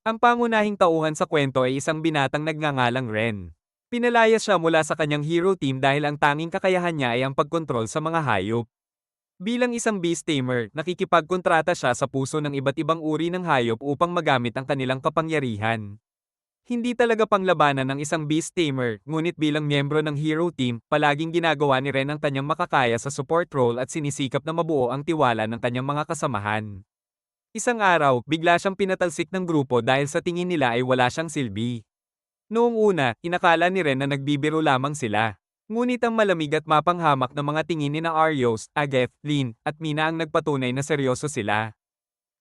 Ang pangunahing tauhan sa kwento ay isang binatang nagngangalang Ren. Pinalaya siya mula sa kanyang hero team dahil ang tanging kakayahan niya ay ang pagkontrol sa mga hayop. Bilang isang beast tamer, nakikipagkontrata siya sa puso ng iba't ibang uri ng hayop upang magamit ang kanilang kapangyarihan. Hindi talaga panglabanan ng isang beast tamer, ngunit bilang miyembro ng hero team, palaging ginagawa ni Ren ang kanyang makakaya sa support role at sinisikap na mabuo ang tiwala ng kanyang mga kasamahan. Isang araw, bigla siyang pinatalsik ng grupo dahil sa tingin nila ay wala siyang silbi. Noong una, inakala ni Ren na nagbibiro lamang sila. Ngunit ang malamig at mapanghamak na mga tingin ni na Arios, Ageth, Lin, at Mina ang nagpatunay na seryoso sila.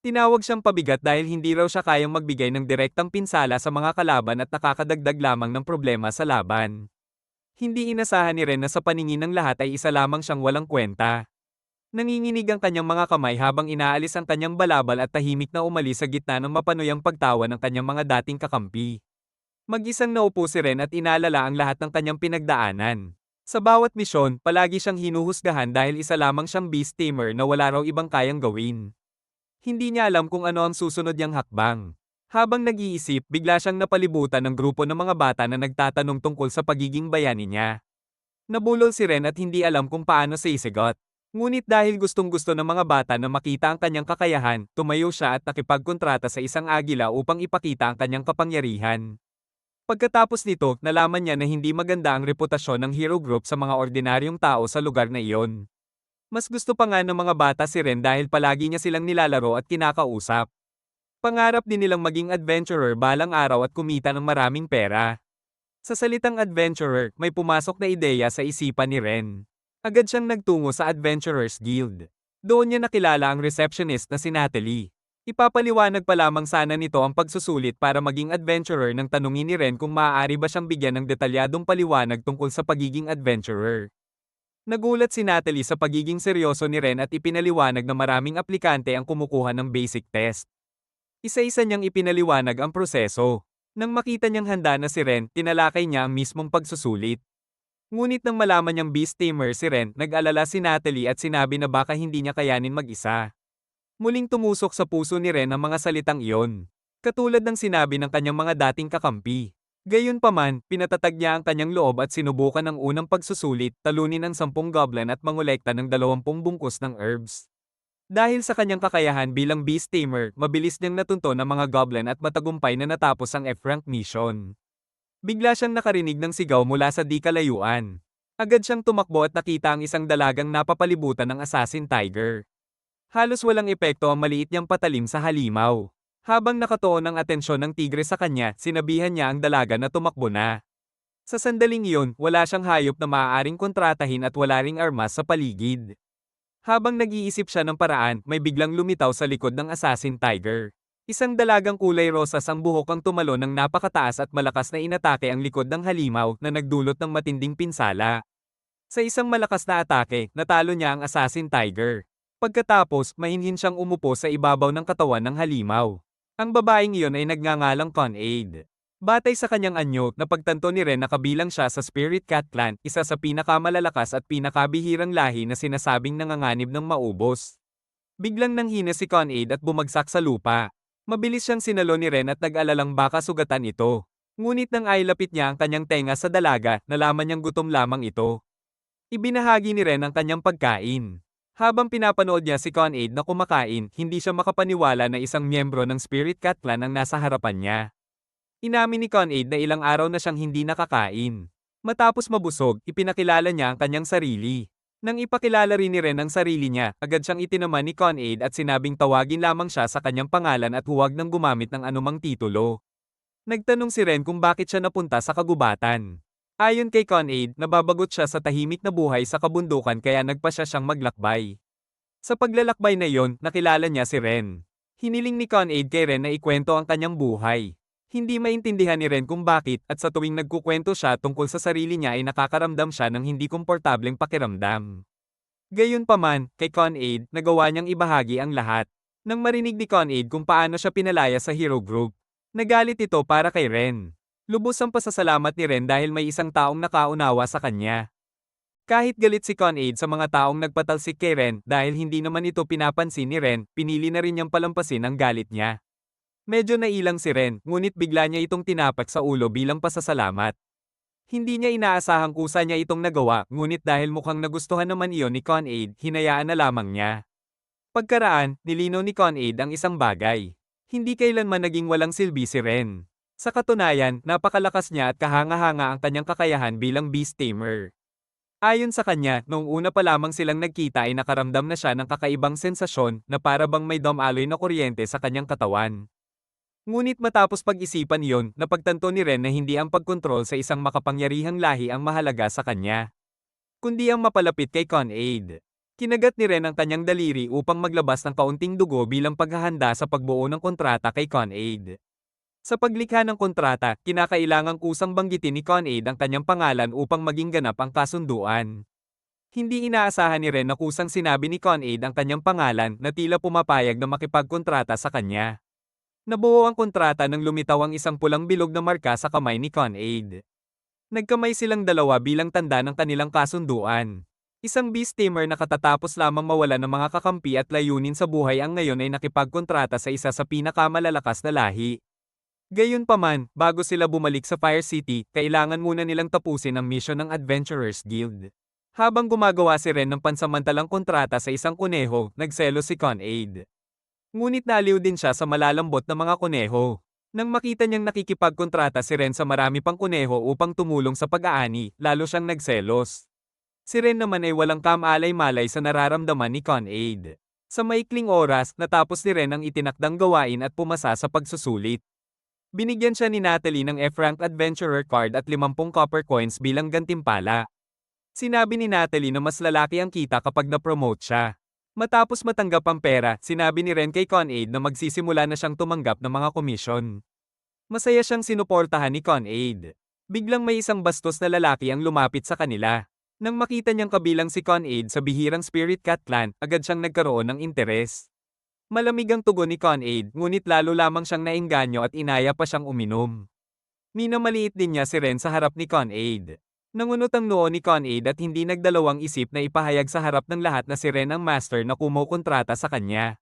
Tinawag siyang pabigat dahil hindi raw siya kayang magbigay ng direktang pinsala sa mga kalaban at nakakadagdag lamang ng problema sa laban. Hindi inasahan ni Ren na sa paningin ng lahat ay isa lamang siyang walang kwenta. Nanginginig ang kanyang mga kamay habang inaalis ang kanyang balabal at tahimik na umalis sa gitna ng mapanuyang pagtawa ng kanyang mga dating kakampi. Mag-isang naupo si Ren at inaalala ang lahat ng kanyang pinagdaanan. Sa bawat misyon, palagi siyang hinuhusgahan dahil isa lamang siyang beast tamer na wala raw ibang kayang gawin. Hindi niya alam kung ano ang susunod niyang hakbang. Habang nag-iisip, bigla siyang napalibutan ng grupo ng mga bata na nagtatanong tungkol sa pagiging bayani niya. Nabulol si Ren at hindi alam kung paano sisigot. Ngunit dahil gustong-gusto ng mga bata na makita ang kanyang kakayahan, tumayo siya at nakipagkontrata sa isang agila upang ipakita ang kanyang kapangyarihan. Pagkatapos nito, nalaman niya na hindi maganda ang reputasyon ng hero group sa mga ordinaryong tao sa lugar na iyon. Mas gusto pa nga ng mga bata si Ren dahil palagi niya silang nilalaro at kinakausap. Pangarap din nilang maging adventurer balang araw at kumita ng maraming pera. Sa salitang adventurer, may pumasok na ideya sa isipan ni Ren. Agad siyang nagtungo sa Adventurers Guild. Doon niya nakilala ang receptionist na si Natalie. Ipapaliwanag pa lamang sana nito ang pagsusulit para maging adventurer nang tanungin ni Ren kung maaari ba siyang bigyan ng detalyadong paliwanag tungkol sa pagiging adventurer. Nagulat si Natalie sa pagiging seryoso ni Ren at ipinaliwanag na maraming aplikante ang kumukuha ng basic test. Isa-isa niyang ipinaliwanag ang proseso. Nang makita niyang handa na si Ren, tinalakay niya ang mismong pagsusulit. Ngunit nang malaman niyang beast tamer si Ren, nag-alala si Natalie at sinabi na baka hindi niya kayanin mag-isa. Muling tumusok sa puso ni Ren ang mga salitang iyon. Katulad ng sinabi ng kanyang mga dating kakampi. Gayunpaman, pinatatag niya ang kanyang loob at sinubukan ang unang pagsusulit, talunin ang 10 goblin at mangolekta ng 20 bungkus ng herbs. Dahil sa kanyang kakayahan bilang beast tamer, mabilis niyang natunto ng mga goblin at matagumpay na natapos ang F-rank mission. Bigla siyang nakarinig ng sigaw mula sa di kalayuan. Agad siyang tumakbo at nakita ang isang dalagang napapalibutan ng assassin tiger. Halos walang epekto ang maliit niyang patalim sa halimaw. Habang nakatuon ang atensyon ng tigre sa kanya, sinabihan niya ang dalaga na tumakbo na. Sa sandaling iyon, wala siyang hayop na maaaring kontratahin at wala ring armas sa paligid. Habang nag-iisip siya ng paraan, may biglang lumitaw sa likod ng assassin tiger. Isang dalagang kulay rosas ang buhok ang tumalo ng napakataas at malakas na inatake ang likod ng halimaw na nagdulot ng matinding pinsala. Sa isang malakas na atake, natalo niya ang assassin tiger. Pagkatapos, mahinhin siyang umupo sa ibabaw ng katawan ng halimaw. Ang babaeng iyon ay nagngangalang Con-Aid. Batay sa kanyang anyo, napagtanto ni Ren na kabilang siya sa Spirit Cat Clan, isa sa pinakamalalakas at pinakabihirang lahi na sinasabing nanganganib ng maubos. Biglang nanghina si Con-Aid at bumagsak sa lupa. Mabilis siyang sinalo ni Ren at nag-alalang baka sugatan ito. Ngunit nang ailapit niya ang kanyang tenga sa dalaga, nalaman niyang gutom lamang ito. Ibinahagi ni Ren ang kanyang pagkain. Habang pinapanood niya si Con-Aid na kumakain, hindi siya makapaniwala na isang miyembro ng Spirit Cat Clan ang nasa harapan niya. Inamin ni Con-Aid na ilang araw na siyang hindi nakakain. Matapos mabusog, ipinakilala niya ang kanyang sarili. Nang ipakilala rin ni Ren ang sarili niya, agad siyang itinaman ni Con-Aid at sinabing tawagin lamang siya sa kanyang pangalan at huwag nang gumamit ng anumang titulo. Nagtanong si Ren kung bakit siya napunta sa kagubatan. Ayon kay Con-Aid, nababagot siya sa tahimik na buhay sa kabundukan kaya nagpa siya siyang maglakbay. Sa paglalakbay na iyon, nakilala niya si Ren. Hiniling ni Con-Aid kay Ren na ikwento ang kanyang buhay. Hindi maintindihan ni Ren kung bakit at sa tuwing nagkukwento siya tungkol sa sarili niya ay nakakaramdam siya ng hindi komportableng pakiramdam. Gayunpaman, kay Con-Aid, nagawa niyang ibahagi ang lahat. Nang marinig ni Con-Aid kung paano siya pinalaya sa hero group, nagalit ito para kay Ren. Lubos ang pasasalamat ni Ren dahil may isang taong nakaunawa sa kanya. Kahit galit si Con-Aid sa mga taong nagpatalsik kay Ren dahil hindi naman ito pinapansin ni Ren, pinili na rin niyang palampasin ang galit niya. Medyo nailang si Ren, ngunit bigla niya itong tinapak sa ulo bilang pasasalamat. Hindi niya inaasahang kusa niya itong nagawa, ngunit dahil mukhang nagustuhan naman iyon ni Con-Aid, hinayaan na lamang niya. Pagkaraan, nilinaw ni Con-Aid ang isang bagay. Hindi kailanman naging walang silbi si Ren. Sa katunayan, napakalakas niya at kahanga-hanga ang kanyang kakayahan bilang beast tamer. Ayon sa kanya, noong una pa lamang silang nagkita ay nakaramdam na siya ng kakaibang sensasyon na para bang may dumaloy na kuryente sa kanyang katawan. Ngunit matapos pag-isipan iyon, napagtanto ni Ren na hindi ang pagkontrol sa isang makapangyarihang lahi ang mahalaga sa kanya, kundi ang mapalapit kay Con-Aid. Kinagat ni Ren ang kanyang daliri upang maglabas ng kaunting dugo bilang paghahanda sa pagbuo ng kontrata kay Con-Aid. Sa paglikha ng kontrata, kinakailangang kusang banggitin ni Con-Aid ang kanyang pangalan upang maging ganap ang kasunduan. Hindi inaasahan ni Ren na kusang sinabi ni Con-Aid ang kanyang pangalan na tila pumapayag na makipagkontrata sa kanya. Nabuo ang kontrata nang lumitaw ang isang pulang bilog na marka sa kamay ni Con-Aid. Nagkamay silang dalawa bilang tanda ng kanilang kasunduan. Isang beast tamer na katatapos lamang mawala ng mga kakampi at layunin sa buhay ang ngayon ay nakipagkontrata sa isa sa pinakamalalakas na lahi. Gayunpaman, bago sila bumalik sa Fire City, kailangan muna nilang tapusin ang mission ng Adventurers Guild. Habang gumagawa si Ren ng pansamantalang kontrata sa isang kuneho, nagselos si Con-Aid. Ngunit naliw din siya sa malalambot na mga kuneho. Nang makita niyang nakikipagkontrata si Ren sa marami pang kuneho upang tumulong sa pag-aani, lalo siyang nagselos. Si Ren naman ay walang kamalay-malay sa nararamdaman ni Con-Aid. Sa maikling oras, natapos ni Ren ang itinakdang gawain at pumasa sa pagsusulit. Binigyan siya ni Natalie ng F-Rank Adventurer card at 50 copper coins bilang gantimpala. Sinabi ni Natalie na mas lalaki ang kita kapag na-promote siya. Matapos matanggap ang pera, sinabi ni Ren kay Con-Aid na magsisimula na siyang tumanggap ng mga komisyon. Masaya siyang sinuportahan ni Con-Aid. Biglang may isang bastos na lalaki ang lumapit sa kanila. Nang makita niyang kabilang si Con-Aid sa bihirang Spirit Cat Clan, agad siyang nagkaroon ng interes. Malamig ang tugon ni Con-Aid, ngunit lalo lamang siyang naengganyo at inaya pa siyang uminom. Minamaliit din niya si Ren sa harap ni Con-Aid. Nangunot ang noo ni Con-Aid at hindi nagdalawang isip na ipahayag sa harap ng lahat na si Ren ang master na kumukontrata sa kanya.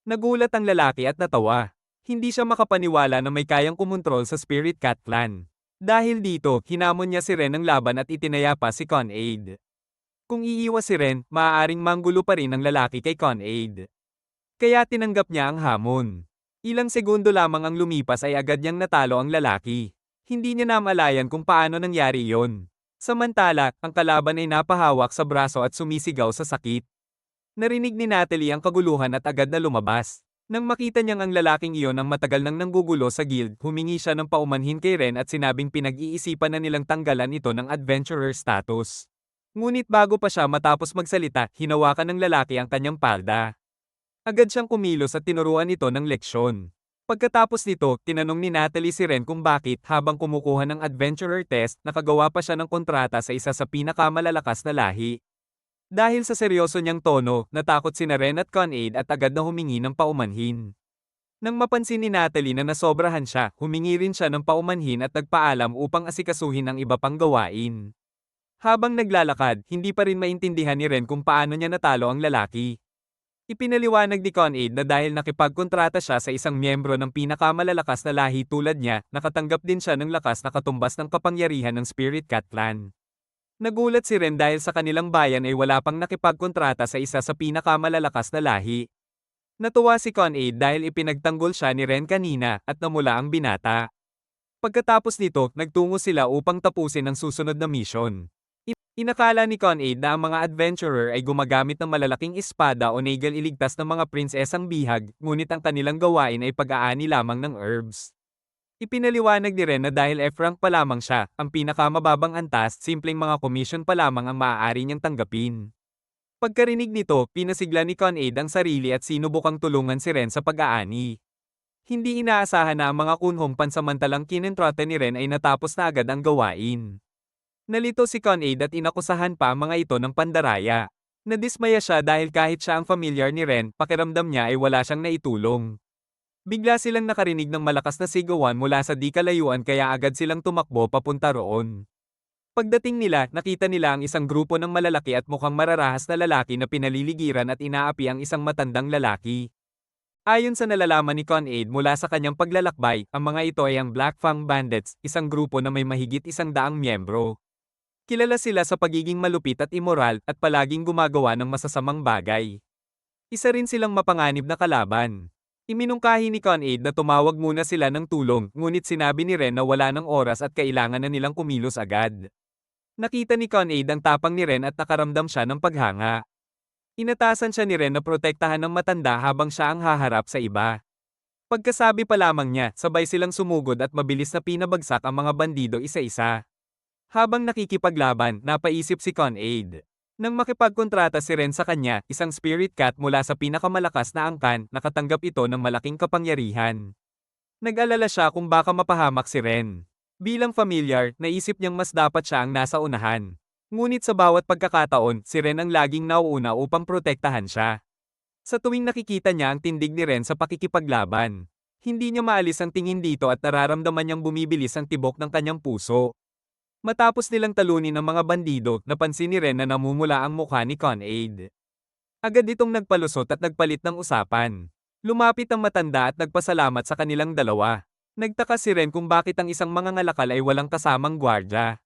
Nagulat ang lalaki at natawa. Hindi siya makapaniwala na may kayang kumontrol sa Spirit Cat Clan. Dahil dito, hinamon niya si Ren ng laban at itinaya pa si Con-Aid. Kung iiwas si Ren, maaaring manggulo pa rin ang lalaki kay Con-Aid. Kaya tinanggap niya ang hamon. Ilang segundo lamang ang lumipas ay agad niyang natalo ang lalaki. Hindi niya namalayan kung paano nangyari iyon. Samantala, ang kalaban ay napahawak sa braso at sumisigaw sa sakit. Narinig ni Natalie ang kaguluhan at agad na lumabas. Nang makita niyang ang lalaking iyon ang matagal nang nanggugulo sa guild, humingi siya ng paumanhin kay Ren at sinabing pinag-iisipan na nilang tanggalan ito ng adventurer status. Ngunit bago pa siya matapos magsalita, hinawakan ng lalaki ang kanyang palda. Agad siyang kumilos at tinuruan ito ng leksyon. Pagkatapos nito, tinanong ni Natalie si Ren kung bakit habang kumukuha ng adventurer test, nakagawa pa siya ng kontrata sa isa sa pinakamalalakas na lahi. Dahil sa seryoso niyang tono, natakot sina Ren at Con-Aid at agad na humingi ng paumanhin. Nang mapansin ni Natalie na nasobrahan siya, humingi rin siya ng paumanhin at nagpaalam upang asikasuhin ang iba pang gawain. Habang naglalakad, hindi pa rin maintindihan ni Ren kung paano niya natalo ang lalaki. Ipinaliwanag ni Con-Aid na dahil nakipagkontrata siya sa isang miyembro ng pinakamalalakas na lahi tulad niya, nakatanggap din siya ng lakas na katumbas ng kapangyarihan ng Spirit Cat Clan. Nagulat si Ren dahil sa kanilang bayan ay wala pang nakipagkontrata sa isa sa pinakamalalakas na lahi. Natuwa si Con-Aid dahil ipinagtanggol siya ni Ren kanina at namula ang binata. Pagkatapos nito, nagtungo sila upang tapusin ang susunod na mission. Inakala ni Con-Aid na ang mga adventurer ay gumagamit ng malalaking espada o nagal iligtas ng mga prinsesang bihag, ngunit ang kanilang gawain ay pag-aani lamang ng herbs. Ipinaliwanag ni Ren na dahil F-rank pa lamang siya, ang pinakamababang antas, simpleng mga komisyon pa lamang ang maaari niyang tanggapin. Pagkarinig nito, pinasigla ni Con-Aid ang sarili at sinubukang tulungan si Ren sa pag-aani. Hindi inaasahan na ang mga kunhong pansamantalang kinentrata ni Ren ay natapos na agad ang gawain. Nalito si Con-Aid at inakusahan pa ang mga ito ng pandaraya. Nadismaya siya dahil kahit siya ang familiar ni Ren, pakiramdam niya ay wala siyang naitulong. Bigla silang nakarinig ng malakas na sigawan mula sa di kalayuan kaya agad silang tumakbo papunta roon. Pagdating nila, nakita nila ang isang grupo ng malalaki at mukhang mararahas na lalaki na pinaliligiran at inaapi ang isang matandang lalaki. Ayon sa nalalaman ni Con-Aid mula sa kanyang paglalakbay, ang mga ito ay ang Black Fang Bandits, isang grupo na may mahigit 100 miyembro. Kilala sila sa pagiging malupit at immoral at palaging gumagawa ng masasamang bagay. Isa rin silang mapanganib na kalaban. Iminungkahi ni Con-Aid na tumawag muna sila ng tulong, ngunit sinabi ni Ren na wala ng oras at kailangan na nilang kumilos agad. Nakita ni Con-Aid ang tapang ni Ren at nakaramdam siya ng paghanga. Inatasan siya ni Ren na protektahan ng matanda habang siya ang haharap sa iba. Pagkasabi pa lamang niya, sabay silang sumugod at mabilis na pinabagsak ang mga bandido isa-isa. Habang nakikipaglaban, napaisip si Con-Aid. Nang makipagkontrata si Ren sa kanya, isang spirit cat mula sa pinakamalakas na angkan, nakatanggap ito ng malaking kapangyarihan. Nag-alala siya kung baka mapahamak si Ren. Bilang familiar, naisip niyang mas dapat siya ang nasa unahan. Ngunit sa bawat pagkakataon, si Ren ang laging nauuna upang protektahan siya. Sa tuwing nakikita niya ang tindig ni Ren sa pakikipaglaban, hindi niya maalis ang tingin dito at nararamdaman niyang bumibilis ang tibok ng kanyang puso. Matapos nilang talunin ang mga bandido, napansin ni Ren na namumula ang mukha ni Con-Aid. Agad itong nagpalusot at nagpalit ng usapan. Lumapit ang matanda at nagpasalamat sa kanilang dalawa. Nagtaka si Ren kung bakit ang isang mangangalakal ay walang kasamang gwardya.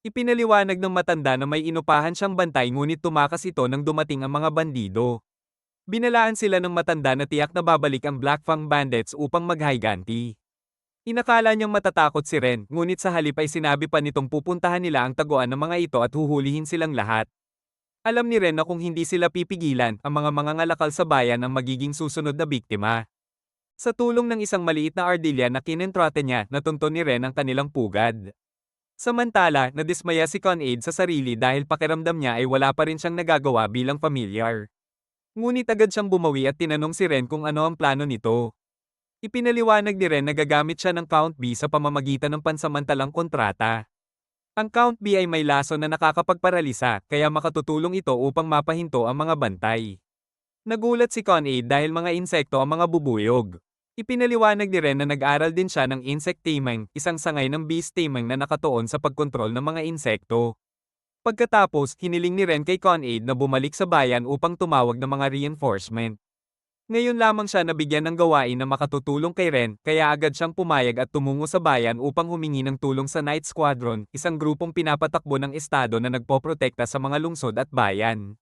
Ipinaliwanag ng matanda na may inupahan siyang bantay ngunit tumakas ito nang dumating ang mga bandido. Binalaan sila ng matanda na tiyak na babalik ang Black Fang Bandits upang maghayganti. Inakala niyang matatakot si Ren, ngunit sa halip ay sinabi pa nitong pupuntahan nila ang taguan ng mga ito at huhulihin silang lahat. Alam ni Ren na kung hindi sila pipigilan, ang mga mangangalakal sa bayan ang magiging susunod na biktima. Sa tulong ng isang maliit na ardilya na kinentrate niya, natunto ni Ren ang kanilang pugad. Samantala, nadismaya si Con-Aid sa sarili dahil pakiramdam niya ay wala pa rin siyang nagagawa bilang familiar. Ngunit agad siyang bumawi at tinanong si Ren kung ano ang plano nito. Ipinaliwanag ni Ren na gagamit siya ng Count B sa pamamagitan ng pansamantalang kontrata. Ang Count B ay may laso na nakakapagparalisa, kaya makatutulong ito upang mapahinto ang mga bantay. Nagulat si Con-Aid dahil mga insekto ang mga bubuyog. Ipinaliwanag ni Ren na nag-aral din siya ng insect taming, isang sangay ng beast taming na nakatuon sa pagkontrol ng mga insekto. Pagkatapos, hiniling ni Ren kay Con-Aid na bumalik sa bayan upang tumawag ng mga reinforcement. Ngayon lamang siya nabigyan ng gawain na makatutulong kay Ren, kaya agad siyang pumayag at tumungo sa bayan upang humingi ng tulong sa Night Squadron, isang grupong pinapatakbo ng estado na nagpoprotekta sa mga lungsod at bayan.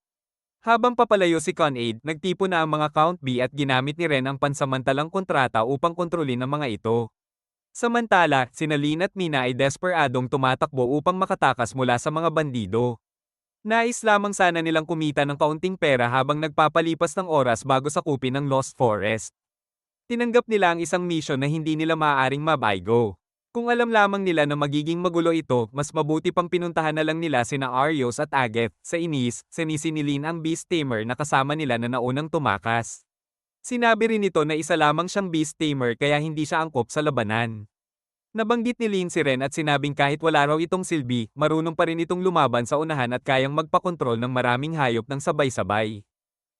Habang papalayo si Con-Aid, nagtipon na ang mga Count B at ginamit ni Ren ang pansamantalang kontrata upang kontrolin ang mga ito. Samantala, sina Lin at Mina ay desperadong tumatakbo upang makatakas mula sa mga bandido. Nais lamang sana nilang kumita ng kaunting pera habang nagpapalipas ng oras bago sakupin ang Lost Forest. Tinanggap nila ang isang misyon na hindi nila maaaring mabaygo. Kung alam lamang nila na magiging magulo ito, mas mabuti pang pinuntahan na lang nila sina Arios at Agheth. Sa inis, sinisinilin ang Beast Tamer na kasama nila na naunang tumakas. Sinabi rin nito na isa lamang siyang Beast Tamer kaya hindi siya angkop sa labanan. Nabanggit ni Lin si Ren at sinabing kahit wala raw itong silbi, marunong pa rin itong lumaban sa unahan at kayang magpakontrol ng maraming hayop ng sabay-sabay.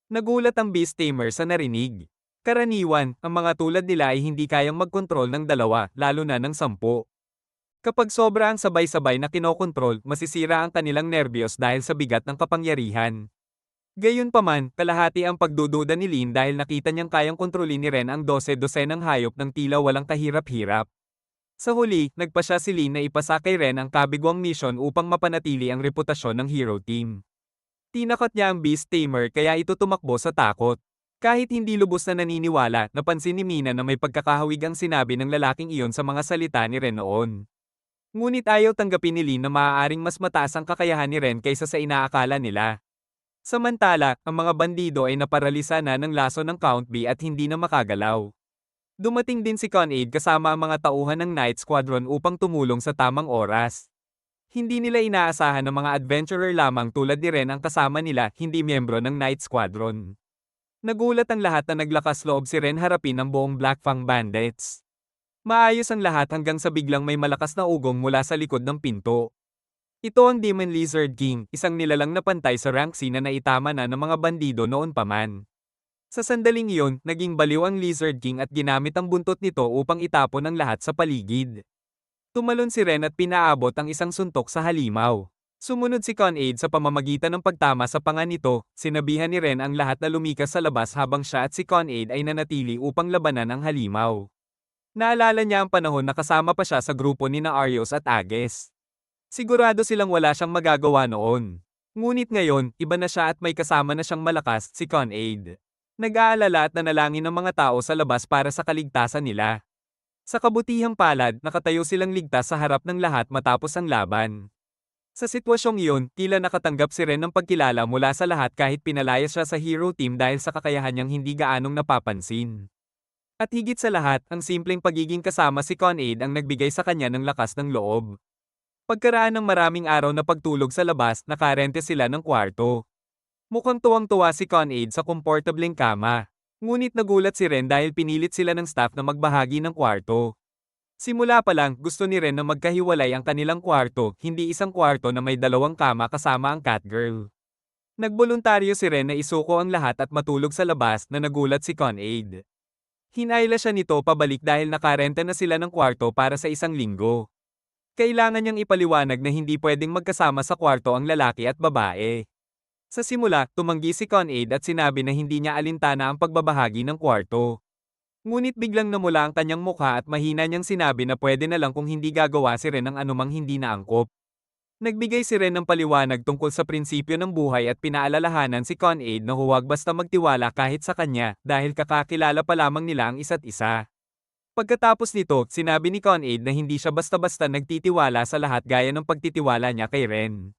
Nagulat ang Beast Tamer sa narinig. Karaniwan, ang mga tulad nila ay hindi kayang magkontrol ng dalawa, lalo na ng 10. Kapag sobra ang sabay-sabay na kinokontrol, masisira ang kanilang nerbiyos dahil sa bigat ng kapangyarihan. Gayunpaman, kalahati ang pagdududa ni Lin dahil nakita niyang kayang kontrolin ni Ren ang 12-dosenang hayop ng tila walang kahirap-hirap. Sa huli, nagpasya si Lin na ipasa kay Ren ang kabigwang mission upang mapanatili ang reputasyon ng hero team. Tinakot niya ang Beast Tamer kaya ito tumakbo sa takot. Kahit hindi lubos na naniniwala, napansin ni Mina na may pagkakahawig ang sinabi ng lalaking iyon sa mga salita ni Ren noon. Ngunit ayaw tanggapin ni Lin na maaaring mas mataas ang kakayahan ni Ren kaysa sa inaakala nila. Samantala, ang mga bandido ay naparalisa na ng laso ng Count B at hindi na makagalaw. Dumating din si Con-Aid kasama ang mga tauhan ng Night Squadron upang tumulong sa tamang oras. Hindi nila inaasahan na mga adventurer lamang tulad ni Ren ang kasama nila, hindi miyembro ng Night Squadron. Nagulat ang lahat na naglakas loob si Ren harapin ang buong Black Fang Bandits. Maayos ang lahat hanggang sa biglang may malakas na ugong mula sa likod ng pinto. Ito ang Demon Lizard King, isang nilalang na pantay sa rank C na naitama na ng mga bandido noon pa man. Sa sandaling iyon, naging baliw ang Lizard King at ginamit ang buntot nito upang itapon ang lahat sa paligid. Tumalon si Ren at pinaabot ang isang suntok sa halimaw. Sumunod si Con-Aid sa pamamagitan ng pagtama sa panga nito, sinabihan ni Ren ang lahat na lumikas sa labas habang siya at si Con-Aid ay nanatili upang labanan ang halimaw. Naalala niya ang panahon na kasama pa siya sa grupo ni na Arios at Ages. Sigurado silang wala siyang magagawa noon. Ngunit ngayon, iba na siya at may kasama na siyang malakas, si Con-Aid. Nag-aalala at nanalangin ng mga tao sa labas para sa kaligtasan nila. Sa kabutihang palad, nakatayo silang ligtas sa harap ng lahat matapos ang laban. Sa sitwasyong iyon, tila nakatanggap si Ren ng pagkilala mula sa lahat kahit pinalayas siya sa hero team dahil sa kakayahan niyang hindi gaanong napapansin. At higit sa lahat, ang simpleng pagiging kasama si Con-Aid ang nagbigay sa kanya ng lakas ng loob. Pagkaraan ng maraming araw na pagtulog sa labas, nakarente sila ng kwarto. Mukhang tuwang-tuwa si Con-Aid sa komportableng kama. Ngunit nagulat si Ren dahil pinilit sila ng staff na magbahagi ng kwarto. Simula pa lang, gusto ni Ren na magkahiwalay ang kanilang kwarto, hindi isang kwarto na may dalawang kama kasama ang Catgirl. Nagboluntaryo si Ren na isuko ang lahat at matulog sa labas na nagulat si Con-Aid. Hinayla siya nito pabalik dahil nakarenta na sila ng kwarto para sa isang linggo. Kailangan niyang ipaliwanag na hindi pwedeng magkasama sa kwarto ang lalaki at babae. Sa simula, tumanggi si Con-Aid at sinabi na hindi niya alintana ang pagbabahagi ng kwarto. Ngunit biglang namula ang kanyang mukha at mahina niyang sinabi na pwede na lang kung hindi gagawa si Ren ng anumang hindi naangkop. Nagbigay si Ren ng paliwanag tungkol sa prinsipyo ng buhay at pinaalalahanan si Con-Aid na huwag basta magtiwala kahit sa kanya dahil kakakilala pa lamang nila ang isa't isa. Pagkatapos nito, sinabi ni Con-Aid na hindi siya basta-basta nagtitiwala sa lahat gaya ng pagtitiwala niya kay Ren.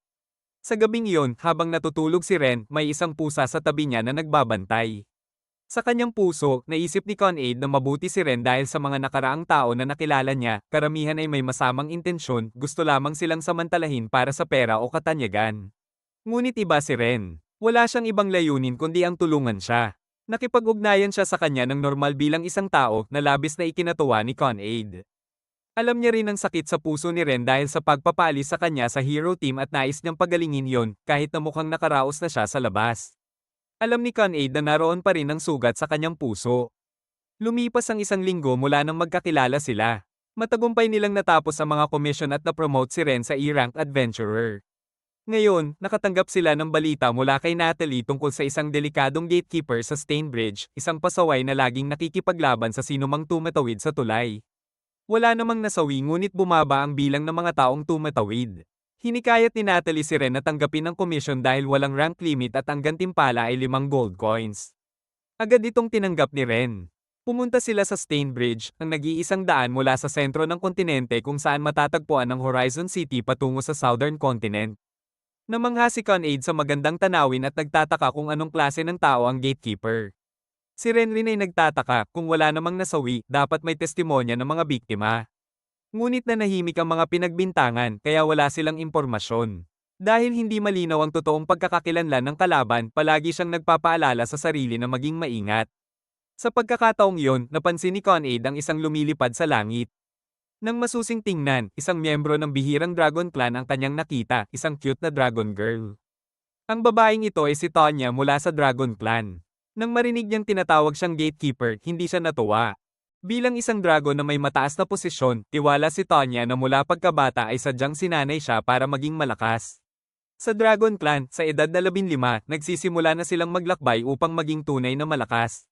Sa gabing iyon, habang natutulog si Ren, may isang pusa sa tabi niya na nagbabantay. Sa kanyang puso, naisip ni Con-Aid na mabuti si Ren dahil sa mga nakaraang tao na nakilala niya, karamihan ay may masamang intensyon, gusto lamang silang samantalahin para sa pera o katanyagan. Ngunit iba si Ren. Wala siyang ibang layunin kundi ang tulungan siya. Nakipag-ugnayan siya sa kanya ng normal bilang isang tao na labis na ikinatuwa ni Con-Aid. Alam niya rin ang sakit sa puso ni Ren dahil sa pagpapaalis sa kanya sa hero team at nais niyang pagalingin yon kahit na mukhang nakaraos na siya sa labas. Alam ni Con-Aid na naroon pa rin ang sugat sa kanyang puso. Lumipas ang isang linggo mula nang magkakilala sila. Matagumpay nilang natapos ang mga komisyon at na-promote si Ren sa E-Rank Adventurer. Ngayon, nakatanggap sila ng balita mula kay Natalie tungkol sa isang delikadong gatekeeper sa Stainbridge, isang pasaway na laging nakikipaglaban sa sinumang tumatawid sa tulay. Wala namang nasawi ngunit bumaba ang bilang ng mga taong tumatawid. Hinikayat ni Natalie si Ren na tanggapin ang komisyon dahil walang rank limit at ang gantimpala ay 5 gold coins. Agad itong tinanggap ni Ren. Pumunta sila sa Stainbridge, ang nag-iisang daan mula sa sentro ng kontinente kung saan matatagpuan ang Horizon City patungo sa Southern Continent. Namangha si Con-Aid sa magandang tanawin at nagtataka kung anong klase ng tao ang gatekeeper. Si Ren rin ay nagtataka kung wala namang nasawi, dapat may testimonya ng mga biktima. Ngunit nanahimik ang mga pinagbintangan kaya wala silang impormasyon. Dahil hindi malinaw ang totoong pagkakakilanlan ng kalaban, palagi siyang nagpapaalala sa sarili na maging maingat. Sa pagkakataong iyon, napansin ni Con-Aid ang isang lumilipad sa langit. Nang masusing tingnan, isang miyembro ng bihirang Dragon Clan ang kanyang nakita, isang cute na Dragon Girl. Ang babaeng ito ay si Tonya mula sa Dragon Clan. Nang marinig niyang tinatawag siyang gatekeeper, hindi siya natuwa. Bilang isang dragon na may mataas na posisyon, tiwala si Tonya na mula pagkabata ay sadyang sinanay siya para maging malakas. Sa Dragon Clan, sa edad na 15, nagsisimula na silang maglakbay upang maging tunay na malakas.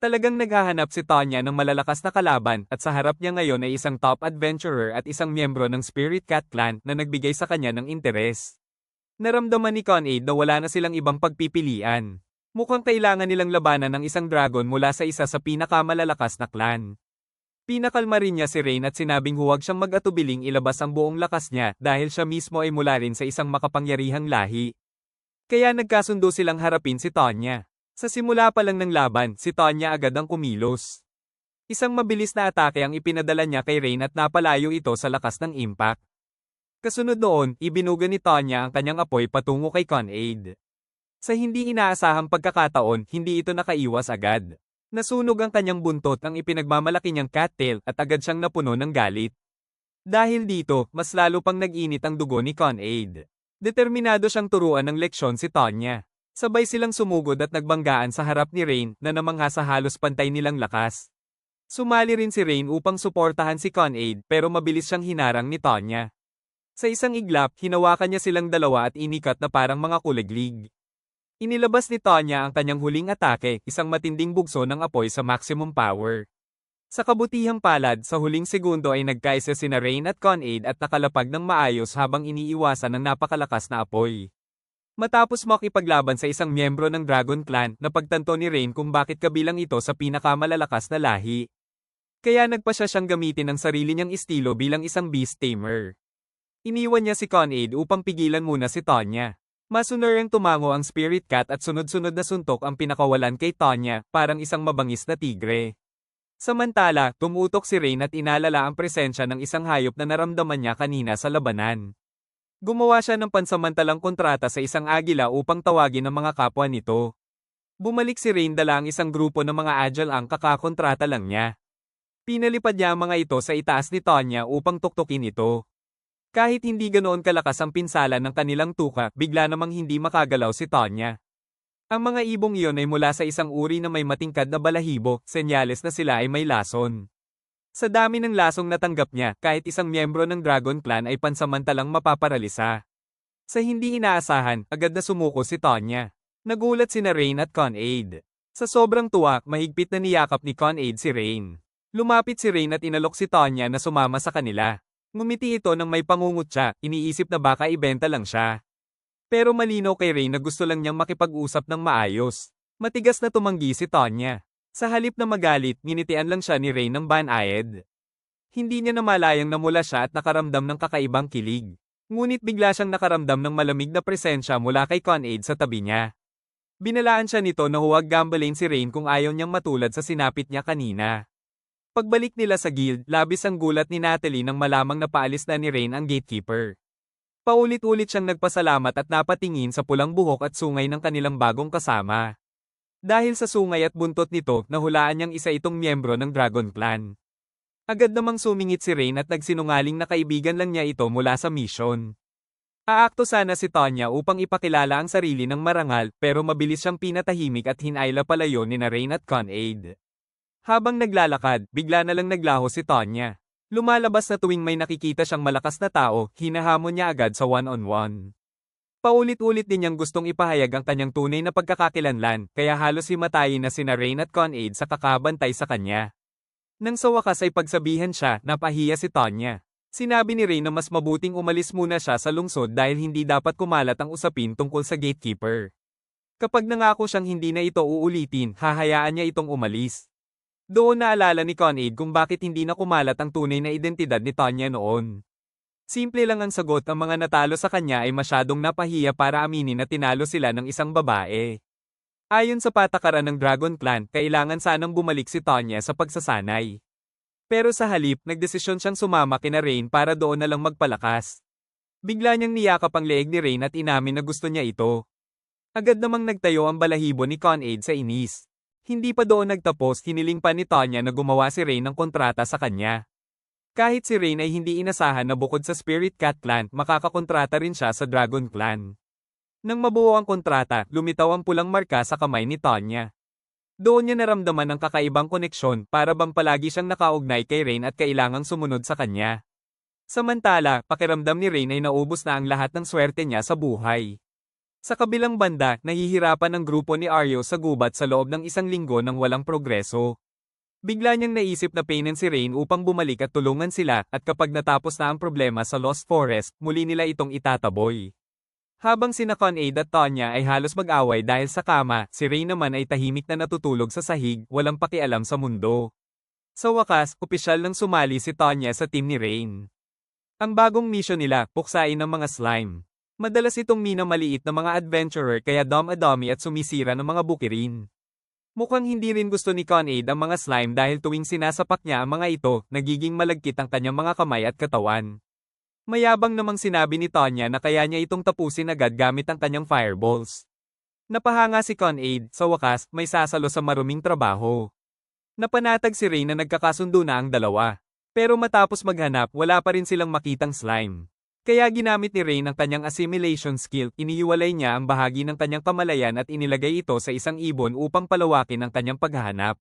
Talagang naghahanap si Tonya ng malalakas na kalaban at sa harap niya ngayon ay isang top adventurer at isang miyembro ng Spirit Cat Clan na nagbigay sa kanya ng interes. Naramdaman ni Con-Aid na wala na silang ibang pagpipilian. Mukhang kailangan nilang labanan ng isang dragon mula sa isa sa pinakamalalakas na clan. Pinakalma rin niya si Rain at sinabing huwag siyang mag-atubiling ilabas ang buong lakas niya dahil siya mismo ay mula rin sa isang makapangyarihang lahi. Kaya nagkasundo silang harapin si Tonya. Sa simula pa lang ng laban, si Tonya agad ang kumilos. Isang mabilis na atake ang ipinadala niya kay Rain at napalayo ito sa lakas ng impact. Kasunod noon, ibinuga ni Tonya ang kanyang apoy patungo kay Con-Aid. Sa hindi inaasahang pagkakataon, hindi ito nakaiwas agad. Nasunog ang kanyang buntot ang ipinagmamalaki niyang cattail at agad siyang napuno ng galit. Dahil dito, mas lalo pang nag-init ang dugo ni Con-Aid. Determinado siyang turuan ng leksyon si Tonya. Sabay silang sumugod at nagbanggaan sa harap ni Rain na namangha sa halos pantay nilang lakas. Sumali rin si Rain upang suportahan si Con-Aid pero mabilis siyang hinarang ni Tonya. Sa isang iglap, hinawakan niya silang dalawa at inikat na parang mga kuliglig. Inilabas ni Tonya ang kanyang huling atake, isang matinding bugso ng apoy sa maximum power. Sa kabutihang palad, sa huling segundo ay nagkaisa sina Rain at Con-Aid at nakalapag ng maayos habang iniiwasan ng napakalakas na apoy. Matapos makipaglaban sa isang miyembro ng Dragon Clan, napagtanto ni Rain kung bakit kabilang ito sa pinakamalalakas na lahi. Kaya nagpasya siyang gamitin ang sarili niyang estilo bilang isang beast tamer. Iniwan niya si Con-Aid upang pigilan muna si Tonya. Masunarang tumango ang Spirit Cat at sunod-sunod na suntok ang pinakawalan kay Tonya, parang isang mabangis na tigre. Samantala, tumutok si Rain at inalala ang presensya ng isang hayop na naramdaman niya kanina sa labanan. Gumawa siya ng pansamantalang kontrata sa isang agila upang tawagin ang mga kapwa nito. Bumalik si Rain dala ang isang grupo ng mga agile ang kakakontrata lang niya. Pinalipad niya ang mga ito sa itaas ni Tonya upang tuktukin ito. Kahit hindi ganoon kalakas ang pinsala ng kanilang tuka, bigla namang hindi makagalaw si Tonya. Ang mga ibong iyon ay mula sa isang uri na may matingkad na balahibo, senyales na sila ay may lason. Sa dami ng lasong natanggap niya, kahit isang miyembro ng Dragon Clan ay pansamantalang mapaparalisa. Sa hindi inaasahan, agad na sumuko si Tonya. Nagulat sina Rain at Con-Aid. Sa sobrang tuwa, mahigpit na niyakap ni Con-Aid si Rain. Lumapit si Rain at inalok si Tonya na sumama sa kanila. Ngumiti ito nang may pangungutya, iniisip na baka ibenta lang siya. Pero malinaw kay Rain na gusto lang niyang makipag-usap ng maayos. Matigas na tumanggi si Tonya. Sa halip na magalit, nginitian lang siya ni Rain ng banayad. Hindi niya namalayang namula siya at nakaramdam ng kakaibang kilig. Ngunit bigla siyang nakaramdam ng malamig na presensya mula kay Con-Aid sa tabi niya. Binalaan siya nito na huwag gambalain si Rain kung ayaw niyang matulad sa sinapit niya kanina. Pagbalik nila sa guild, labis ang gulat ni Natalie nang malamang napaalis na ni Rain ang gatekeeper. Paulit-ulit siyang nagpasalamat at napatingin sa pulang buhok at sungay ng kanilang bagong kasama. Dahil sa sungay at buntot nito, nahulaan niyang isa itong miyembro ng Dragon Clan. Agad namang sumingit si Rain at nagsinungaling na kaibigan lang niya ito mula sa mission. Aakto sana si Tonya upang ipakilala ang sarili ng marangal, pero mabilis siyang pinatahimik at hinayla palayo ni Rain at Con-Aid. Habang naglalakad, bigla na lang naglaho si Tonya. Lumalabas na tuwing may nakikita siyang malakas na tao, hinahamon niya agad sa one-on-one. Paulit-ulit din niyang gustong ipahayag ang kanyang tunay na pagkakakilanlan, kaya halos himatayin na sina Rain at Con-Aid sa kakabantay sa kanya. Nang sa wakas ay pagsabihan siya, napahiya si Tonya. Sinabi ni Rain na mas mabuting umalis muna siya sa lungsod dahil hindi dapat kumalat ang usapin tungkol sa gatekeeper. Kapag nangako siyang hindi na ito uulitin, hahayaan niya itong umalis. Doon naalala ni Con-Aid kung bakit hindi na kumalat ang tunay na identidad ni Tonya noon. Simple lang ang sagot, ang mga natalo sa kanya ay masyadong napahiya para aminin na tinalo sila ng isang babae. Ayon sa patakaran ng Dragon Clan, kailangan sanang bumalik si Tonya sa pagsasanay. Pero sa halip, nagdesisyon siyang sumama kina Rain para doon na lang magpalakas. Bigla niyang niyakap ang leeg ni Rain at inamin na gusto niya ito. Agad namang nagtayo ang balahibo ni Con-Aid sa inis. Hindi pa doon nagtapos, hiniling pa ni Tonya na gumawa si Rain ng kontrata sa kanya. Kahit si Rain ay hindi inasahan na bukod sa Spirit Cat Clan, makakakontrata rin siya sa Dragon Clan. Nang mabuo ang kontrata, lumitaw ang pulang marka sa kamay ni Tonya. Doon niya naramdaman ang kakaibang koneksyon, para bang palagi siyang nakaugnay kay Rain at kailangang sumunod sa kanya. Samantala, pakiramdam ni Rain ay naubos na ang lahat ng swerte niya sa buhay. Sa kabilang banda, nahihirapan ang grupo ni Aryo sa gubat sa loob ng isang linggo nang walang progreso. Bigla niyang naisip na painin si Rain upang bumalik at tulungan sila, at kapag natapos na ang problema sa Lost Forest, muli nila itong itataboy. Habang sina Con-Aid at Tonya ay halos mag-away dahil sa kama, si Rain naman ay tahimik na natutulog sa sahig, walang pakialam sa mundo. Sa wakas, opisyal nang sumali si Tonya sa team ni Rain. Ang bagong mission nila, puksain ng mga slime. Madalas itong minamaliit na mga adventurer kaya dummy at sumisira ng mga bukirin. Mukhang hindi rin gusto ni Con-Aid ang mga slime dahil tuwing sinasapak niya ang mga ito, nagiging malagkit ang kanyang mga kamay at katawan. Mayabang namang sinabi ni Tonya na kaya niya itong tapusin agad gamit ang kanyang fireballs. Napahanga si Con-Aid, sa wakas, may sasalo sa maruming trabaho. Napanatag si Rain na nagkakasundo na ang dalawa. Pero matapos maghanap, wala pa rin silang makitang slime. Kaya ginamit ni Rain ang kanyang assimilation skill, inihiwalay niya ang bahagi ng kanyang kamalayan at inilagay ito sa isang ibon upang palawakin ang kanyang paghahanap.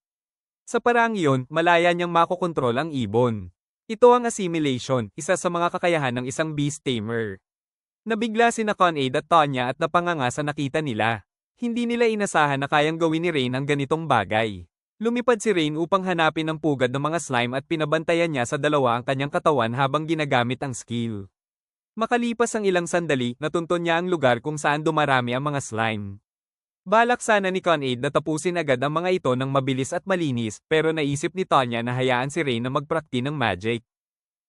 Sa paraang iyon, malaya niyang makokontrol ang ibon. Ito ang assimilation, isa sa mga kakayahan ng isang beast tamer. Nabigla sina Con-Aid at Tonya at napanganga sa nakita nila. Hindi nila inasahan na kayang gawin ni Rain ang ganitong bagay. Lumipad si Rain upang hanapin ang pugad ng mga slime at pinabantayan niya sa dalawa ang kanyang katawan habang ginagamit ang skill. Makalipas ang ilang sandali, natunton niya ang lugar kung saan dumarami ang mga slime. Balak sana ni Con-Aid na tapusin agad ang mga ito ng mabilis at malinis, pero naisip ni Tonya na hayaan si Rain na magprakti ng magic.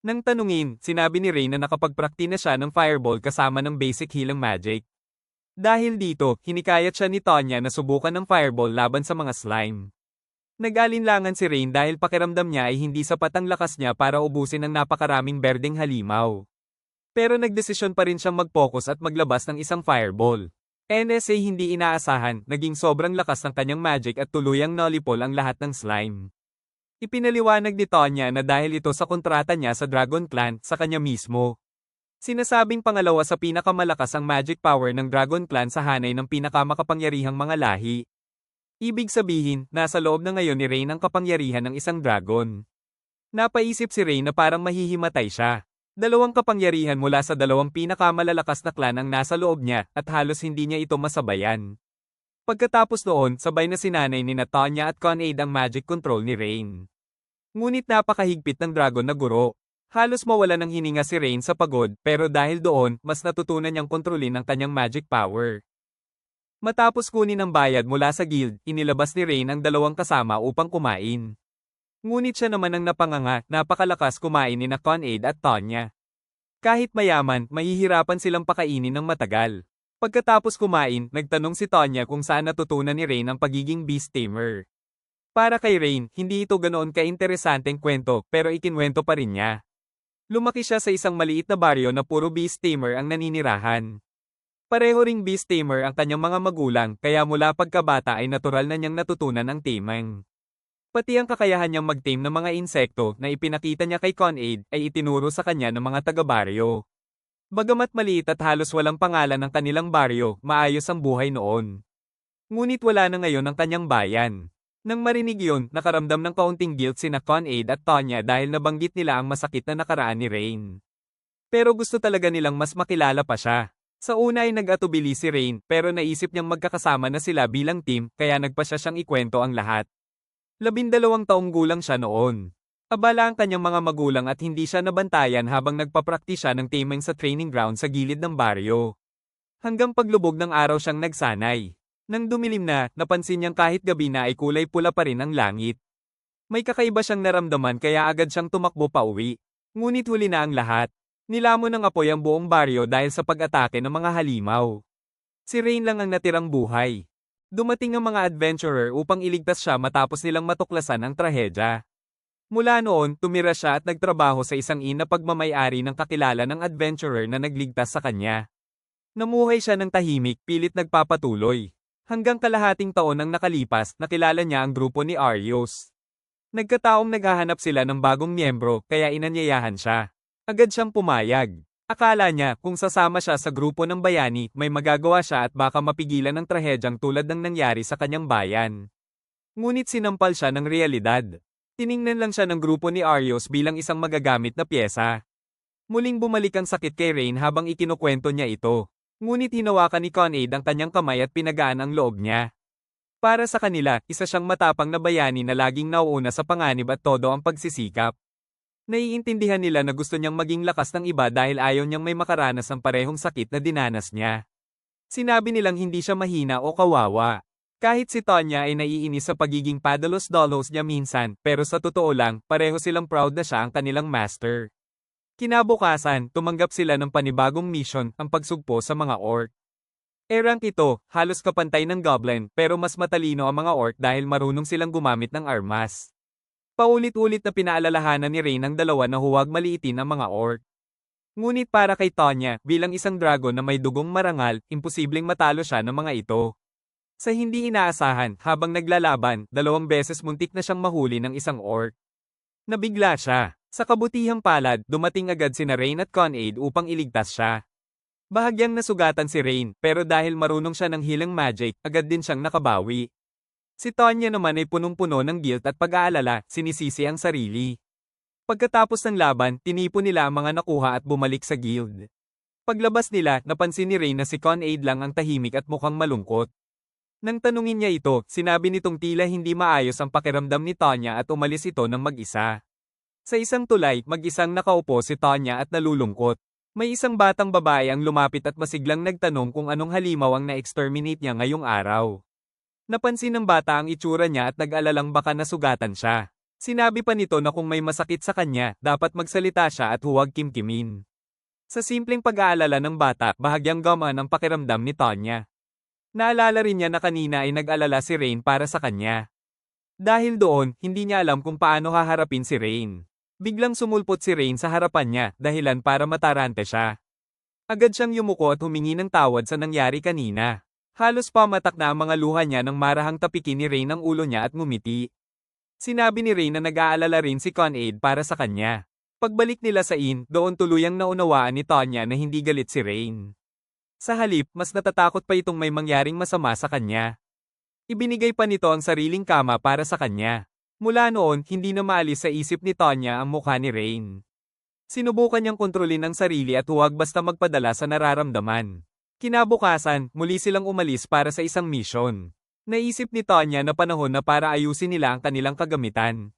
Nang tanungin, sinabi ni Rain na nakapagprakti na siya ng fireball kasama ng basic healing magic. Dahil dito, hinikayat siya ni Tonya na subukan ng fireball laban sa mga slime. Nag-alinlangan si Rain dahil pakiramdam niya ay hindi sapat ang lakas niya para ubusin ang napakaraming berdeng halimaw. Pero nagdesisyon pa rin siyang mag-focus at maglabas ng isang fireball. NSA hindi inaasahan, naging sobrang lakas ng kanyang magic at tuluyang nolipol ang lahat ng slime. Ipinaliwanag ni Tonya na dahil ito sa kontrata niya sa Dragon Clan, sa kanya mismo. Sinasabing pangalawa sa pinakamalakas ang magic power ng Dragon Clan sa hanay ng pinakamakapangyarihang mga lahi. Ibig sabihin, nasa loob na ngayon ni Rain ang kapangyarihan ng isang dragon. Napaisip si Rain na parang mahihimatay siya. Dalawang kapangyarihan mula sa dalawang pinakamalalakas na clan ang nasa loob niya at halos hindi niya ito masabayan. Pagkatapos noon, sabay na sinanay ni Tonya at Con-Aid ang magic control ni Rain. Ngunit napakahigpit ng dragon na guro. Halos mawala ng hininga si Rain sa pagod, pero dahil doon, mas natutunan niyang kontrolin ang kanyang magic power. Matapos kunin ang bayad mula sa guild, inilabas ni Rain ang dalawang kasama upang kumain. Ngunit siya naman ang napanganga, napakalakas kumain ni Con-Aid at Tonya. Kahit mayaman, mahihirapan silang pakainin ng matagal. Pagkatapos kumain, nagtanong si Tonya kung saan natutunan ni Rain ang pagiging beast tamer. Para kay Rain, hindi ito ganoon ka-interesanteng kwento, pero ikinwento pa rin niya. Lumaki siya sa isang maliit na baryo na puro beast tamer ang naninirahan. Pareho ring beast tamer ang kanyang mga magulang, kaya mula pagkabata ay natural na niyang natutunan ang taming. Pati ang kakayahan niyang mag-tame ng mga insekto na ipinakita niya kay Con-Aid ay itinuro sa kanya ng mga taga-baryo. Bagamat maliit at halos walang pangalan ng kanilang baryo, maayos ang buhay noon. Ngunit wala na ngayon ang kanyang bayan. Nang marinig yun, nakaramdam ng kaunting guilt sina Con-Aid at Tonya dahil nabanggit nila ang masakit na nakaraan ni Rain. Pero gusto talaga nilang mas makilala pa siya. Sa una ay nag-atubili si Rain, pero naisip niyang magkakasama na sila bilang team, kaya nagpasya siyang ikwento ang lahat. 12 taong gulang siya noon. Abala ang kanyang mga magulang at hindi siya nabantayan habang nagpapraktis siya ng taming sa training ground sa gilid ng baryo. Hanggang paglubog ng araw siyang nagsanay. Nang dumilim na, napansin niyang kahit gabi na ay kulay pula pa rin ang langit. May kakaiba siyang naramdaman kaya agad siyang tumakbo pa uwi. Ngunit huli na ang lahat. Nilamon ng apoy ang buong baryo dahil sa pag-atake ng mga halimaw. Si Rain lang ang natirang buhay. Dumating ang mga adventurer upang iligtas siya matapos nilang matuklasan ang trahedya. Mula noon, tumira siya at nagtrabaho sa isang inn na pagmamay-ari ng kakilala ng adventurer na nagligtas sa kanya. Namuhay siya ng tahimik, pilit nagpapatuloy. Hanggang kalahating taon ang nakalipas, nakilala niya ang grupo ni Arios. Nagkataong naghahanap sila ng bagong miyembro, kaya inanyayahan siya. Agad siyang pumayag. Akala niya, kung sasama siya sa grupo ng bayani, may magagawa siya at baka mapigilan ang trahedyang tulad ng nangyari sa kanyang bayan. Ngunit sinampal siya ng realidad. Tiningnan lang siya ng grupo ni Arios bilang isang magagamit na pyesa. Muling bumalik ang sakit kay Rain habang ikinukwento niya ito. Ngunit hinawakan ni Con-Aid ang kanyang kamay at pinagaan ang loob niya. Para sa kanila, isa siyang matapang na bayani na laging nauuna sa panganib at todo ang pagsisikap. Naiintindihan nila na gusto niyang maging lakas ng iba dahil ayaw niyang may makaranas ng parehong sakit na dinanas niya. Sinabi nilang hindi siya mahina o kawawa. Kahit si Tonya ay naiinis sa pagiging padalos-dalos niya minsan, pero sa totoo lang, pareho silang proud na siya ang kanilang master. Kinabukasan, tumanggap sila ng panibagong mission, ang pagsugpo sa mga orc. Rank ito, halos kapantay ng goblin, pero mas matalino ang mga orc dahil marunong silang gumamit ng armas. Paulit-ulit na pinaalalahanan ni Rain ang dalawa na huwag maliitin ang mga orc. Ngunit para kay Tonya, bilang isang dragon na may dugong marangal, imposibleng matalo siya ng mga ito. Sa hindi inaasahan, habang naglalaban, 2 beses muntik na siyang mahuli ng isang orc. Nabigla siya. Sa kabutihang palad, dumating agad sina Rain at Con-Aid upang iligtas siya. Bahagyang nasugatan si Rain, pero dahil marunong siya ng healing magic, agad din siyang nakabawi. Si Tonya naman ay punong-puno ng guilt at pag-aalala, sinisisi ang sarili. Pagkatapos ng laban, tinipon nila ang mga nakuha at bumalik sa guild. Paglabas nila, napansin ni Rain na si Con-Aid lang ang tahimik at mukhang malungkot. Nang tanungin niya ito, sinabi nitong tila hindi maayos ang pakiramdam ni Tanya at umalis ito ng mag-isa. Sa isang tulay, mag-isang nakaupo si Tanya at nalulungkot. May isang batang babae ang lumapit at masiglang nagtanong kung anong halimaw ang na-exterminate niya ngayong araw. Napansin ng bata ang itsura niya at nag-alalang baka nasugatan siya. Sinabi pa nito na kung may masakit sa kanya, dapat magsalita siya at huwag kimkimin. Sa simpleng pag-aalala ng bata, bahagyang gamaan ang pakiramdam ni Tanya. Naalala rin niya na kanina ay nag-alala si Rain para sa kanya. Dahil doon, hindi niya alam kung paano haharapin si Rain. Biglang sumulpot si Rain sa harapan niya, dahilan para matarante siya. Agad siyang yumuko at humingi ng tawad sa nangyari kanina. Halos pamatak na ang mga luha niya nang marahang tapikin ni Rain ang ulo niya at ngumiti. Sinabi ni Rain na nag-aalala rin si Con-Aid para sa kanya. Pagbalik nila sa inn, doon tuluyang naunawaan ni Tanya na hindi galit si Rain. Sa halip, mas natatakot pa itong may mangyaring masama sa kanya. Ibinigay pa nito ang sariling kama para sa kanya. Mula noon, hindi na maalis sa isip ni Tanya ang mukha ni Rain. Sinubukan niyang kontrolin ang sarili at huwag basta magpadala sa nararamdaman. Kinabukasan, muli silang umalis para sa isang misyon. Naisip ni Tanya na panahon na para ayusin nila ang kanilang kagamitan.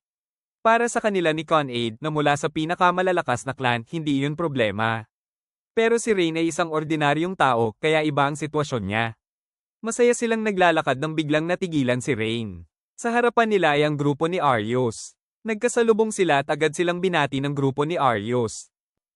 Para sa kanila ni Con-Aid na mula sa pinakamalalakas na clan, hindi iyon problema. Pero si Rain ay isang ordinaryong tao, kaya iba ang sitwasyon niya. Masaya silang naglalakad nang biglang natigilan si Rain. Sa harapan nila ay ang grupo ni Arios. Nagkasalubong sila at agad silang binati ng grupo ni Arios.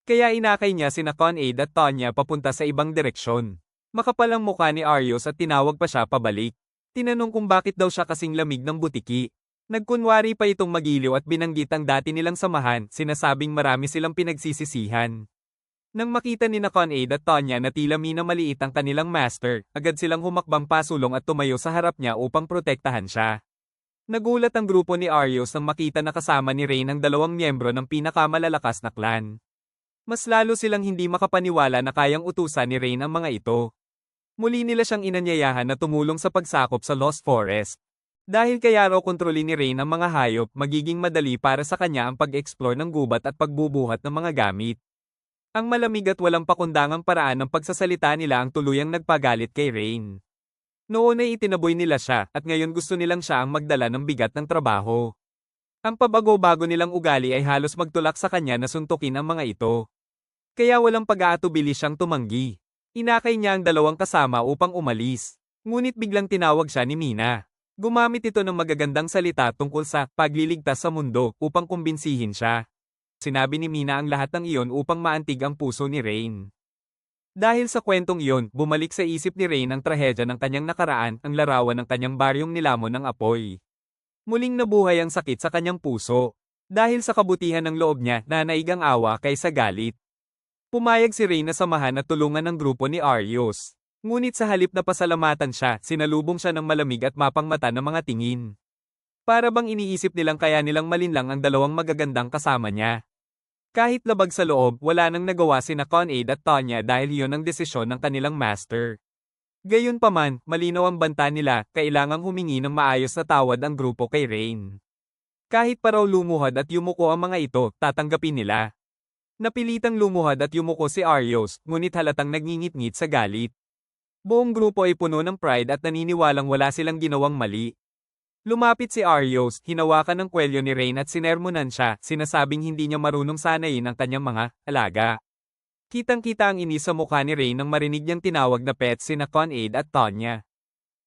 Kaya inakay niya sina Con-Aid at Tanya papunta sa ibang direksyon. Makapal ang mukha ni Arios at tinawag pa siya pabalik. Tinanong kung bakit daw siya kasing lamig ng butiki. Nagkunwari pa itong magiliw at binanggit ang dati nilang samahan, sinasabing marami silang pinagsisisihan. Nang makita ni Con-Aid at Tanya na tila minamaliit ang kanilang master, agad silang humakbang pasulong at tumayo sa harap niya upang protektahan siya. Nagulat ang grupo ni Arios nang makita na kasama ni Rain ang dalawang miyembro ng pinakamalalakas na clan. Mas lalo silang hindi makapaniwala na kayang utusan ni Rain ang mga ito. Muli nila siyang inanyayahan na tumulong sa pagsakop sa Lost Forest. Dahil kaya raw kontrolin ni Rain ang mga hayop, magiging madali para sa kanya ang pag-explore ng gubat at pagbubuhat ng mga gamit. Ang malamig at walang pakundangang paraan ng pagsasalita nila ang tuluyang nagpagalit kay Rain. Noon ay itinaboy nila siya at ngayon gusto nilang siya ang magdala ng bigat ng trabaho. Ang pabago-bago nilang ugali ay halos magtulak sa kanya na suntukin ang mga ito. Kaya walang pag-aatubili siyang tumanggi. Inakay niya ang dalawang kasama upang umalis. Ngunit biglang tinawag siya ni Mina. Gumamit ito ng magagandang salita tungkol sa pagliligtas sa mundo upang kumbinsihin siya. Sinabi ni Mina ang lahat ng iyon upang maantig ang puso ni Rain. Dahil sa kwentong iyon, bumalik sa isip ni Rain ang trahedya ng kanyang nakaraan, ang larawan ng kanyang baryong nilamon ng apoy. Muling nabuhay ang sakit sa kanyang puso. Dahil sa kabutihan ng loob niya, nanaig ang awa kaysa galit. Pumayag si Rain na samahan at tulungan ng grupo ni Arios. Ngunit sa halip na pasalamatan siya, sinalubong siya ng malamig at mapangmata na mga tingin. Para bang iniisip nilang kaya nilang malinlang ang dalawang magagandang kasama niya. Kahit labag sa loob, wala nang nagawa sina Con-Aid at Tanya dahil iyon ang desisyon ng kanilang master. Gayunpaman, malinaw ang banta nila, kailangang humingi ng maayos na tawad ang grupo kay Rain. Kahit pa raw lumuhad at yumuko ang mga ito, tatanggapin nila. Napilitang lumuhad at yumuko si Arios, ngunit halatang nagngingit-ngit sa galit. Buong grupo ay puno ng pride at naniniwalang wala silang ginawang mali. Lumapit si Arios, hinawakan ng kwelyo ni Rain at sinermonan siya, sinasabing hindi niya marunong sanayin ang kanyang mga alaga. Kitang-kita ang inis sa mukha ni Rain nang marinig niyang tinawag na pets sina Con-Aid at Tanya.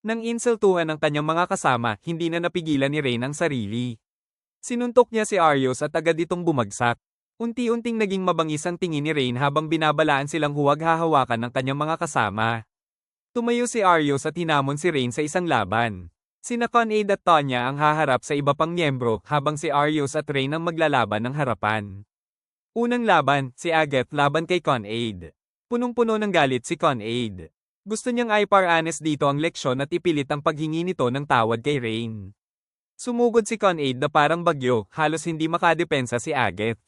Nang insultuhan ng kanyang mga kasama, hindi na napigilan ni Rain ang sarili. Sinuntok niya si Arios at agad itong bumagsak. Unti-unting naging mabangis ang tingin ni Rain habang binabalaan silang huwag hahawakan ng kanyang mga kasama. Tumayo si Arios at hinamon si Rain sa isang laban. Sina Con-Aid at Tanya ang haharap sa iba pang miyembro habang si Arios at Rain ang maglalaban ng harapan. Unang laban, si Agathe laban kay Con-Aid. Punong-puno ng galit si Con-Aid. Gusto niyang iparanas dito ang leksyon at ipilit ang paghingi nito ng tawad kay Rain. Sumugod si Con-Aid na parang bagyo, halos hindi makadepensa si Agathe.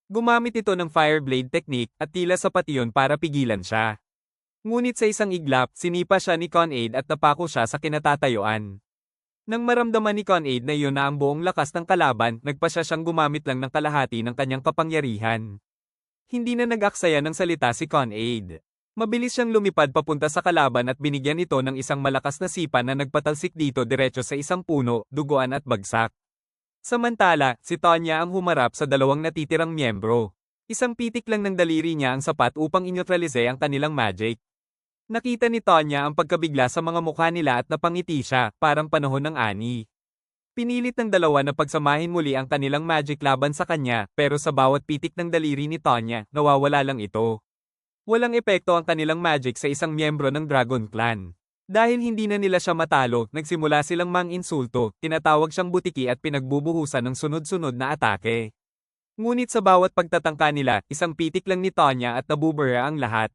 Gumamit ito ng Fireblade technique at tila sapat iyon para pigilan siya. Ngunit sa isang iglap, sinipa siya ni Con-Aid at napako siya sa kinatatayuan. Nang maramdaman ni Con-Aid na iyon na ang buong lakas ng kalaban, nagpasya siyang gumamit lang ng kalahati ng kanyang kapangyarihan. Hindi na nag-aksaya ng salita si Con-Aid. Mabilis siyang lumipad papunta sa kalaban at binigyan ito ng isang malakas na sipa na nagpatalsik dito diretso sa isang puno, duguan at bagsak. Samantala, si Tonya ang humarap sa dalawang natitirang miyembro. Isang pitik lang ng daliri niya ang sapat upang inyutralize ang kanilang magic. Nakita ni Tonya ang pagkabigla sa mga mukha nila at napangiti siya, parang panahon ng ani. Pinilit ng dalawa na pagsamahin muli ang kanilang magic laban sa kanya, pero sa bawat pitik ng daliri ni Tonya, nawawala lang ito. Walang epekto ang kanilang magic sa isang miyembro ng Dragon Clan. Dahil hindi na nila siya matalo, nagsimula silang mang-insulto, tinatawag siyang butiki at pinagbubuhusan ng sunod-sunod na atake. Ngunit sa bawat pagtatangka nila, isang pitik lang ni Tonya at nabubura ang lahat.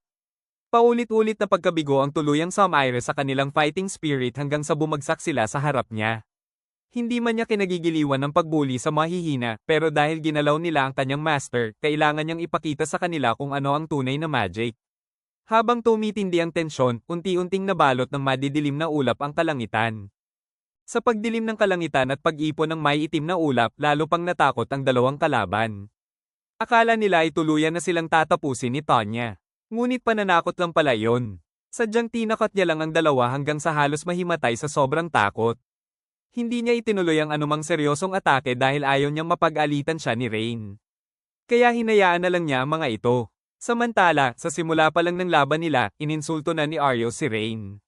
Paulit-ulit na pagkabigo ang tuluyang sumire sa kanilang fighting spirit hanggang sa bumagsak sila sa harap niya. Hindi man niya kinagigiliwan ng pagbuli sa mahihina, pero dahil ginalaw nila ang kanyang master, kailangan niyang ipakita sa kanila kung ano ang tunay na magic. Habang tumitindi ang tensyon, unti-unting nabalot ng madidilim na ulap ang kalangitan. Sa pagdilim ng kalangitan at pag-ipon ng may itim na ulap, lalo pang natakot ang dalawang kalaban. Akala nila ay tuluyan na silang tatapusin ni Tonya. Ngunit pananakot lang pala yon. Sadyang tinakot niya lang ang dalawa hanggang sa halos mahimatay sa sobrang takot. Hindi niya itinuloy ang anumang seryosong atake dahil ayaw niyang mapag-alitan siya ni Rain. Kaya hinayaan na lang niya ang mga ito. Samantala, sa simula pa lang ng laban nila, ininsulto na ni Aryo si Rain.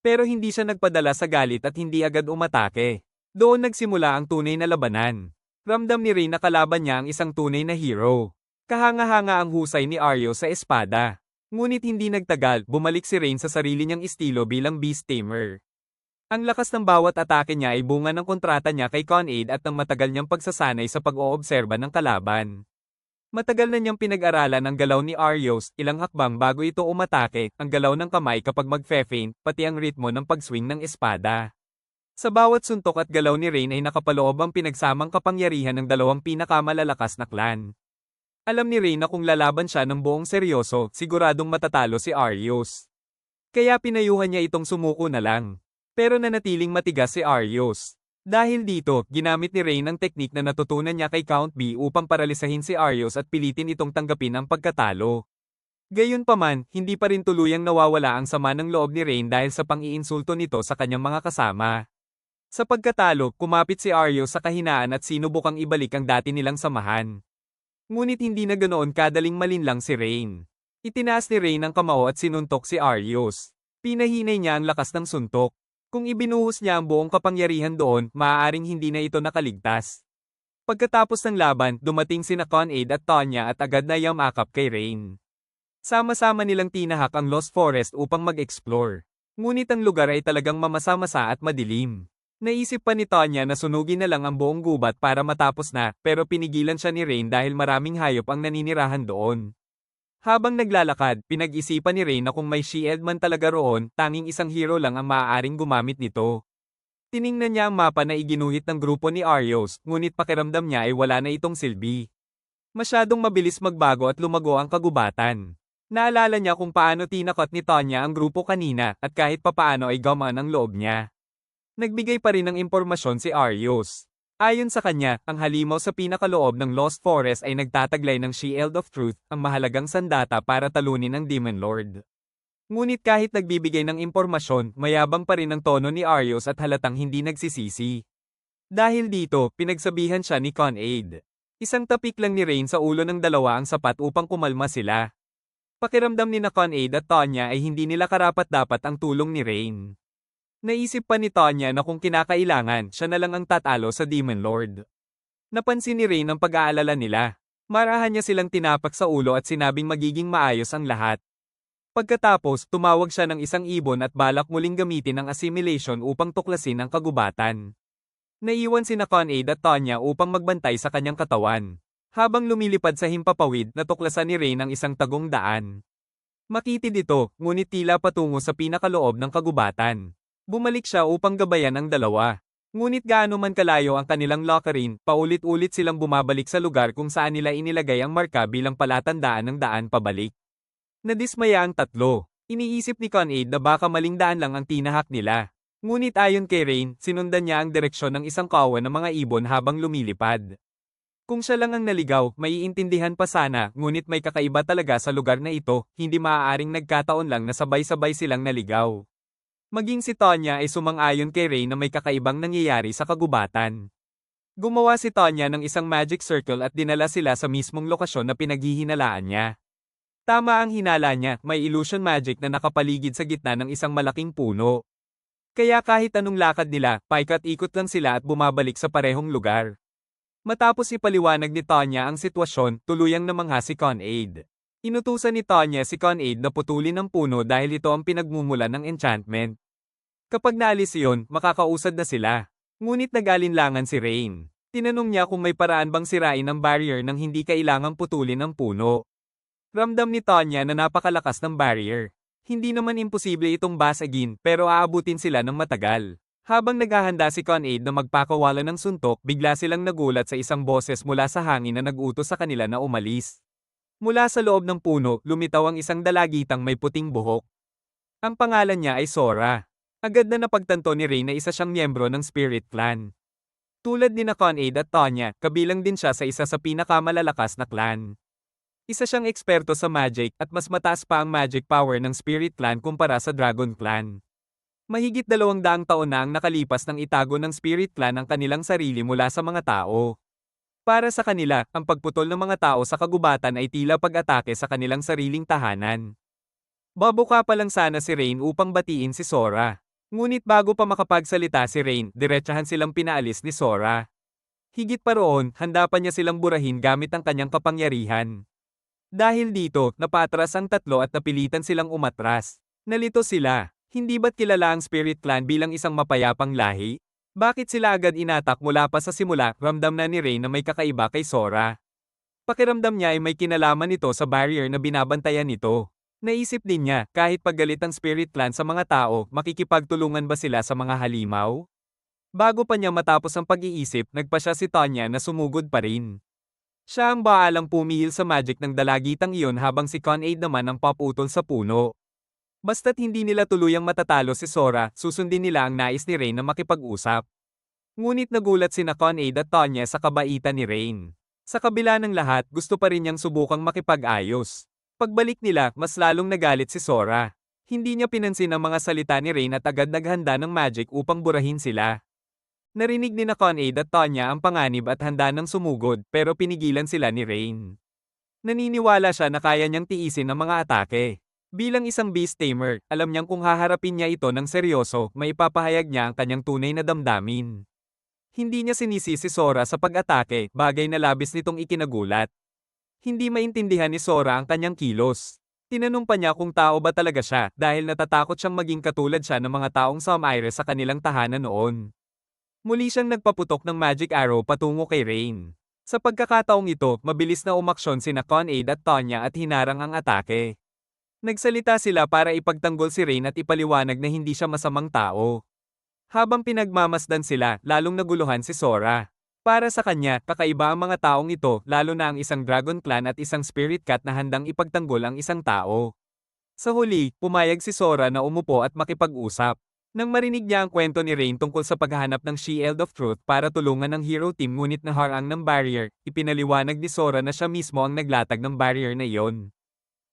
Pero hindi siya nagpadala sa galit at hindi agad umatake. Doon nagsimula ang tunay na labanan. Ramdam ni Rain na kalaban niya ang isang tunay na hero. Kahanga-hanga ang husay ni Aryo sa espada. Ngunit hindi nagtagal, bumalik si Rain sa sarili niyang estilo bilang Beast Tamer. Ang lakas ng bawat atake niya ay bunga ng kontrata niya kay Con-Aid at ng matagal niyang pagsasanay sa pag-oobserba ng kalaban. Matagal na niyang pinag-aralan ang galaw ni Aryos, ilang hakbang bago ito umatake, ang galaw ng kamay kapag mag-fe-feint, pati ang ritmo ng pag-swing ng espada. Sa bawat suntok at galaw ni Rain ay nakapaloob ang pinagsamang kapangyarihan ng dalawang pinakamalalakas na clan. Alam ni Rain na kung lalaban siya ng buong seryoso, siguradong matatalo si Aryos. Kaya pinayuhan niya itong sumuko na lang. Pero nanatiling matigas si Aryos. Dahil dito, ginamit ni Rain ang teknik na natutunan niya kay Count B upang paralisahin si Aryos at pilitin itong tanggapin ang pagkatalo. Gayunpaman, hindi pa rin tuluyang nawawala ang sama ng loob ni Rain dahil sa pang-iinsulto nito sa kanyang mga kasama. Sa pagkatalo, kumapit si Aryos sa kahinaan at sinubukang ibalik ang dati nilang samahan. Ngunit hindi na ganoon kadaling malinlang si Rain. Itinaas ni Rain ang kamao at sinuntok si Aryos. Pinahinay niya ang lakas ng suntok. Kung ibinuhos niya ang buong kapangyarihan doon, maaaring hindi na ito nakaligtas. Pagkatapos ng laban, dumating sina Con-Aid at Tonya at agad na yamakap kay Rain. Sama-sama nilang tinahak ang Lost Forest upang mag-explore. Ngunit ang lugar ay talagang mamasa-masa at madilim. Naisip pa ni Tonya na sunugin na lang ang buong gubat para matapos na, pero pinigilan siya ni Rain dahil maraming hayop ang naninirahan doon. Habang naglalakad, pinag-isipan ni Rain na kung may shield man talaga roon, tanging isang hero lang ang maaaring gumamit nito. Tiningnan niya ang mapa na iginuhit ng grupo ni Aryos, ngunit pakiramdam niya ay wala na itong silbi. Masyadong mabilis magbago at lumago ang kagubatan. Naalala niya kung paano tinakot ni Tonya ang grupo kanina, at kahit papaano ay gamaan ang loob niya. Nagbigay pa rin ng impormasyon si Aryos. Ayon sa kanya, ang halimaw sa pinakaloob ng Lost Forest ay nagtataglay ng Shield of Truth, ang mahalagang sandata para talunin ang Demon Lord. Ngunit kahit nagbibigay ng impormasyon, mayabang pa rin ang tono ni Aryos at halatang hindi nagsisisi. Dahil dito, pinagsabihan siya ni Con-Aid. Isang tapik lang ni Rain sa ulo ng dalawa ang sapat upang kumalma sila. Pakiramdam ni Con-Aid at Tonya ay hindi nila karapat-dapat ang tulong ni Rain. Naisip pa ni Tonya na kung kinakailangan, siya na lang ang tatalo sa Demon Lord. Napansin ni Rain ang pag-aalala nila. Marahan niya silang tinapak sa ulo at sinabing magiging maayos ang lahat. Pagkatapos, tumawag siya ng isang ibon at balak muling gamitin ang assimilation upang tuklasin ang kagubatan. Naiwan sina Con-Aid at Tonya upang magbantay sa kanyang katawan. Habang lumilipad sa himpapawid, natuklasan ni Rain ang isang tagong daan. Makitid ito, ngunit tila patungo sa pinakaloob ng kagubatan. Bumalik siya upang gabayan ang dalawa. Ngunit gaano man kalayo ang kanilang lockerin, paulit-ulit silang bumabalik sa lugar kung saan nila inilagay ang marka bilang palatandaan ng daan pabalik. Nadismaya ang tatlo. Iniisip ni Con-Aid na baka maling daan lang ang tinahak nila. Ngunit ayon kay Rain, sinundan niya ang direksyon ng isang kawan ng mga ibon habang lumilipad. Kung siya lang ang naligaw, maiintindihan pa sana, ngunit may kakaiba talaga sa lugar na ito, hindi maaaring nagkataon lang na sabay-sabay silang naligaw. Maging si Tonya ay sumang-ayon kay Rain na may kakaibang nangyayari sa kagubatan. Gumawa si Tonya ng isang magic circle at dinala sila sa mismong lokasyon na pinaghihinalaan niya. Tama ang hinala niya, may illusion magic na nakapaligid sa gitna ng isang malaking puno. Kaya kahit anong lakad nila, paikat-ikot lang sila at bumabalik sa parehong lugar. Matapos ipaliwanag ni Tonya ang sitwasyon, tuluyang namangha si Con-Aid. Inutusan ni Tonya si Con-Aid na putulin ang puno dahil ito ang pinagmumulan ng enchantment. Kapag naalis iyon, makakausad na sila. Ngunit nag-alinlangan si Rain. Tinanong niya kung may paraan bang sirain ang barrier nang hindi kailangang putulin ang puno. Ramdam ni Tonya na napakalakas ng barrier. Hindi naman imposible itong basagin pero aabutin sila ng matagal. Habang naghahanda si Con-Aid na magpakawala ng suntok, bigla silang nagulat sa isang boses mula sa hangin na nag-utos sa kanila na umalis. Mula sa loob ng puno, lumitaw ang isang dalagitang may puting buhok. Ang pangalan niya ay Sora. Agad na napagtanto ni Rain na isa siyang miyembro ng Spirit Clan. Tulad ni na Con-Aid at Tonya, kabilang din siya sa isa sa pinakamalalakas na clan. Isa siyang eksperto sa magic at mas mataas pa ang magic power ng Spirit Clan kumpara sa Dragon Clan. Mahigit 200 taon na ang nakalipas nang itago ng Spirit Clan ang kanilang sarili mula sa mga tao. Para sa kanila, ang pagputol ng mga tao sa kagubatan ay tila pag-atake sa kanilang sariling tahanan. Babuka pa lang sana si Rain upang batiin si Sora. Ngunit bago pa makapagsalita si Rain, diretsahan silang pinaalis ni Sora. Higit pa roon, handa pa niya silang burahin gamit ang kanyang kapangyarihan. Dahil dito, napatras ang tatlo at napilitan silang umatras. Nalito sila. Hindi ba't kilala ang Spirit Clan bilang isang mapayapang lahi? Bakit sila agad inatak mula pa sa simula? Ramdam na ni Rain na may kakaiba kay Sora. Pakiramdam niya ay may kinalaman nito sa barrier na binabantayan nito. Naisip din niya, kahit paggalit ang Spirit Clan sa mga tao, makikipagtulungan ba sila sa mga halimaw? Bago pa niya matapos ang pag-iisip, nagpa siya si Tonya na sumugod pa rin. Siya ang baalang pumihil sa magic ng dalagitang iyon habang si Con-Aid naman ang paputol sa puno. Basta't hindi nila tuluyang matatalo si Sora, susundin nila ang nais ni Rain na makipag-usap. Ngunit nagulat sina Con-Aid at Tonya sa kabaitan ni Rain. Sa kabila ng lahat, gusto pa rin niyang subukang makipag-ayos. Pagbalik nila, mas lalong nagalit si Sora. Hindi niya pinansin ang mga salita ni Rain at agad naghanda ng magic upang burahin sila. Narinig ni na Con-Aid at Tonya ang panganib at handa ng sumugod, pero pinigilan sila ni Rain. Naniniwala siya na kaya niyang tiisin ang mga atake. Bilang isang beast tamer, alam niyang kung haharapin niya ito ng seryoso, may ipapahayag niya ang kanyang tunay na damdamin. Hindi niya sinisi si Sora sa pag-atake, bagay na labis nitong ikinagulat. Hindi maintindihan ni Sora ang kanyang kilos. Tinanong pa niya kung tao ba talaga siya dahil natatakot siyang maging katulad siya ng mga taong Samire sa kanilang tahanan noon. Muli siyang nagpaputok ng magic arrow patungo kay Rain. Sa pagkakataong ito, mabilis na umaksyon sina Con-Aid at Tonya at hinarang ang atake. Nagsalita sila para ipagtanggol si Rain at ipaliwanag na hindi siya masamang tao. Habang pinagmamasdan sila, lalong naguluhan si Sora. Para sa kanya, kakaiba ang mga taong ito, lalo na ang isang Dragon Clan at isang Spirit Cat na handang ipagtanggol ang isang tao. Sa huli, pumayag si Sora na umupo at makipag-usap. Nang marinig niya ang kwento ni Rain tungkol sa paghahanap ng Shield of Truth para tulungan ng hero team ngunit naharang ng barrier, ipinaliwanag ni Sora na siya mismo ang naglatag ng barrier na iyon.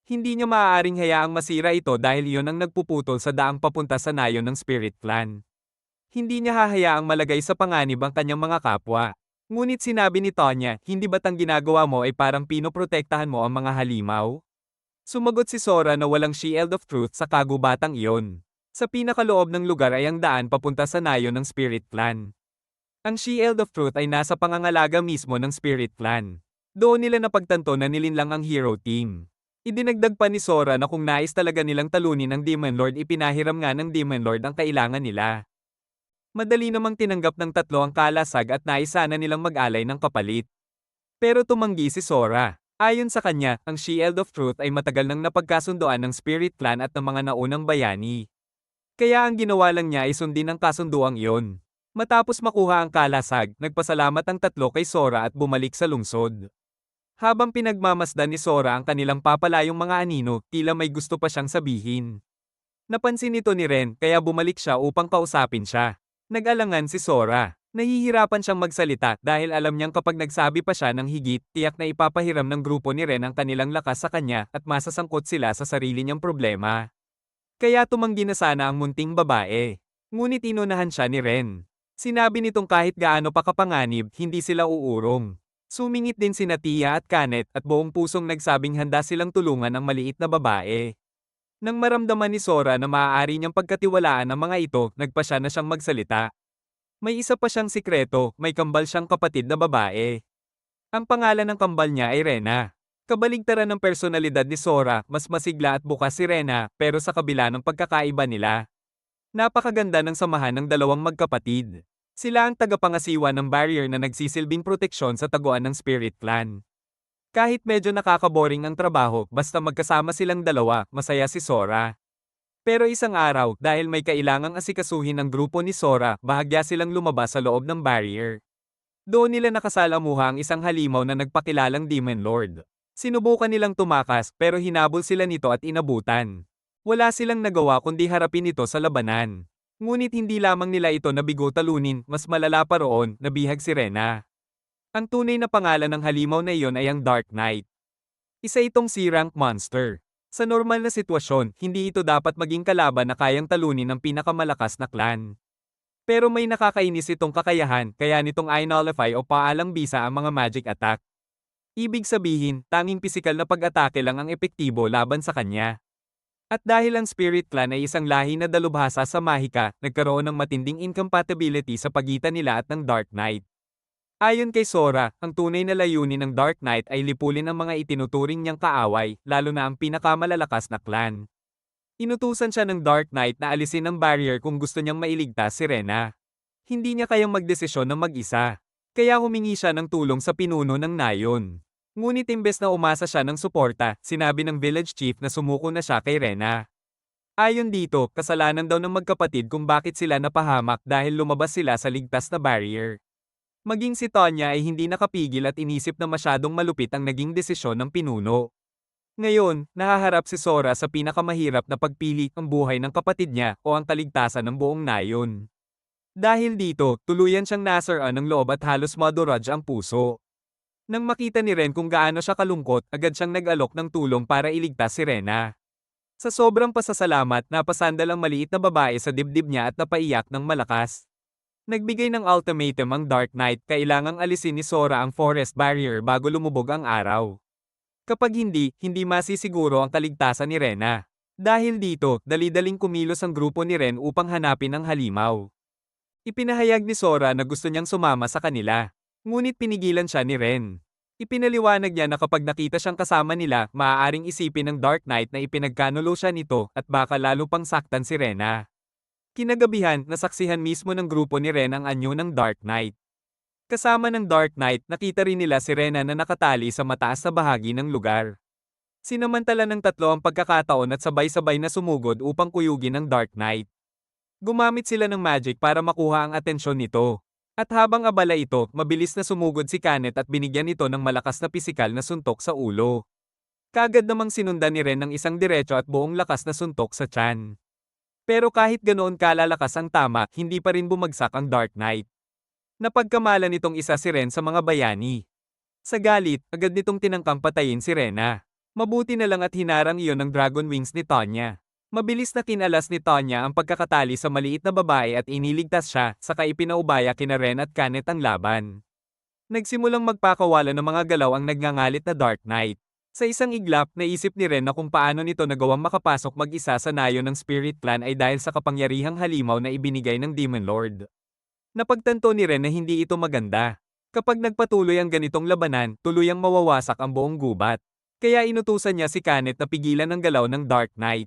Hindi niya maaaring hayaang masira ito dahil iyon ang nagpuputol sa daang papunta sa nayon ng Spirit Clan. Hindi niya hahayaang malagay sa panganib ang kanyang mga kapwa. Ngunit sinabi ni Tonya, hindi ba't ang ginagawa mo ay parang pinoprotektahan mo ang mga halimaw? Sumagot si Sora na walang Shield of Truth sa kagubatang iyon. Sa pinakaloob ng lugar ay ang daan papunta sa nayon ng Spirit Clan. Ang Shield of Truth ay nasa pangangalaga mismo ng Spirit Clan. Doon nila napagtanto na nilinlang ang hero team. Idinagdag pa ni Sora na kung nais talaga nilang talunin ang Demon Lord, ipinahiram nga ng Demon Lord ang kailangan nila. Madali namang tinanggap ng tatlo ang kalasag at naisa na nilang mag-alay ng kapalit. Pero tumanggi si Sora. Ayon sa kanya, ang Shield of Truth ay matagal nang napagkasundoan ng Spirit Clan at ng mga naunang bayani. Kaya ang ginawa lang niya ay sundin ang kasunduang iyon. Matapos makuha ang kalasag, nagpasalamat ang tatlo kay Sora at bumalik sa lungsod. Habang pinagmamasdan ni Sora ang kanilang papalayong mga anino, tila may gusto pa siyang sabihin. Napansin nito ni Ren kaya bumalik siya upang kausapin siya. Nag-alangan si Sora. Nahihirapan siyang magsalita dahil alam niyang kapag nagsabi pa siya ng higit, tiyak na ipapahiram ng grupo ni Ren ang kanilang lakas sa kanya at masasangkot sila sa sarili niyang problema. Kaya tumanggi na sana ang munting babae. Ngunit inunahan siya ni Ren. Sinabi nitong kahit gaano pa kapanganib, hindi sila uurong. Sumingit din sina Tia at Kanet at buong pusong nagsabing handa silang tulungan ang maliit na babae. Nang maramdaman ni Sora na maaari niyang pagkatiwalaan ang mga ito, nagpa siya na siyang magsalita. May isa pa siyang sikreto, may kambal siyang kapatid na babae. Ang pangalan ng kambal niya ay Rena. Kabaligtaran ng personalidad ni Sora, mas masigla at bukas si Rena, pero sa kabila ng pagkakaiba nila. Napakaganda ng samahan ng dalawang magkapatid. Sila ang tagapangasiwa ng barrier na nagsisilbing proteksyon sa taguan ng Spirit Clan. Kahit medyo nakakaboring ang trabaho, basta magkasama silang dalawa, masaya si Sora. Pero isang araw, dahil may kailangang asikasuhin ng grupo ni Sora, bahagya silang lumabas sa loob ng barrier. Doon nila nakasalamuha ang isang halimaw na nagpakilalang Demon Lord. Sinubukan nilang tumakas pero hinabol sila nito at inabutan. Wala silang nagawa kundi harapin ito sa labanan. Ngunit hindi lamang nila ito nabigo talunin, mas malala pa roon, nabihag si Rena. Ang tunay na pangalan ng halimaw na iyon ay ang Dark Knight. Isa itong C-rank monster. Sa normal na sitwasyon, hindi ito dapat maging kalaban na kayang talunin ng pinakamalakas na clan. Pero may nakakainis itong kakayahan, kaya nitong i-nullify o paalang bisa ang mga magic attack. Ibig sabihin, tanging pisikal na pag-atake lang ang epektibo laban sa kanya. At dahil ang Spirit Clan ay isang lahi na dalubhasa sa Mahika, nagkaroon ng matinding incompatibility sa pagitan nila at ng Dark Knight. Ayon kay Sora, ang tunay na layunin ng Dark Knight ay lipulin ang mga itinuturing niyang kaaway, lalo na ang pinakamalalakas na clan. Inutusan siya ng Dark Knight na alisin ang barrier kung gusto niyang mailigtas si Rena. Hindi niya kayang magdesisyon ng mag-isa. Kaya humingi siya ng tulong sa pinuno ng Nayon. Ngunit imbes na umasa siya ng suporta, sinabi ng village chief na sumuko na siya kay Rena. Ayon dito, kasalanan daw ng magkapatid kung bakit sila napahamak dahil lumabas sila sa ligtas na barrier. Maging si Tonya ay hindi nakapigil at inisip na masyadong malupit ang naging desisyon ng pinuno. Ngayon, nahaharap si Sora sa pinakamahirap na pagpili, ang buhay ng kapatid niya o ang kaligtasan ng buong Nayon. Dahil dito, tuluyan siyang nasaraan ng loob at halos maduraj ang puso. Nang makita ni Ren kung gaano siya kalungkot, agad siyang nag-alok ng tulong para iligtas si Rena. Sa sobrang pasasalamat, napasandal ang maliit na babae sa dibdib niya at napaiyak ng malakas. Nagbigay ng ultimatum ang Dark Knight, kailangang alisin ni Sora ang forest barrier bago lumubog ang araw. Kapag hindi, hindi masisiguro ang kaligtasan ni Rena. Dahil dito, dali-daling kumilos ang grupo ni Ren upang hanapin ang halimaw. Ipinahayag ni Sora na gusto niyang sumama sa kanila. Ngunit pinigilan siya ni Ren. Ipinaliwanag niya na kapag nakita siyang kasama nila, maaaring isipin ng Dark Knight na ipinagkanulo siya nito at baka lalo pang saktan si Rena. Kinagabihan, nasaksihan mismo ng grupo ni Ren ang anyo ng Dark Knight. Kasama ng Dark Knight, nakita rin nila si Rena na nakatali sa mataas na bahagi ng lugar. Sinamantala ng tatlo ang pagkakataon at sabay-sabay na sumugod upang kuyugin ang Dark Knight. Gumamit sila ng magic para makuha ang atensyon nito. At habang abala ito, mabilis na sumugod si Kanet at binigyan ito ng malakas na pisikal na suntok sa ulo. Kagad namang sinundan ni Ren ng isang diretso at buong lakas na suntok sa tiyan. Pero kahit ganoon kalalakas ang tama, hindi pa rin bumagsak ang Dark Knight. Napagkamalan nitong isa si Ren sa mga bayani. Sa galit, agad nitong tinangkang patayin si Rena. Mabuti na lang at hinarang iyon ng Dragon Wings ni Tonya. Mabilis na kinalas ni Tonya ang pagkakatali sa maliit na babae at iniligtas siya, saka ipinaubaya kina Ren at Kanet ang laban. Nagsimulang magpakawala ng mga galaw ang nagngangalit na Dark Knight. Sa isang iglap, naisip ni Ren na kung paano nito nagawang makapasok mag-isa sa nayon ng Spirit Clan ay dahil sa kapangyarihang halimaw na ibinigay ng Demon Lord. Napagtanto ni Ren na hindi ito maganda. Kapag nagpatuloy ang ganitong labanan, tuluyang mawawasak ang buong gubat. Kaya inutusan niya si Kanet na pigilan ang galaw ng Dark Knight.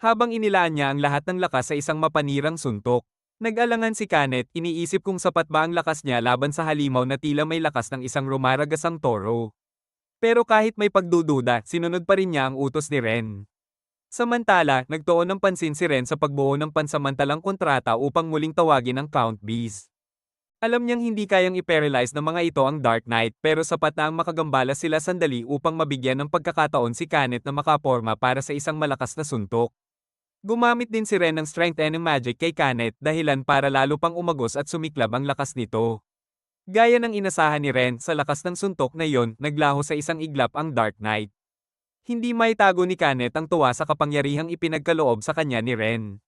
Habang inilaan niya ang lahat ng lakas sa isang mapanirang suntok. Nag-alangan si Kanet, iniisip kung sapat ba ang lakas niya laban sa halimaw na tila may lakas ng isang rumaragasang toro. Pero kahit may pagdududa, sinunod pa rin niya ang utos ni Ren. Samantala, nagtuon ng pansin si Ren sa pagbuo ng pansamantalang kontrata upang muling tawagin ang Count Beast. Alam niyang hindi kayang i-paralyze ng mga ito ang Dark Knight pero sapat na ang makagambala sila sandali upang mabigyan ng pagkakataon si Kanet na makaporma para sa isang malakas na suntok. Gumamit din si Ren ng Strength and Magic kay Kanet dahilan para lalo pang umagos at sumiklab ang lakas nito. Gaya ng inasahan ni Ren sa lakas ng suntok na yon, naglaho sa isang iglap ang Dark Knight. Hindi maitago ni Kanet ang tuwa sa kapangyarihang ipinagkaloob sa kanya ni Ren.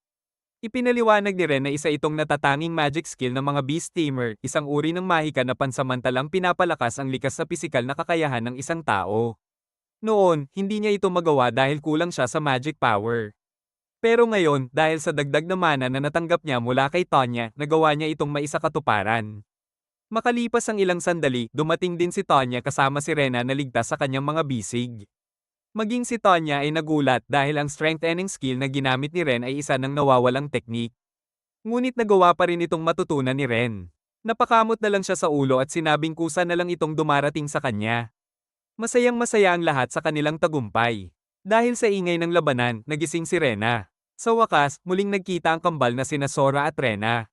Ipinaliwanag ni Ren na isa itong natatanging magic skill ng mga Beast Tamer, isang uri ng mahika na pansamantalang pinapalakas ang likas sa pisikal na kakayahan ng isang tao. Noon, hindi niya ito magawa dahil kulang siya sa magic power. Pero ngayon, dahil sa dagdag na mana na natanggap niya mula kay Tonya, nagawa niya itong maisakatuparan. Makalipas ang ilang sandali, dumating din si Tonya kasama si Rena na ligtas sa kanyang mga bisig. Maging si Tonya ay nagulat dahil ang strengthening skill na ginamit ni Ren ay isa ng nawawalang teknik. Ngunit nagawa pa rin itong matutunan ni Ren. Napakamot na lang siya sa ulo at sinabing kusa na lang itong dumarating sa kanya. Masayang-masaya ang lahat sa kanilang tagumpay. Dahil sa ingay ng labanan, nagising si Rena. Sa wakas, muling nagkita ang kambal na sina Sora at Rena.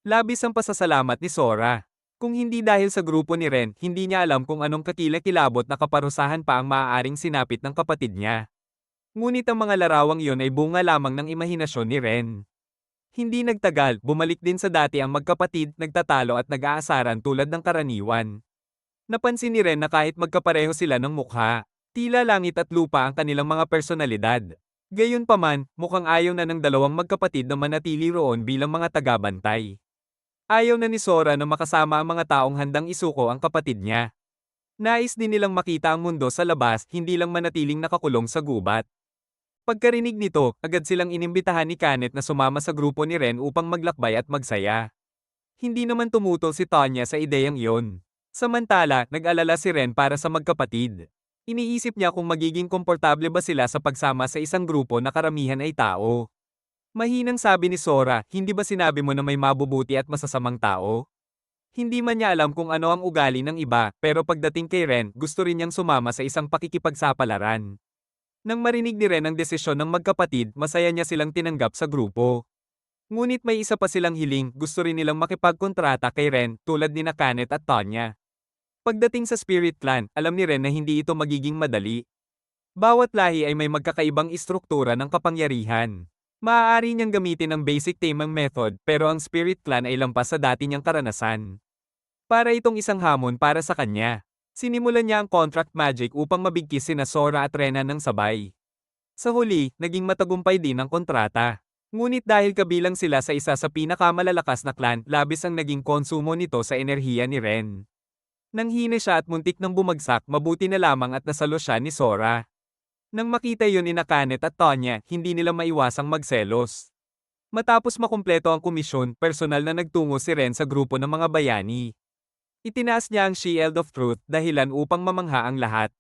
Labis ang pasasalamat ni Sora. Kung hindi dahil sa grupo ni Ren, hindi niya alam kung anong kakilakilabot na kaparusahan pa ang maaaring sinapit ng kapatid niya. Ngunit ang mga larawang iyon ay bunga lamang ng imahinasyon ni Ren. Hindi nagtagal, bumalik din sa dati ang magkapatid, nagtatalo at nag-aasaran tulad ng karaniwan. Napansin ni Ren na kahit magkapareho sila ng mukha, tila langit at lupa ang kanilang mga personalidad. Gayunpaman, mukhang ayaw na ng dalawang magkapatid na manatili roon bilang mga tagabantay. Ayaw na ni Sora na makasama ang mga taong handang isuko ang kapatid niya. Nais din nilang makita ang mundo sa labas, hindi lang manatiling nakakulong sa gubat. Pagkarinig nito, agad silang inimbitahan ni Kanet na sumama sa grupo ni Ren upang maglakbay at magsaya. Hindi naman tumutol si Tonya sa ideyang iyon. Samantala, nag-alala si Ren para sa magkapatid. Iniisip niya kung magiging komportable ba sila sa pagsama sa isang grupo na karamihan ay tao. Mahinang sabi ni Sora, hindi ba sinabi mo na may mabubuti at masasamang tao? Hindi man niya alam kung ano ang ugali ng iba, pero pagdating kay Ren, gusto rin niyang sumama sa isang pakikipagsapalaran. Nang marinig ni Ren ang desisyon ng magkapatid, masaya niya silang tinanggap sa grupo. Ngunit may isa pa silang hiling, gusto rin nilang makipagkontrata kay Ren, tulad ni Kanet at Tonya. Pagdating sa Spirit Clan, alam ni Ren na hindi ito magiging madali. Bawat lahi ay may magkakaibang istruktura ng kapangyarihan. Maaari niyang gamitin ang basic tamang method pero ang Spirit Clan ay lampas sa dati niyang karanasan. Para itong isang hamon para sa kanya. Sinimulan niya ang contract magic upang mabigkis sina Sora at Rena ng sabay. Sa huli, naging matagumpay din ang kontrata. Ngunit dahil kabilang sila sa isa sa pinakamalalakas na clan, labis ang naging konsumo nito sa enerhiya ni Ren. Nanghina siya at muntik nang bumagsak, mabuti na lamang at nasalo siya ni Sora. Nang makita yon ni Kanet at Tonya, hindi nila maiwasang magselos. Matapos makumpleto ang komisyon, personal na nagtungo si Ren sa grupo ng mga bayani. Itinaas niya ang Shield of Truth dahilan upang mamangha ang lahat.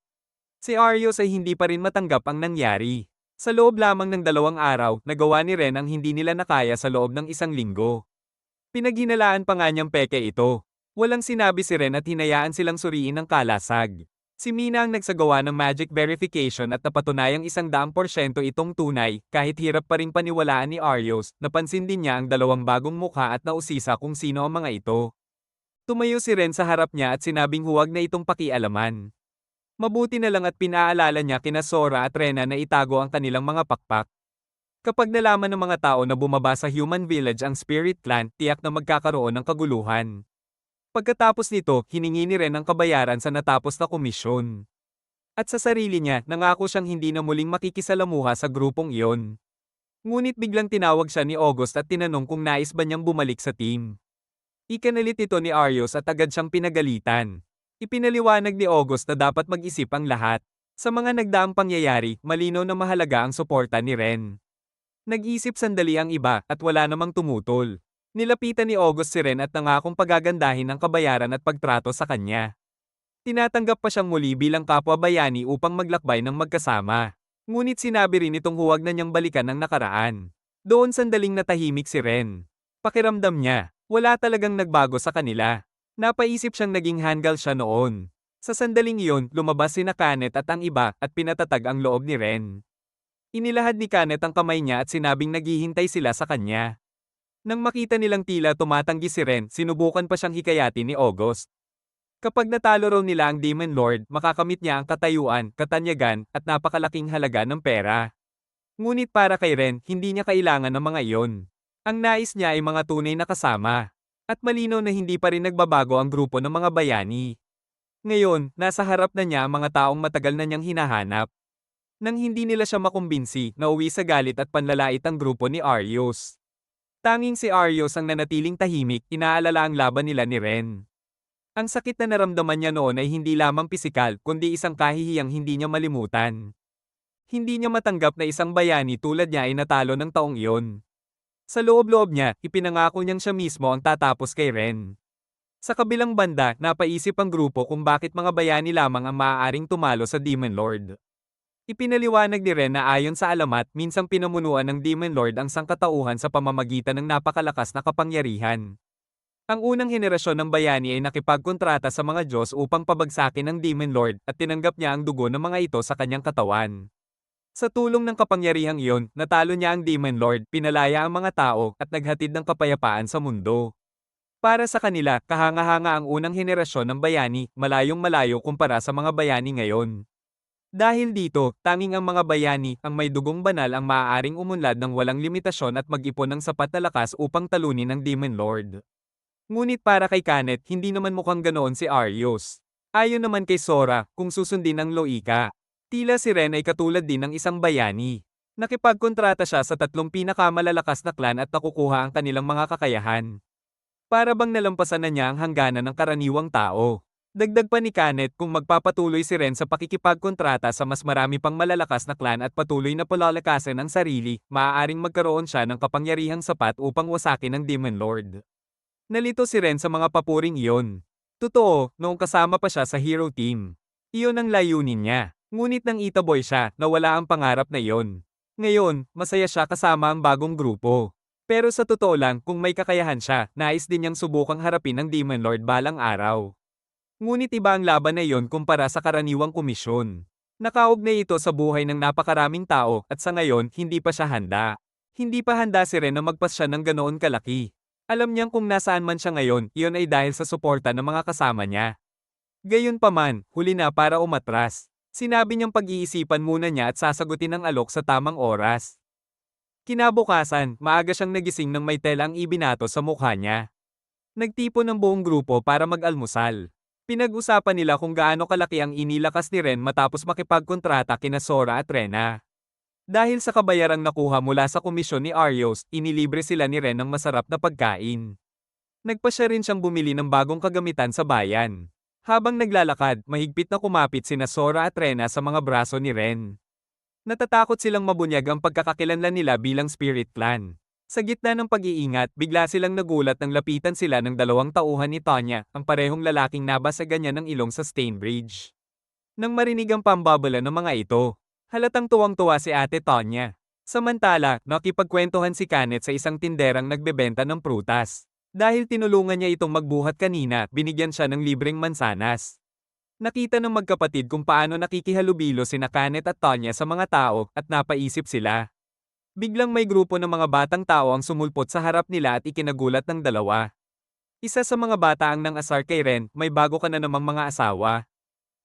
Si Arios ay hindi pa rin matanggap ang nangyari. Sa loob lamang ng 2 araw, nagawa ni Ren ang hindi nila nakaya sa loob ng 1 linggo. Pinaghinalaan pa nga niyang peke ito. Walang sinabi si Ren at hinayaan silang suriin ng kalasag. Si Mina ang nagsagawa ng magic verification at napatunayang 100% itong tunay, kahit hirap pa ring paniwalaan ni Arios, napansin din niya ang 2 bagong mukha at nausisa kung sino ang mga ito. Tumayo si Ren sa harap niya at sinabing huwag na itong pakialaman. Mabuti na lang at pinaalala niya kina Sora at Rena na itago ang kanilang mga pakpak. Kapag nalaman ng mga tao na bumaba sa Human Village ang Spirit Clan, tiyak na magkakaroon ng kaguluhan. Pagkatapos nito, hiningi ni Ren ang kabayaran sa natapos na komisyon. At sa sarili niya, nangako siyang hindi na muling makikisalamuha sa grupong iyon. Ngunit biglang tinawag siya ni August at tinanong kung nais ba niyang bumalik sa team. Ikanalit ito ni Arios at agad siyang pinagalitan. Ipinaliwanag ni August na dapat mag-isip ang lahat. Sa mga nagdaang pangyayari, malinaw na mahalaga ang suporta ni Ren. Nag-isip sandali ang iba at wala namang tumutol. Nilapitan ni August si Ren at nangakong pagagandahin ang kabayaran at pagtrato sa kanya. Tinatanggap pa siyang muli bilang kapwa bayani upang maglakbay ng magkasama. Ngunit sinabi rin itong huwag na niyang balikan ang nakaraan. Doon sandaling natahimik si Ren. Pakiramdam niya, wala talagang nagbago sa kanila. Napaisip siyang naging hanggal siya noon. Sa sandaling iyon, lumabas si Kanet at ang iba at pinatatag ang loob ni Ren. Inilahad ni Kanet ang kamay niya at sinabing naghihintay sila sa kanya. Nang makita nilang tila tumatanggi si Ren, sinubukan pa siyang hikayatin ni August. Kapag natalo raw nila ang Demon Lord, makakamit niya ang katayuan, katanyagan, at napakalaking halaga ng pera. Ngunit para kay Ren, hindi niya kailangan ng mga iyon. Ang nais niya ay mga tunay na kasama. At malinaw na hindi pa rin nagbabago ang grupo ng mga bayani. Ngayon, nasa harap na niya ang mga taong matagal na niyang hinahanap. Nang hindi nila siya makumbinsi, nauwi sa galit at panlalait ang grupo ni Arios. Tanging si Arios ang nanatiling tahimik, inaalala ang laban nila ni Ren. Ang sakit na naramdaman niya noon ay hindi lamang pisikal, kundi isang kahihiyang hindi niya malimutan. Hindi niya matanggap na isang bayani tulad niya ay natalo ng taong iyon. Sa loob-loob niya, ipinangako niyang siya mismo ang tatapos kay Ren. Sa kabilang banda, napaisip ang grupo kung bakit mga bayani lamang ang maaaring tumalo sa Demon Lord. Ipinaliwanag ni Ren na ayon sa alamat, minsang pinamunuan ng Demon Lord ang sangkatauhan sa pamamagitan ng napakalakas na kapangyarihan. Ang unang henerasyon ng bayani ay nakipagkontrata sa mga Diyos upang pabagsakin ang Demon Lord at tinanggap niya ang dugo ng mga ito sa kanyang katawan. Sa tulong ng kapangyarihang iyon, natalo niya ang Demon Lord, pinalaya ang mga tao, at naghatid ng kapayapaan sa mundo. Para sa kanila, kahanga-hanga ang unang henerasyon ng bayani, malayong malayo kumpara sa mga bayani ngayon. Dahil dito, tanging ang mga bayani, ang may dugong banal ang maaaring umunlad ng walang limitasyon at mag-ipon ng sapat na lakas upang talunin ang Demon Lord. Ngunit para kay Kanet, hindi naman mukhang ganoon si Arios. Ayon naman kay Sora, kung susundin ang loika, tila si Ren ay katulad din ng isang bayani. Nakipagkontrata siya sa tatlong pinakamalalakas na clan at nakukuha ang kanilang mga kakayahan. Para bang nalampasan na niya ang hangganan ng karaniwang tao. Dagdag pa ni Kanet, kung magpapatuloy si Ren sa pakikipagkontrata sa mas marami pang malalakas na clan at patuloy na palalakasin ang sarili, maaaring magkaroon siya ng kapangyarihang sapat upang wasakin ang Demon Lord. Nalito si Ren sa mga papuring iyon. Totoo, noong kasama pa siya sa hero team. Iyon ang layunin niya. Ngunit nang itaboy siya, nawala ang pangarap na iyon. Ngayon, masaya siya kasama ang bagong grupo. Pero sa totoo lang, kung may kakayahan siya, nais din niyang subukang harapin ang Demon Lord balang araw. Ngunit iba ang laban na iyon kumpara sa karaniwang komisyon. Nakaugnay ito sa buhay ng napakaraming tao at sa ngayon, hindi pa siya handa. Hindi pa handa si Ren na magpas siya ng ganoon kalaki. Alam niyang kung nasaan man siya ngayon, iyon ay dahil sa suporta ng mga kasama niya. Gayunpaman, huli na para umatras. Sinabi niyang pag-iisipan muna niya at sasagutin ang alok sa tamang oras. Kinabukasan, maaga siyang nagising nang may tela ang ibinato sa mukha niya. Nagtipon ng buong grupo para mag-almusal. Pinag-usapan nila kung gaano kalaki ang inilakas ni Ren matapos makipagkontrata kina Sora at Rena. Dahil sa kabayarang nakuha mula sa komisyon ni Arios, inilibre sila ni Ren ng masarap na pagkain. Nagpasya rin siyang bumili ng bagong kagamitan sa bayan. Habang naglalakad, mahigpit na kumapit sina Sora at Rena sa mga braso ni Ren. Natatakot silang mabunyag ang pagkakakilanlan nila bilang Spirit Clan. Sa gitna ng pag-iingat, bigla silang nagulat nang lapitan sila ng dalawang tauhan ni Tonya, ang parehong lalaking nabasa ganyan ng ilong sa Stainbridge. Nang marinig ang pambabala ng mga ito, halatang tuwang-tuwa si Ate Tonya. Samantala, nakipagkwentuhan si Kanet sa isang tinderang nagbebenta ng prutas. Dahil tinulungan niya itong magbuhat kanina, binigyan siya ng libreng mansanas. Nakita ng magkapatid kung paano nakikihalubilo sina Kanet at Tonya sa mga tao at napaisip sila. Biglang may grupo ng mga batang tao ang sumulpot sa harap nila at ikinagulat ng dalawa. Isa sa mga bata ang nang-asar kay Ren, may bago ka na namang mga asawa.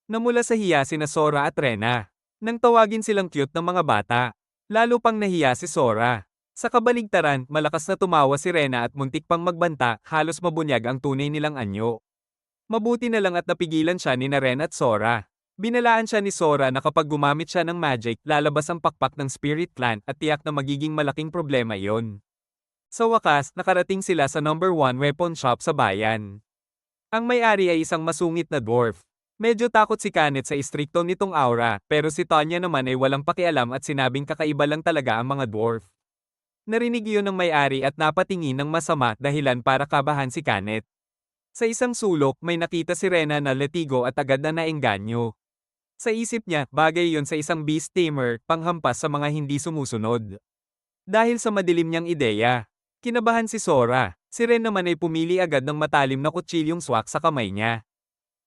Namula sa hiya sina Sora at Rena. Nang tawagin silang cute ng mga bata. Lalo pang nahiya si Sora. Sa kabaligtaran, malakas na tumawa si Rena at muntik pang magbanta, halos mabunyag ang tunay nilang anyo. Mabuti na lang at napigilan siya ni Ren at Sora. Binalaan siya ni Sora na kapag gumamit siya ng magic, lalabas ang pakpak ng Spirit Clan at tiyak na magiging malaking problema iyon. Sa wakas, nakarating sila sa number 1 weapon shop sa bayan. Ang may-ari ay isang masungit na dwarf. Medyo takot si Kanet sa istrikto nitong aura, pero si Tonya naman ay walang pakialam at sinabing kakaiba lang talaga ang mga dwarf. Narinig iyon ng may-ari at napatingin ng masama dahilan para kabahan si Kanet. Sa isang sulok, may nakita si Rena na letigo at agad na naengganyo. Sa isip niya, bagay yon sa isang beast tamer, panghampas sa mga hindi sumusunod. Dahil sa madilim niyang ideya, kinabahan si Sora. Si Ren naman ay pumili agad ng matalim na kutsilyong swak sa kamay niya.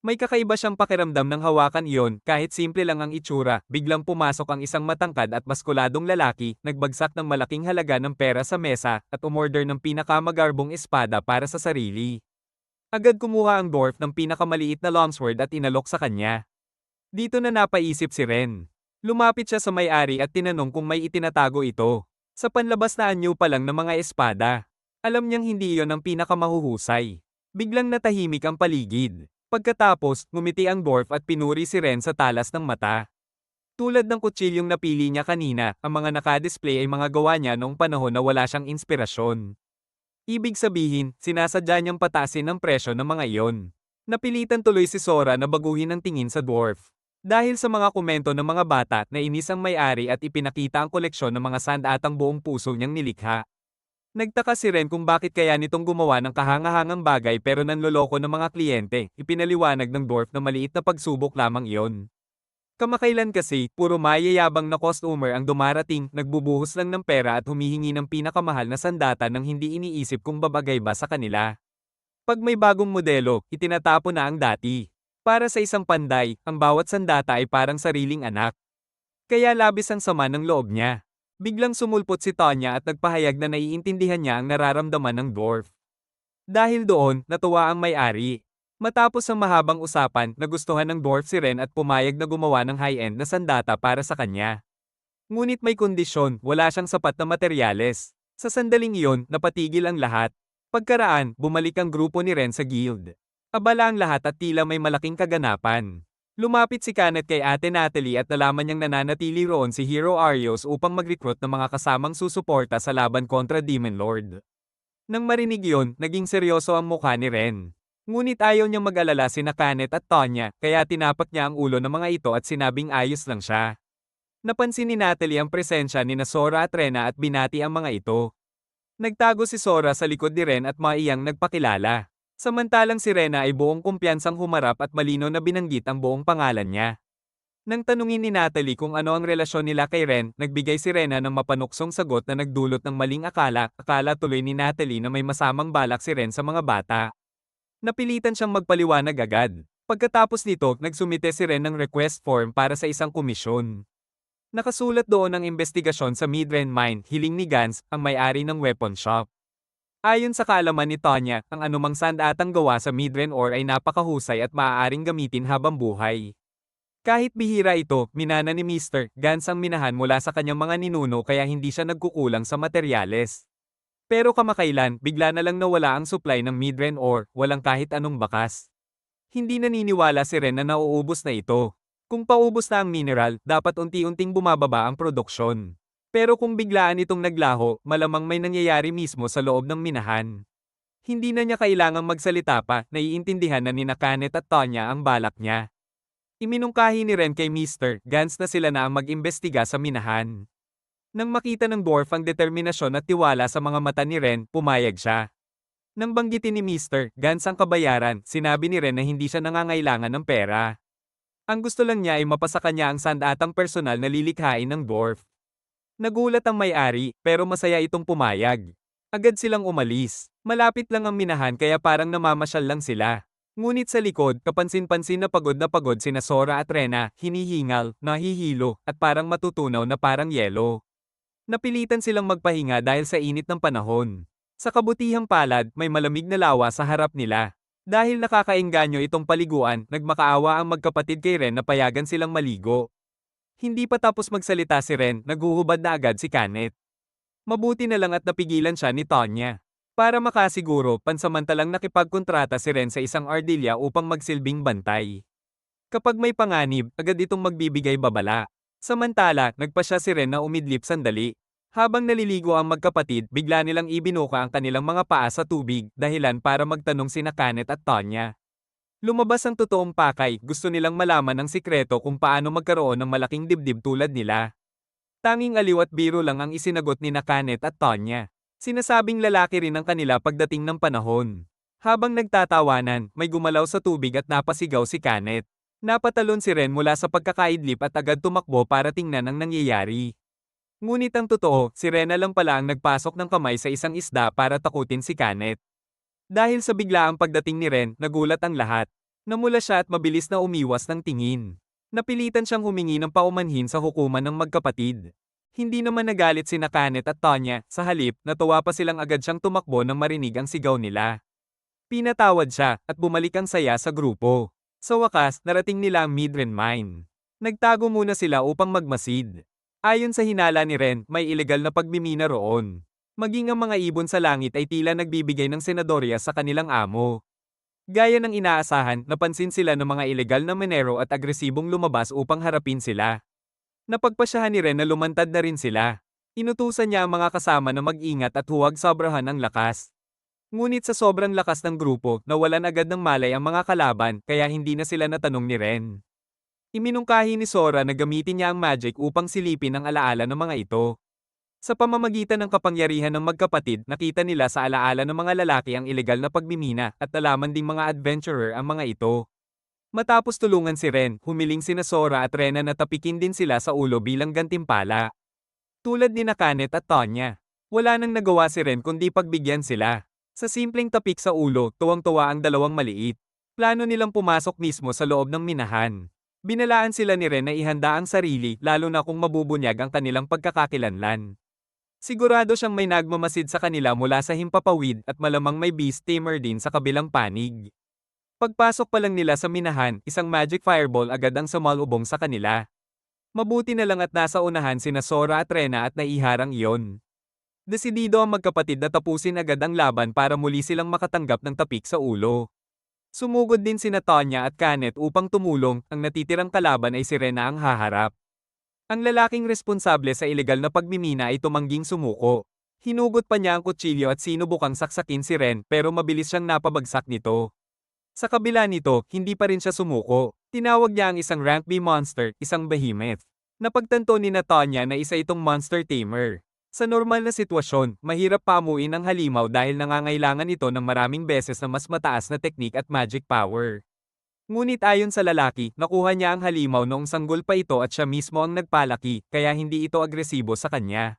May kakaiba siyang pakiramdam ng hawakan iyon, kahit simple lang ang itsura, biglang pumasok ang isang matangkad at maskuladong lalaki, nagbagsak ng malaking halaga ng pera sa mesa, at umorder ng pinakamagarbong espada para sa sarili. Agad kumuha ang dwarf ng pinakamaliit na longsword at inalok sa kanya. Dito na napaisip si Ren. Lumapit siya sa may-ari at tinanong kung may itinatago ito. Sa panlabas na anyo pa lang ng mga espada. Alam niyang hindi iyon ang pinakamahuhusay. Biglang natahimik ang paligid. Pagkatapos, ngumiti ang dwarf at pinuri si Ren sa talas ng mata. Tulad ng kutsilyong napili niya kanina, ang mga nakadisplay ay mga gawa niya noong panahon na wala siyang inspirasyon. Ibig sabihin, sinasadya niyang pataasin ang presyo ng mga iyon. Napilitan tuloy si Sora na baguhin ang tingin sa dwarf. Dahil sa mga komento ng mga bata, nainis ang may-ari at ipinakita ang koleksyon ng mga sand at ang buong puso niyang nilikha. Nagtaka si Ren kung bakit kaya nitong gumawa ng kahangahangang bagay pero nanloloko ng mga kliyente. Ipinaliwanag ng dwarf na maliit na pagsubok lamang iyon. Kamakailan kasi, puro mayayabang na customer ang dumarating, nagbubuhos lang ng pera at humihingi ng pinakamahal na sandata nang hindi iniisip kung babagay ba sa kanila. Pag may bagong modelo, itinatapo na ang dati. Para sa isang panday, ang bawat sandata ay parang sariling anak. Kaya labis ang sama ng loob niya. Biglang sumulpot si Tanya at nagpahayag na naiintindihan niya ang nararamdaman ng dwarf. Dahil doon, natuwa ang may-ari. Matapos ang mahabang usapan, nagustuhan ng dwarf si Ren at pumayag na gumawa ng high-end na sandata para sa kanya. Ngunit may kondisyon, wala siyang sapat na materyales. Sa sandaling iyon, napatigil ang lahat. Pagkaraan, bumalik ang grupo ni Ren sa guild. Abala ang lahat at tila may malaking kaganapan. Lumapit si Kanet kay Ate Natalie at nalaman niyang nananatili roon si Hero Arios upang mag-recruit ng mga kasamang susuporta sa laban kontra Demon Lord. Nang marinig yun, naging seryoso ang mukha ni Ren. Ngunit ayaw niyang mag-alala sina Kanet at Tonya, kaya tinapak niya ang ulo ng mga ito at sinabing ayos lang siya. Napansin ni Natalie ang presensya ni Sora at Rena at binati ang mga ito. Nagtago si Sora sa likod ni Ren at maiyang nagpakilala. Samantalang si Rena ay buong kumpiyansang humarap at malino na binanggit ang buong pangalan niya. Nang tanungin ni Natalie kung ano ang relasyon nila kay Ren, nagbigay si Rena ng mapanuksong sagot na nagdulot ng maling akala. Akala tuloy ni Natalie na may masamang balak si Ren sa mga bata. Napilitan siyang magpaliwanag agad. Pagkatapos nito, nagsumite si Ren ng request form para sa isang komisyon. Nakasulat doon ang investigasyon sa Midren Mine, hiling ni Gans, ang may-ari ng weapon shop. Ayon sa kaalaman ni Tonya, ang anumang sandatang gawa sa Midren ore ay napakahusay at maaaring gamitin habang buhay. Kahit bihira ito, minana ni Mr. Gans ang minahan mula sa kanyang mga ninuno kaya hindi siya nagkukulang sa materyales. Pero kamakailan, bigla na lang nawala ang supply ng Midren ore, walang kahit anong bakas. Hindi naniniwala si Ren na nauubos na ito. Kung paubos na ang mineral, dapat unti-unting bumababa ang produksyon. Pero kung biglaan itong naglaho, malamang may nangyayari mismo sa loob ng minahan. Hindi na niya kailangang magsalita pa, naiintindihan na ni Kanet at Tonya ang balak niya. Iminungkahi ni Ren kay Mr. Gans na sila na ang mag-imbestiga sa minahan. Nang makita ng dwarf ang determinasyon at tiwala sa mga mata ni Ren, pumayag siya. Nang banggitin ni Mr. Gans ang kabayaran, sinabi ni Ren na hindi siya nangangailangan ng pera. Ang gusto lang niya ay mapasa kanya ang sandatang personal na lilikhain ng dwarf. Nagulat ang may-ari, pero masaya itong pumayag. Agad silang umalis. Malapit lang ang minahan kaya parang namamasyal lang sila. Ngunit sa likod, kapansin-pansin na pagod sina Sora at Rena, hinihingal, nahihilo, at parang matutunaw na parang yelo. Napilitan silang magpahinga dahil sa init ng panahon. Sa kabutihang palad, may malamig na lawa sa harap nila. Dahil nakakaengganyo itong paliguan, nagmakaawa ang magkapatid kay Ren na payagan silang maligo. Hindi pa tapos magsalita si Ren, naghuhubad na agad si Kanet. Mabuti na lang at napigilan siya ni Tonya. Para makasiguro, pansamantalang nakipagkontrata si Ren sa isang ardilya upang magsilbing bantay. Kapag may panganib, agad itong magbibigay babala. Samantala, nagpasya si Ren na umidlip sandali. Habang naliligo ang magkapatid, bigla nilang ibinuka ang kanilang mga paa sa tubig, dahilan para magtanong sina Kanet at Tonya. Lumabas ang totoong pakay, gusto nilang malaman ang sikreto kung paano magkaroon ng malaking dibdib tulad nila. Tanging aliw at biro lang ang isinagot ni Kanet at Tonya. Sinasabing lalaki rin ang kanila pagdating ng panahon. Habang nagtatawanan, may gumalaw sa tubig at napasigaw si Kanet. Napatalon si Ren mula sa pagkakaidlip at agad tumakbo para tingnan ang nangyayari. Ngunit ang totoo, si Rena lang pala ang nagpasok ng kamay sa isang isda para takutin si Kanet. Dahil sa biglaang pagdating ni Ren, nagulat ang lahat. Namula siya at mabilis na umiwas ng tingin. Napilitan siyang humingi ng paumanhin sa hukuman ng magkapatid. Hindi naman nagalit sina Kanet at Tonya, sa halip, natuwa pa silang agad siyang tumakbo nang marinig ang sigaw nila. Pinatawad siya, at bumalik ang saya sa grupo. Sa wakas, narating nila ang Midren Mine. Nagtago muna sila upang magmasid. Ayon sa hinala ni Ren, may ilegal na pagmimina roon. Maging ang mga ibon sa langit ay tila nagbibigay ng senadorya sa kanilang amo. Gaya ng inaasahan, napansin sila ng mga ilegal na minero at agresibong lumabas upang harapin sila. Napagpasyahan ni Ren na lumantad na rin sila. Inutusan niya ang mga kasama na mag-ingat at huwag sobrahan ang lakas. Ngunit sa sobrang lakas ng grupo, nawalan agad ng malay ang mga kalaban, kaya hindi na sila natanong ni Ren. Iminungkahi ni Sora na gamitin niya ang magic upang silipin ang alaala ng mga ito. Sa pamamagitan ng kapangyarihan ng magkapatid, nakita nila sa alaala ng mga lalaki ang ilegal na pagmimina at nalaman ding mga adventurer ang mga ito. Matapos tulungan si Ren, humiling sina Sora at Rena na tapikin din sila sa ulo bilang gantimpala. Tulad ni Nakanet at Tonya. Wala nang nagawa si Ren kundi pagbigyan sila. Sa simpleng tapik sa ulo, tuwang-tuwa ang dalawang maliit. Plano nilang pumasok mismo sa loob ng minahan. Binalaan sila ni Ren na ihanda ang sarili lalo na kung mabubunyag ang kanilang pagkakakilanlan. Sigurado siyang may nagmamasid sa kanila mula sa himpapawid at malamang may beast tamer din sa kabilang panig. Pagpasok pa lang nila sa minahan, isang magic fireball agad ang sumalubong sa kanila. Mabuti na lang at nasa unahan sina Sora at Rena at naiharang iyon. Desidido ang magkapatid na tapusin agad ang laban para muli silang makatanggap ng tapik sa ulo. Sumugod din sina Tonya at Kanet upang tumulong, ang natitirang kalaban ay si Rena ang haharap. Ang lalaking responsable sa ilegal na pagmimina ay tumangging sumuko. Hinugot pa niya ang kutsilyo at sinubukang saksakin si Ren pero mabilis siyang napabagsak nito. Sa kabila nito, hindi pa rin siya sumuko. Tinawag niya ang isang rank B monster, isang behemoth. Napagtanto ni Tonya na isa itong monster tamer. Sa normal na sitwasyon, mahirap pamuin ang halimaw dahil nangangailangan ito ng maraming beses na mas mataas na teknik at magic power. Ngunit ayon sa lalaki, nakuha niya ang halimaw noong sanggol pa ito at siya mismo ang nagpalaki, kaya hindi ito agresibo sa kanya.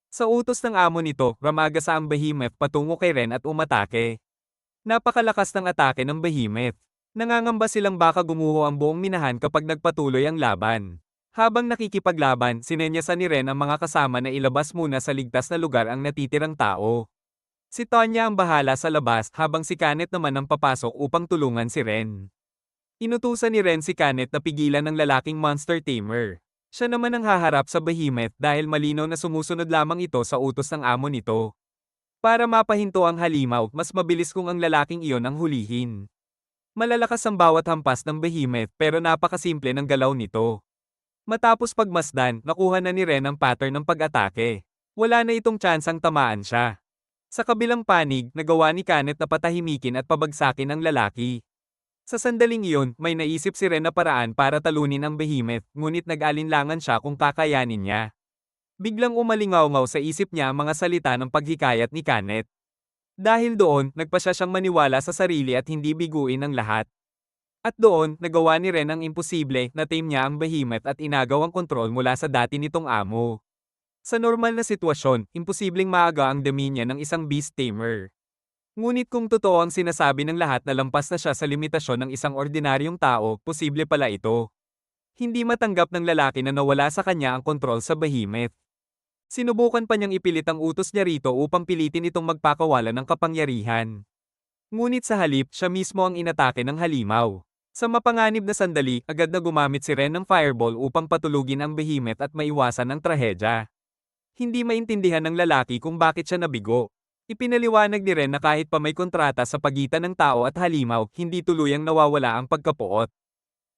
Sa utos ng amo nito, ramagasa ang behemoth patungo kay Ren at umatake. Napakalakas ng atake ng behemoth. Nangangamba silang baka gumuho ang buong minahan kapag nagpatuloy ang laban. Habang nakikipaglaban, sinenyasan ni Ren ang mga kasama na ilabas muna sa ligtas na lugar ang natitirang tao. Si Tonya ang bahala sa labas habang si Kanet naman ang papasok upang tulungan si Ren. Inutusan ni Ren si Kanet na pigilan ng lalaking monster tamer. Siya naman ang haharap sa behemoth dahil malinaw na sumusunod lamang ito sa utos ng amo nito. Para mapahinto ang halimaw, mas mabilis kung ang lalaking iyon ang hulihin. Malalakas ang bawat hampas ng behemoth pero napakasimple ng galaw nito. Matapos pagmasdan, nakuha na ni Ren ang pattern ng pag-atake. Wala na itong tsansang tamaan siya. Sa kabilang panig, nagawa ni Kanet na patahimikin at pabagsakin ang lalaki. Sa sandaling iyon, may naisip si Ren na paraan para talunin ang behemoth, ngunit nag-alinlangan siya kung kakayanin niya. Biglang umalingaw-ngaw sa isip niya ang mga salita ng paghikayat ni Kanet. Dahil doon, nagpasya siyang maniwala sa sarili at hindi biguin ang lahat. At doon, nagawa ni Ren ang imposible, na-tame niya ang behemoth at inagaw ang kontrol mula sa dati nitong amo. Sa normal na sitwasyon, imposibleng maaga ang dominion ng isang beast tamer. Ngunit kung totoo ang sinasabi ng lahat na lampas na siya sa limitasyon ng isang ordinaryong tao, posible pala ito. Hindi matanggap ng lalaki na nawala sa kanya ang kontrol sa behemoth. Sinubukan pa niyang ipilit ang utos niya rito upang pilitin itong magpakawala ng kapangyarihan. Ngunit sa halip, siya mismo ang inatake ng halimaw. Sa mapanganib na sandali, agad na gumamit si Ren ng fireball upang patulugin ang behemoth at maiwasan ang trahedya. Hindi maintindihan ng lalaki kung bakit siya nabigo. Ipinaliwanag ni Ren na kahit pa may kontrata sa pagitan ng tao at halimaw, hindi tuluyang nawawala ang pagkapuot.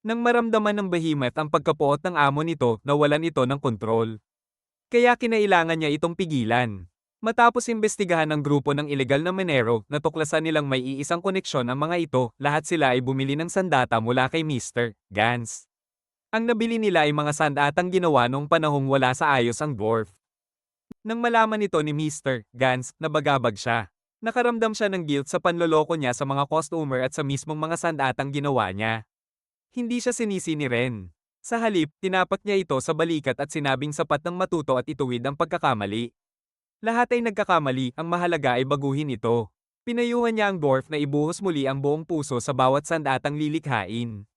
Nang maramdaman ng behemoth ang pagkapuot ng amo nito, nawalan ito ng kontrol. Kaya kinailangan niya itong pigilan. Matapos imbestigahan ng grupo ng ilegal na minero, natuklasan nilang may iisang koneksyon ang mga ito, lahat sila ay bumili ng sandata mula kay Mr. Gans. Ang nabili nila ay mga sandatang ginawa noong panahong wala sa ayos ang dwarf. Nang malaman ito ni Mr. Gans, nabagabag siya. Nakaramdam siya ng guilt sa panloloko niya sa mga customer at sa mismong mga sandatang ginawa niya. Hindi siya sinisi ni Ren. Sa halip, tinapak niya ito sa balikat at sinabing sapat ng matuto at ituwid ang pagkakamali. Lahat ay nagkakamali, ang mahalaga ay baguhin ito. Pinayuhan niya ang dwarf na ibuhos muli ang buong puso sa bawat sandatang lilikhain.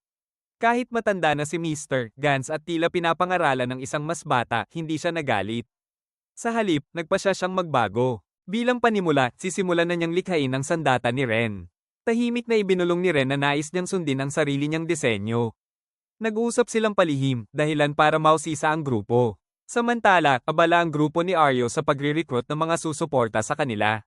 Kahit matanda na si Mr. Gans at tila pinapangaralan ng isang mas bata, hindi siya nagalit. Sa halip, nagpasya siyang magbago. Bilang panimula, sisimulan na niyang likhain ang sandata ni Ren. Tahimik na ibinulong ni Ren na nais niyang sundin ang sarili niyang disenyo. Nag-uusap silang palihim, dahilan para mausisa ang grupo. Samantala, abala ang grupo ni Aryo sa pagre-recruit ng mga susuporta sa kanila.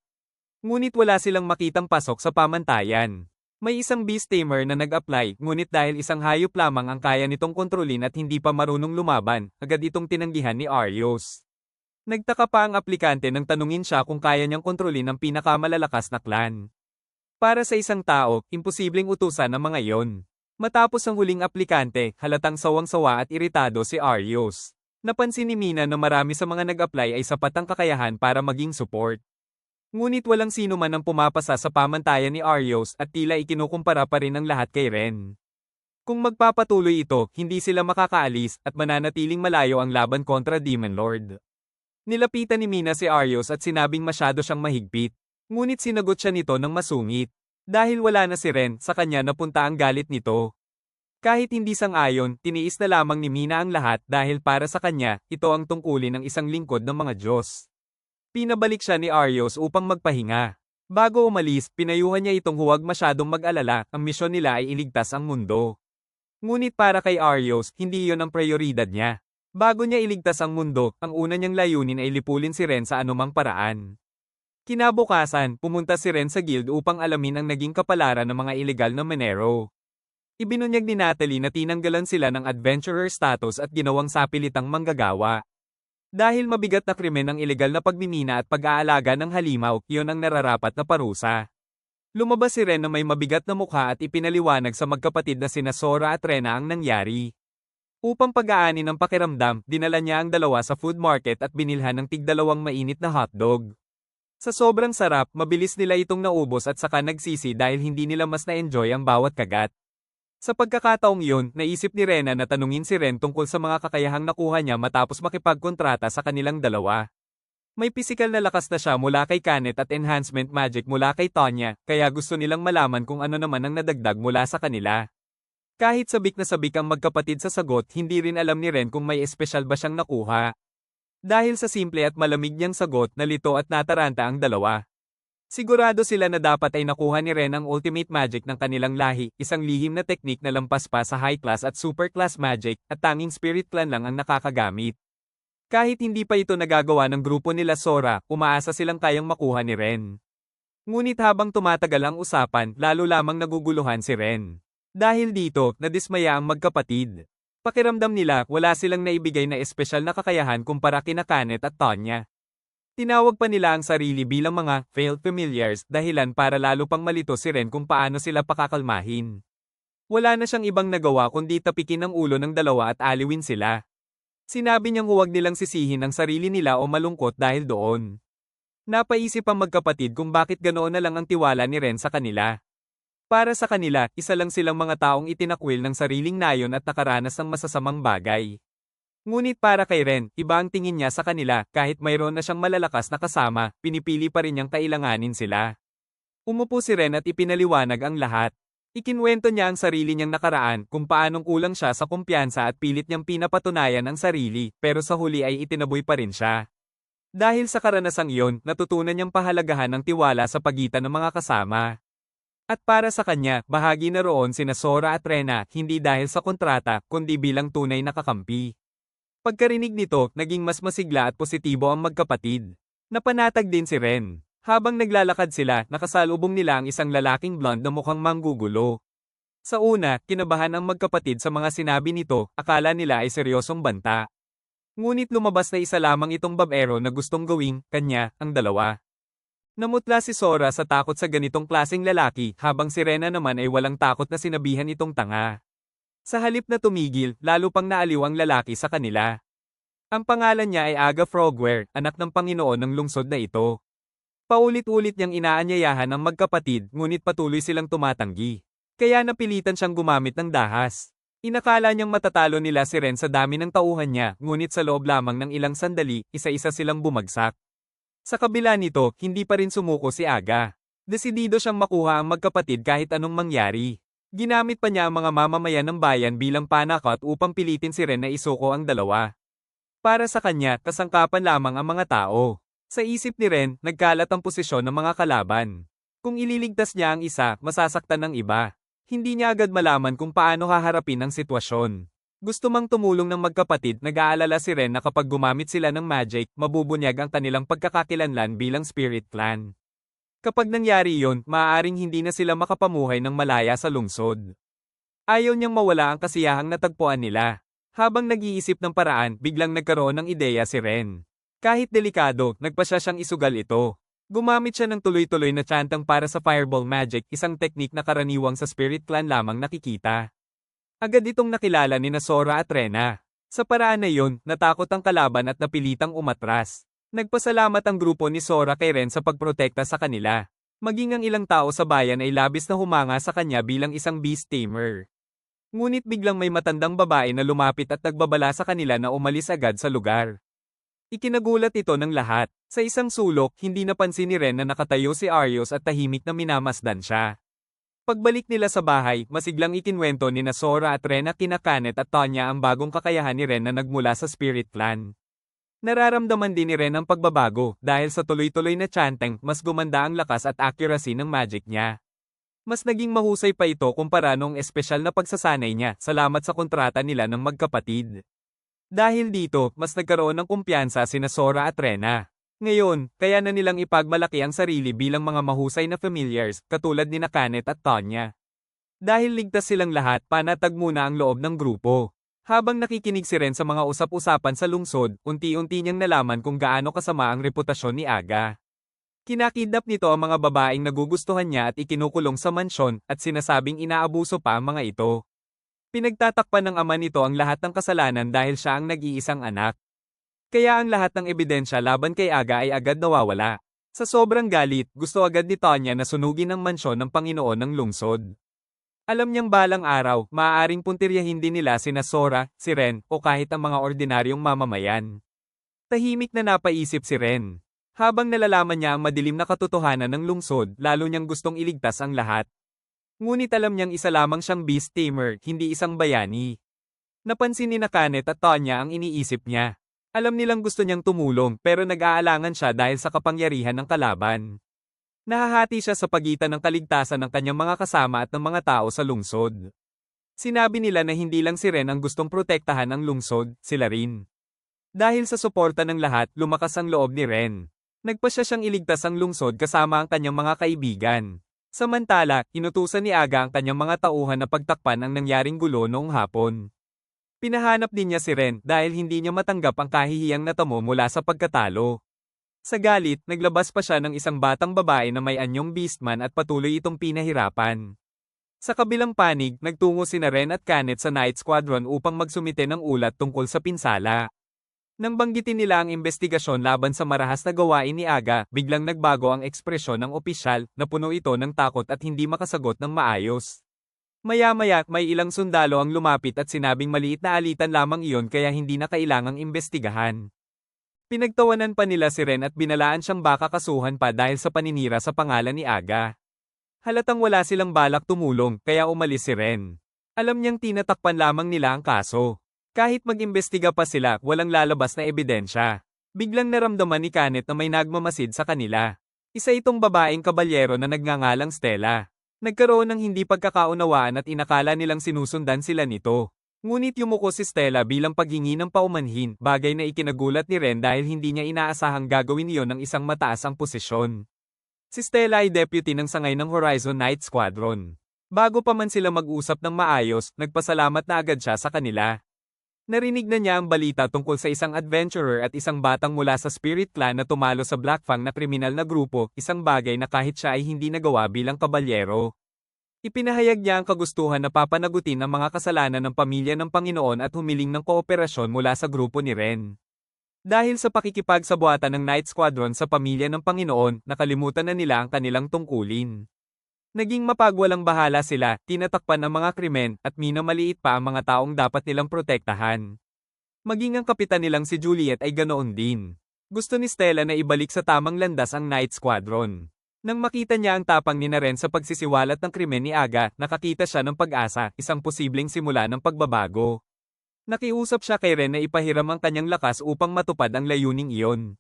Ngunit wala silang makitang pasok sa pamantayan. May isang beast tamer na nag-apply, ngunit dahil isang hayop lamang ang kaya nitong kontrolin at hindi pa marunong lumaban, agad itong tinanggihan ni Aryos. Nagtaka pa ang aplikante nang tanungin siya kung kaya niyang kontrolin ang pinakamalalakas na clan. Para sa isang tao, imposibleng utusan ang mga iyon. Matapos ang huling aplikante, halatang sawang-sawa at iritado si Aryos. Napansin ni Mina na marami sa mga nag-apply ay sapat ang kakayahan para maging support. Ngunit walang sino man ang pumapasa sa pamantayan ni Aryos at tila ikinukumpara pa rin ang lahat kay Ren. Kung magpapatuloy ito, hindi sila makakaalis at mananatiling malayo ang laban kontra Demon Lord. Nilapitan ni Mina si Aryos at sinabing masyado siyang mahigpit. Ngunit sinagot siya nito ng masungit. Dahil wala na si Ren, sa kanya napunta ang galit nito. Kahit hindi sang-ayon, tiniis na lamang ni Mina ang lahat dahil para sa kanya, ito ang tungkulin ng isang lingkod ng mga Diyos. Pinabalik siya ni Aryos upang magpahinga. Bago umalis, pinayuhan niya itong huwag masyadong mag-alala, ang misyon nila ay iligtas ang mundo. Ngunit para kay Aryos, hindi iyon ang prioridad niya. Bago niya iligtas ang mundo, ang una niyang layunin ay lipulin si Ren sa anumang paraan. Kinabukasan, pumunta si Ren sa guild upang alamin ang naging kapalaran ng mga ilegal na Menero. Ibinunyag ni Natalie na tinanggalan sila ng adventurer status at ginawang sapilitang manggagawa. Dahil mabigat na krimen ang ilegal na pagmimina at pag-aalaga ng halimaw, iyon ang nararapat na parusa. Lumabas si Ren na may mabigat na mukha at ipinaliwanag sa magkapatid na sina Sora at Rena ang nangyari. Upang pag-aani ng pakiramdam, dinala niya ang dalawa sa food market at binilhan ng tig-2 mainit na hotdog. Sa sobrang sarap, mabilis nila itong naubos at saka nagsisi dahil hindi nila mas na-enjoy ang bawat kagat. Sa pagkakataong iyon, naisip ni Rena na tanungin si Ren tungkol sa mga kakayahang nakuha niya matapos makipagkontrata sa kanilang dalawa. May pisikal na lakas na siya mula kay Kanet at enhancement magic mula kay Tonya, kaya gusto nilang malaman kung ano naman ang nadagdag mula sa kanila. Kahit sabik na sabik ang magkapatid sa sagot, hindi rin alam ni Ren kung may espesyal ba siyang nakuha. Dahil sa simple at malamig niyang sagot, nalito at nataranta ang dalawa. Sigurado sila na dapat ay nakuha ni Ren ang ultimate magic ng kanilang lahi, isang lihim na teknik na lampas pa sa high class at super class magic, at tanging spirit clan lang ang nakakagamit. Kahit hindi pa ito nagagawa ng grupo nila Sora, umaasa silang kayang makuha ni Ren. Ngunit habang tumatagal ang usapan, lalo lamang naguguluhan si Ren. Dahil dito, nadismaya ang magkapatid. Pakiramdam nila, wala silang naibigay na espesyal na kakayahan kumpara kina Kanet at Tonya. Tinawag pa nila ang sarili bilang mga failed familiars, dahilan para lalo pang malito si Ren kung paano sila pakakalmahin. Wala na siyang ibang nagawa kundi tapikin ang ulo ng dalawa at aliwin sila. Sinabi niyang huwag nilang sisihin ang sarili nila o malungkot dahil doon. Napaisip ang magkapatid kung bakit ganoon na lang ang tiwala ni Ren sa kanila. Para sa kanila, isa lang silang mga taong itinakwil ng sariling nayon at nakaranas ng masasamang bagay. Ngunit para kay Ren, iba ang tingin niya sa kanila, kahit mayroon na siyang malalakas na kasama, pinipili pa rin niyang kailanganin sila. Umupo si Ren at ipinaliwanag ang lahat. Ikinwento niya ang sarili niyang nakaraan, kung paanong kulang siya sa kumpiyansa at pilit niyang pinapatunayan ang sarili, pero sa huli ay itinaboy pa rin siya. Dahil sa karanasang iyon, natutunan niyang pahalagahan ng tiwala sa pagitan ng mga kasama. At para sa kanya, bahagi na roon sina Sora at Rena, hindi dahil sa kontrata, kundi bilang tunay na kakampi. Pagkarinig nito, naging mas masigla at positibo ang magkapatid. Napanatag din si Ren. Habang naglalakad sila, nakasalubong nila ang isang lalaking blonde na mukhang manggugulo. Sa una, kinabahan ang magkapatid sa mga sinabi nito, akala nila ay seryosong banta. Ngunit lumabas na isa lamang itong babaero na gustong gawing kanya ang dalawa. Namutla si Sora sa takot sa ganitong klaseng lalaki, habang si Rena naman ay walang takot na sinabihan itong tanga. Sa halip na tumigil, lalo pang naaliw ang lalaki sa kanila. Ang pangalan niya ay Aga Frogware, anak ng Panginoon ng lungsod na ito. Paulit-ulit niyang inaanyayahan ang magkapatid, ngunit patuloy silang tumatanggi. Kaya napilitan siyang gumamit ng dahas. Inakala niyang matatalo nila si Ren sa dami ng tauhan niya, ngunit sa loob lamang ng ilang sandali, isa-isa silang bumagsak. Sa kabila nito, hindi pa rin sumuko si Aga. Desidido siyang makuha ang magkapatid kahit anong mangyari. Ginamit pa niya ang mga mamamayan ng bayan bilang panakot upang pilitin si Ren na isuko ang dalawa. Para sa kanya, kasangkapan lamang ang mga tao. Sa isip ni Ren, nagkalat ang posisyon ng mga kalaban. Kung ililigtas niya ang isa, masasaktan ng iba. Hindi niya agad malaman kung paano haharapin ang sitwasyon. Gusto mang tumulong ng magkapatid, nag-aalala si Ren na kapag gumamit sila ng magic, mabubunyag ang kanilang pagkakakilanlan bilang spirit clan. Kapag nangyari iyon, maaaring hindi na sila makapamuhay ng malaya sa lungsod. Ayaw niyang mawala ang kasiyahang natagpuan nila. Habang nag-iisip ng paraan, biglang nagkaroon ng ideya si Ren. Kahit delikado, nagpasya siyang isugal ito. Gumamit siya ng tuloy-tuloy na chantang para sa fireball magic, isang teknik na karaniwang sa spirit clan lamang nakikita. Agad itong nakilala ni Sora at Rena. Sa paraan na iyon, natakot ang kalaban at napilitang umatras. Nagpasalamat ang grupo ni Sora kay Ren sa pagprotekta sa kanila. Maging ang ilang tao sa bayan ay labis na humanga sa kanya bilang isang beast tamer. Ngunit biglang may matandang babae na lumapit at nagbabala sa kanila na umalis agad sa lugar. Ikinagulat ito ng lahat. Sa isang sulok, hindi napansin ni Ren na nakatayo si Arios at tahimik na minamasdan siya. Pagbalik nila sa bahay, masiglang ikinwento ni Sora at Rena kina Kanet at Tonya ang bagong kakayahan ni Ren na nagmula sa Spirit Clan. Nararamdaman din ni Ren ang pagbabago dahil sa tuloy-tuloy na chanting, mas gumanda ang lakas at accuracy ng magic niya. Mas naging mahusay pa ito kumpara noong espesyal na pagsasanay niya, salamat sa kontrata nila ng magkapatid. Dahil dito, mas nagkaroon ng kumpiyansa sina Sora at Rena. Ngayon, kaya na nilang ipagmalaki ang sarili bilang mga mahusay na familiars, katulad ni Kanet at Tonya. Dahil ligtas silang lahat, panatag muna ang loob ng grupo. Habang nakikinig si Ren sa mga usap-usapan sa lungsod, unti-unti niyang nalaman kung gaano kasama ang reputasyon ni Aga. Kinakidnap nito ang mga babaeng nagugustuhan niya at ikinukulong sa mansyon, at sinasabing inaabuso pa ang mga ito. Pinagtatakpan ng ama nito ang lahat ng kasalanan dahil siya ang nag-iisang anak. Kaya ang lahat ng ebidensya laban kay Aga ay agad nawawala. Sa sobrang galit, gusto agad ni Tonya na sunugin ang mansyon ng Panginoon ng lungsod. Alam niyang balang araw, maaaring puntiryahin din nila sina Sora, si Ren, o kahit ang mga ordinaryong mamamayan. Tahimik na napaisip si Ren. Habang nalalaman niya ang madilim na katotohanan ng lungsod, lalo niyang gustong iligtas ang lahat. Ngunit alam niyang isa lamang siyang beast tamer, hindi isang bayani. Napansin ni Kanet at Tonya ang iniisip niya. Alam nilang gusto niyang tumulong, pero nag-aalangan siya dahil sa kapangyarihan ng kalaban. Nahahati siya sa pagitan ng kaligtasan ng kanyang mga kasama at ng mga tao sa lungsod. Sinabi nila na hindi lang si Ren ang gustong protektahan ang lungsod, sila rin. Dahil sa suporta ng lahat, lumakas ang loob ni Ren. Nagpasya siyang iligtas ang lungsod kasama ang kanyang mga kaibigan. Samantala, inutusan ni Aga ang kanyang mga tauhan na pagtakpan ang nangyaring gulo noong hapon. Pinahanap din niya si Ren dahil hindi niya matanggap ang kahihiyang natamo mula sa pagkatalo. Sa galit, naglabas pa siya ng isang batang babae na may anyong beastman at patuloy itong pinahirapan. Sa kabilang panig, nagtungo sina Ren at Kanet sa Night Squadron upang magsumite ng ulat tungkol sa pinsala. Nang banggitin nila ang investigasyon laban sa marahas na gawain ni Aga, biglang nagbago ang ekspresyon ng opisyal, na puno ito ng takot at hindi makasagot ng maayos. Maya-maya, may ilang sundalo ang lumapit at sinabing maliit na alitan lamang iyon kaya hindi na kailangang imbestigahan. Pinagtawanan pa nila si Ren at binalaan siyang baka kasuhan pa dahil sa paninira sa pangalan ni Aga. Halatang wala silang balak tumulong, kaya umalis si Ren. Alam niyang tinatakpan lamang nila ang kaso. Kahit mag-imbestiga pa sila, walang lalabas na ebidensya. Biglang naramdaman ni Kanet na may nagmamasid sa kanila. Isa itong babaeng kabalyero na nagngangalang Stella. Nagkaroon ng hindi pagkakaunawaan at inakala nilang sinusundan sila nito. Ngunit yumuko si Stella bilang paghingi ng paumanhin, bagay na ikinagulat ni Ren dahil hindi niya inaasahang gagawin iyon ng isang mataas ang posisyon. Si Stella ay deputy ng sangay ng Horizon Night Squadron. Bago pa man sila mag-usap ng maayos, nagpasalamat na agad siya sa kanila. Narinig na niya ang balita tungkol sa isang adventurer at isang batang mula sa Spirit Clan na tumalo sa Blackfang na kriminal na grupo, isang bagay na kahit siya ay hindi nagawa bilang kabalyero. Ipinahayag niya ang kagustuhan na papanagutin ang mga kasalanan ng pamilya ng Panginoon at humiling ng kooperasyon mula sa grupo ni Ren. Dahil sa pakikipagsabuatan ng Night Squadron sa pamilya ng Panginoon, nakalimutan na nila ang kanilang tungkulin. Naging mapagwalang bahala sila, tinatakpan ng mga krimen, at minamaliit pa ang mga taong dapat nilang protektahan. Maging ang kapitan nilang si Juliet ay ganoon din. Gusto ni Stella na ibalik sa tamang landas ang Night Squadron. Nang makita niya ang tapang ni Ren sa pagsisiwalat ng krimen ni Aga, nakakita siya ng pag-asa, isang posibleng simula ng pagbabago. Nakiusap siya kay Ren na ipahiram ang kanyang lakas upang matupad ang layuning iyon.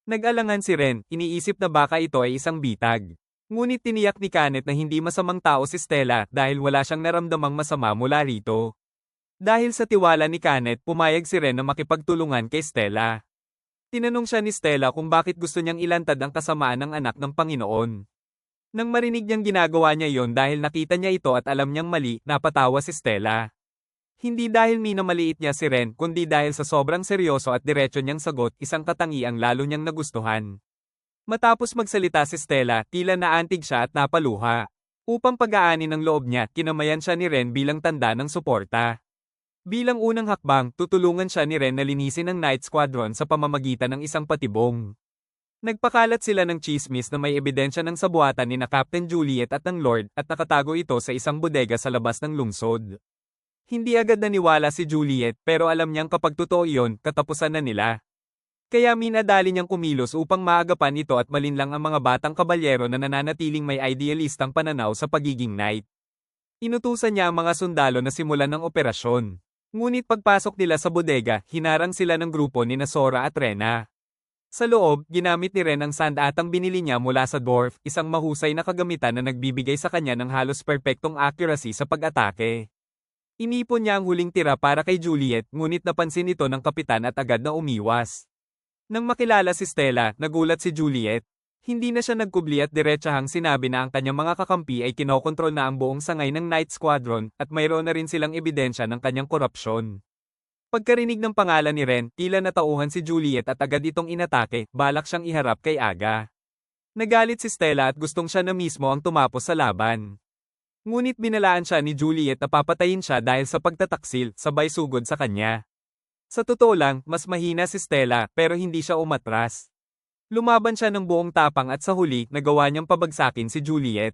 Nag-alangan si Ren, iniisip na baka ito ay isang bitag. Ngunit tiniyak ni Kenneth na hindi masamang tao si Stella dahil wala siyang naramdamang masama mula rito. Dahil sa tiwala ni Kenneth, pumayag si Ren na makipagtulungan kay Stella. Tinanong siya ni Stella kung bakit gusto niyang ilantad ang kasamaan ng anak ng Panginoon. Nang marinig niyang ginagawa niya yon dahil nakita niya ito at alam niyang mali, napatawa si Stella. Hindi dahil minamaliit niya si Ren kundi dahil sa sobrang seryoso at diretso niyang sagot, isang katangiang lalo niyang nagustuhan. Matapos magsalita si Stella, tila naantig siya at napaluha. Upang pag-aani ng loob niya, kinamayan siya ni Ren bilang tanda ng suporta. Bilang unang hakbang, tutulungan siya ni Ren na linisin ang Night Squadron sa pamamagitan ng isang patibong. Nagpakalat sila ng chismis na may ebidensya ng sabuatan ni na Captain Juliet at ng Lord at nakatago ito sa isang bodega sa labas ng lungsod. Hindi agad naniwala si Juliet pero alam niyang kapag totoo iyon, katapusan na nila. Kaya minadali niyang kumilos upang maagapan ito at malinlang ang mga batang kabalyero na nananatiling may idealistang pananaw sa pagiging knight. Inutusan niya ang mga sundalo na simulan ng operasyon. Ngunit pagpasok nila sa bodega, hinarang sila ng grupo ni Sora at Rena. Sa loob, ginamit ni Ren ang sandatang binili niya mula sa dwarf, isang mahusay na kagamitan na nagbibigay sa kanya ng halos perpektong accuracy sa pag-atake. Inipon niya ang huling tira para kay Juliet, ngunit napansin ito ng kapitan at agad na umiwas. Nang makilala si Stella, nagulat si Juliet. Hindi na siya nagkubli at diretsahang sinabi na ang kanyang mga kakampi ay kinokontrol na ang buong sangay ng Night Squadron at mayroon na rin silang ebidensya ng kanyang korupsyon. Pagkarinig ng pangalan ni Ren, tila natauhan si Juliet at agad itong inatake, balak siyang iharap kay Aga. Nagalit si Stella at gustong siya na mismo ang tumapos sa laban. Ngunit binalaan siya ni Juliet na papatayin siya dahil sa pagtataksil, sabay sugod sa kanya. Sa totoo lang, mas mahina si Stella pero hindi siya umatras. Lumaban siya ng buong tapang at sa huli, nagawa niyang pabagsakin si Juliet.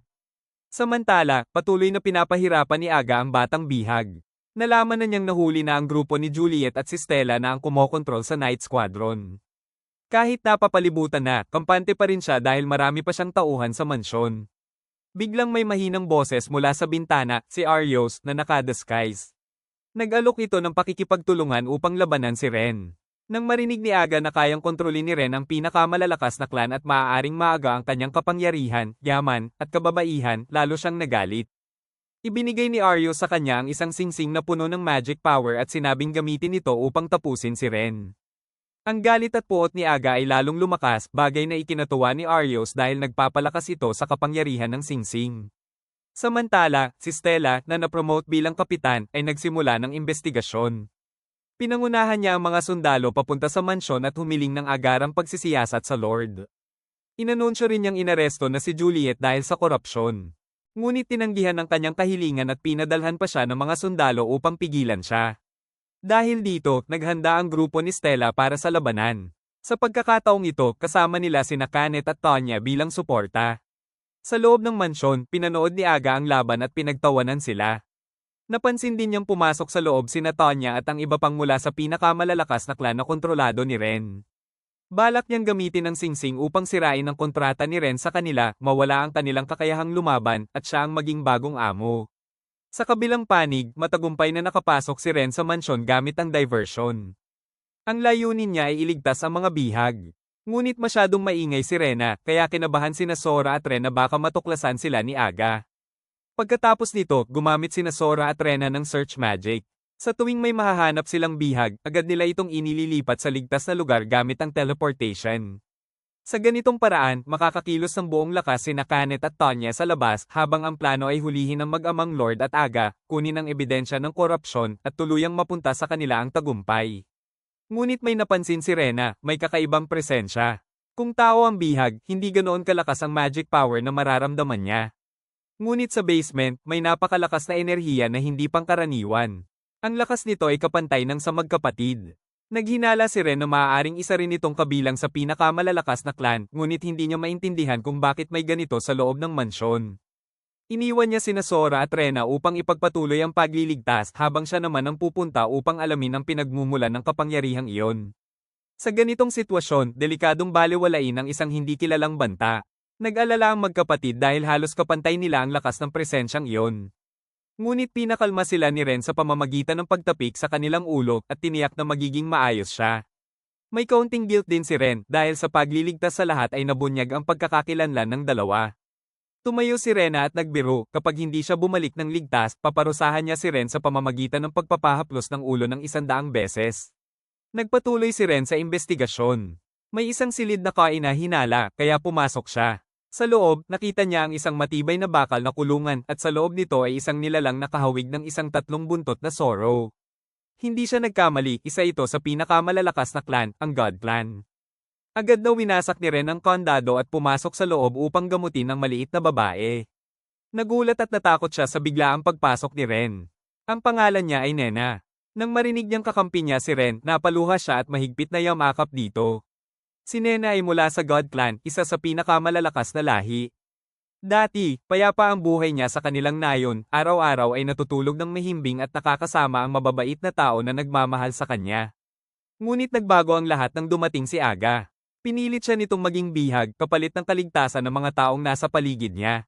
Samantala, patuloy na pinapahirapan ni Aga ang batang bihag. Nalaman na niyang nahuli na ang grupo ni Juliet at si Stella na ang kumokontrol sa Night Squadron. Kahit napapalibutan na, kampante pa rin siya dahil marami pa siyang tauhan sa mansyon. Biglang may mahinang boses mula sa bintana, si Arios, na naka-disguise. Nag-alok ito ng pakikipagtulungan upang labanan si Ren. Nang marinig ni Aga na kayang kontrolin ni Ren ang pinakamalalakas na klan at maaaring maaga ang kanyang kapangyarihan, yaman, at kababaihan, lalo siyang nagalit. Ibinigay ni Arios sa kanya ang isang singsing na puno ng magic power at sinabing gamitin ito upang tapusin si Ren. Ang galit at puot ni Aga ay lalong lumakas, bagay na ikinatuwa ni Arios dahil nagpapalakas ito sa kapangyarihan ng singsing. Samantala, si Stella, na napromote bilang kapitan, ay nagsimula ng investigasyon. Pinangunahan niya ang mga sundalo papunta sa mansyon at humiling ng agarang pagsisiyasat sa Lord. Inanunsyo rin niyang inaresto na si Juliet dahil sa korupsyon. Ngunit tinanggihan ang kanyang kahilingan at pinadalhan pa siya ng mga sundalo upang pigilan siya. Dahil dito, naghanda ang grupo ni Stella para sa labanan. Sa pagkakataong ito, kasama nila sina Kenneth at Tonya bilang suporta. Sa loob ng mansyon, pinanood ni Aga ang laban at pinagtawanan sila. Napansin din niyang pumasok sa loob sina Tonya at ang iba pang mula sa pinakamalalakas na klan na kontrolado ni Ren. Balak niyang gamitin ang singsing upang sirain ang kontrata ni Ren sa kanila, mawala ang kanilang kakayahang lumaban, at siya ang maging bagong amo. Sa kabilang panig, matagumpay na nakapasok si Ren sa mansyon gamit ang diversion. Ang layunin niya ay iligtas ang mga bihag. Ngunit masyadong maingay si Rena, kaya kinabahan sina Sora at Ren na baka matuklasan sila ni Aga. Pagkatapos nito, gumamit sina Sora at Rena ng search magic. Sa tuwing may mahahanap silang bihag, agad nila itong inililipat sa ligtas na lugar gamit ang teleportation. Sa ganitong paraan, makakakilos ng buong lakas sina Kenneth at Tonya sa labas habang ang plano ay hulihin ng mag-amang Lord at Aga, kunin ang ebidensya ng korupsyon at tuluyang mapunta sa kanila ang tagumpay. Ngunit may napansin si Rena, may kakaibang presensya. Kung tao ang bihag, hindi ganoon kalakas ang magic power na mararamdaman niya. Ngunit sa basement, may napakalakas na enerhiya na hindi pangkaraniwan. Ang lakas nito ay kapantay ng sa magkapatid. Naghinala si Ren na maaaring isa rin itong kabilang sa pinakamalalakas na clan, ngunit hindi niya maintindihan kung bakit may ganito sa loob ng mansyon. Iniwan niya sina Sora at Rena upang ipagpatuloy ang pagliligtas habang siya naman ang pupunta upang alamin ang pinagmumulan ng kapangyarihang iyon. Sa ganitong sitwasyon, delikadong balewalain ang isang hindi kilalang banta. Nag-alala ang magkapatid dahil halos kapantay nila ang lakas ng presensyang iyon. Ngunit pinakalma sila ni Ren sa pamamagitan ng pagtapik sa kanilang ulo at tiniyak na magiging maayos siya. May kaunting guilt din si Ren dahil sa pagliligtas sa lahat ay nabunyag ang pagkakakilanlan ng dalawa. Tumayo si Rena at nagbiro, kapag hindi siya bumalik ng ligtas, paparusahan niya si Ren sa pamamagitan ng pagpapahaplos ng ulo ng 100 beses. Nagpatuloy si Ren sa investigasyon. May isang silid na kain na hinala, kaya pumasok siya. Sa loob, nakita niya ang isang matibay na bakal na kulungan at sa loob nito ay isang nilalang nakahawig ng isang 3 buntot na Zorro. Hindi siya nagkamali, isa ito sa pinakamalalakas na clan, ang God Clan. Agad na winasak ni Ren ang kandado at pumasok sa loob upang gamutin ang maliit na babae. Nagulat at natakot siya sa biglaang pagpasok ni Ren. Ang pangalan niya ay Nena. Nang marinig niyang kakampi niya si Ren, napaluha siya at mahigpit na yamakap dito. Si Nena ay mula sa God Clan, isa sa pinakamalalakas na lahi. Dati, payapa ang buhay niya sa kanilang nayon, araw-araw ay natutulog ng mahimbing at nakakasama ang mababait na tao na nagmamahal sa kanya. Ngunit nagbago ang lahat nang dumating si Aga. Pinilit siya nitong maging bihag kapalit ng kaligtasan ng mga taong nasa paligid niya.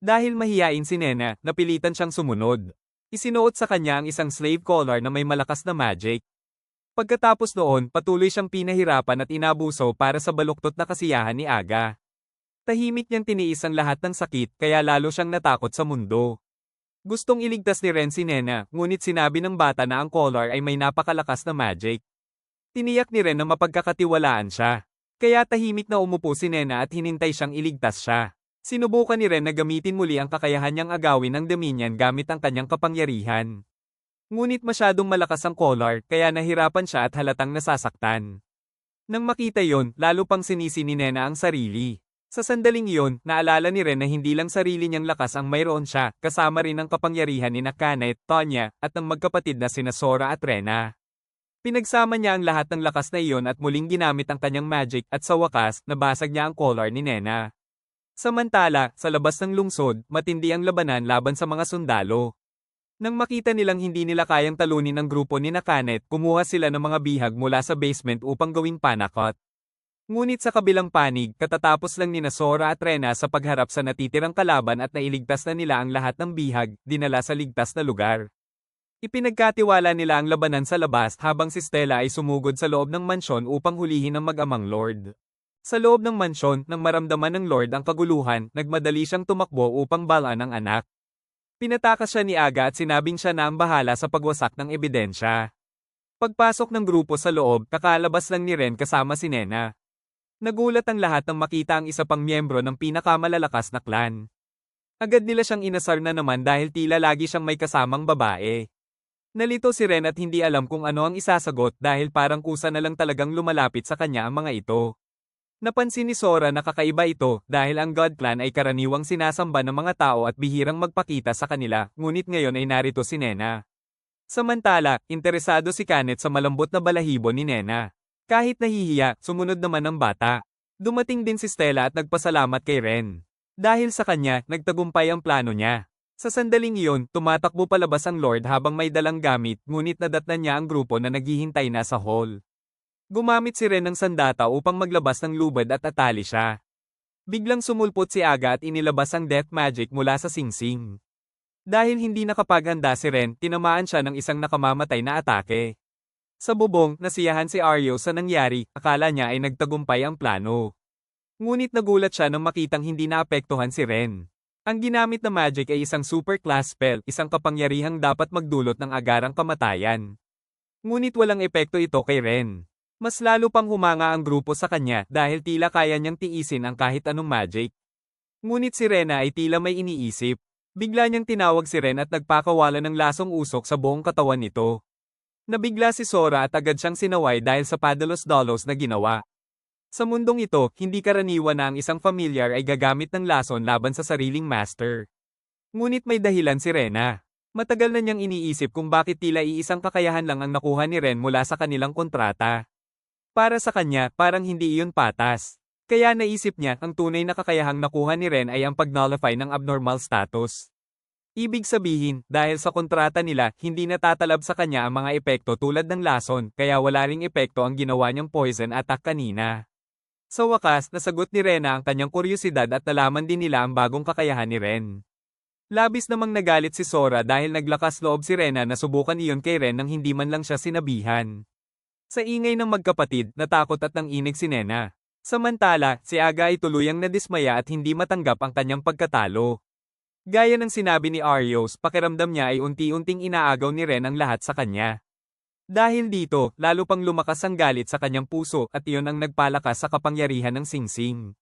Dahil mahiyain si Nena, napilitan siyang sumunod. Isinuot sa kanya ang isang slave collar na may malakas na magic. Pagkatapos noon, patuloy siyang pinahirapan at inabuso para sa baluktot na kasiyahan ni Aga. Tahimik niyang tiniis ang lahat ng sakit kaya lalo siyang natakot sa mundo. Gustong iligtas ni Ren si Nena, ngunit sinabi ng bata na ang collar ay may napakalakas na magic. Tiniyak ni Ren na mapagkakatiwalaan siya. Kaya tahimik na umupo si Nena at hinintay siyang iligtas siya. Sinubukan ni Ren na gamitin muli ang kakayahan niyang agawin ang Dominion gamit ang kanyang kapangyarihan. Ngunit masyadong malakas ang collar kaya nahirapan siya at halatang nasasaktan. Nang makita yon, lalo pang sinisi ni Nena ang sarili. Sa sandaling iyon, naalala ni Ren na hindi lang sarili niyang lakas ang mayroon siya, kasama rin ang kapangyarihan ni Kanet, Tonya, at ang magkapatid na sina Sora at Rena. Pinagsama niya ang lahat ng lakas na iyon at muling ginamit ang kanyang magic at sa wakas, nabasag niya ang collar ni Nena. Samantala, sa labas ng lungsod, matindi ang labanan laban sa mga sundalo. Nang makita nilang hindi nila kayang talunin ang grupo ni Kanet, kumuha sila ng mga bihag mula sa basement upang gawing panakot. Ngunit sa kabilang panig, katatapos lang ni Sora at Rena sa pagharap sa natitirang kalaban at nailigtas na nila ang lahat ng bihag, dinala sa ligtas na lugar. Ipinagkatiwala nila ang labanan sa labas habang si Stella ay sumugod sa loob ng mansyon upang hulihin ang mag-amang Lord. Sa loob ng mansyon, nang maramdaman ng Lord ang kaguluhan, nagmadali siyang tumakbo upang balaan ang anak. Pinatakas siya ni Aga at sinabing siya na ang bahala sa pagwasak ng ebidensya. Pagpasok ng grupo sa loob, kakalabas lang ni Ren kasama si Nena. Nagulat ang lahat nang makita ang isa pang miyembro ng pinakamalalakas na clan. Agad nila siyang inasar na naman dahil tila lagi siyang may kasamang babae. Nalito si Ren at hindi alam kung ano ang isasagot dahil parang kusa na lang talagang lumalapit sa kanya ang mga ito. Napansin ni Sora na kakaiba ito dahil ang God Clan ay karaniwang sinasamba ng mga tao at bihirang magpakita sa kanila, ngunit ngayon ay narito si Nena. Samantala, interesado si Kanet sa malambot na balahibo ni Nena. Kahit nahihiya, sumunod naman ang bata. Dumating din si Stella at nagpasalamat kay Ren. Dahil sa kanya, nagtagumpay ang plano niya. Sa sandaling iyon, tumatakbo palabas ang Lord habang may dalang gamit, ngunit nadatnan niya ang grupo na naghihintay na sa hall. Gumamit si Ren ng sandata upang maglabas ng lubad at atali siya. Biglang sumulpot si Aga at inilabas ang death magic mula sa singsing. Dahil hindi nakapaghanda si Ren, tinamaan siya ng isang nakamamatay na atake. Sa bubong, nasiyahan si Aryo sa nangyari, akala niya ay nagtagumpay ang plano. Ngunit nagulat siya nang makitang hindi naapektuhan si Ren. Ang ginamit na magic ay isang super class spell, isang kapangyarihang dapat magdulot ng agarang kamatayan. Ngunit walang epekto ito kay Ren. Mas lalo pang humanga ang grupo sa kanya dahil tila kaya niyang tiisin ang kahit anong magic. Ngunit si Rena ay tila may iniisip. Bigla niyang tinawag si Ren at nagpakawala ng lasong usok sa buong katawan nito. Nabigla si Sora at agad siyang sinaway dahil sa padalos-dalos na ginawa. Sa mundong ito, hindi karaniwan na ang isang familiar ay gagamit ng lason laban sa sariling master. Ngunit may dahilan si Rena. Matagal na niyang iniisip kung bakit tila iisang kakayahan lang ang nakuha ni Ren mula sa kanilang kontrata. Para sa kanya, parang hindi iyon patas. Kaya naisip niya, ang tunay na kakayahang nakuha ni Ren ay ang pag-nullify ng abnormal status. Ibig sabihin, dahil sa kontrata nila, hindi natatalab sa kanya ang mga epekto tulad ng lason, kaya wala ring epekto ang ginawa niyang poison attack kanina. Sa wakas, nasagot ni Rena ang kanyang kuryosidad at nalaman din nila ang bagong kakayahan ni Ren. Labis namang nagalit si Sora dahil naglakas loob si Rena na subukan iyon kay Ren nang hindi man lang siya sinabihan. Sa ingay ng magkapatid, natakot at nanginig si Nena. Samantala, si Aga ay tuluyang nadismaya at hindi matanggap ang kanyang pagkatalo. Gaya ng sinabi ni Arios, pakiramdam niya ay unti-unting inaagaw ni Ren ang lahat sa kanya. Dahil dito, lalo pang lumakas ang galit sa kanyang puso at iyon ang nagpalakas sa kapangyarihan ng Singsing.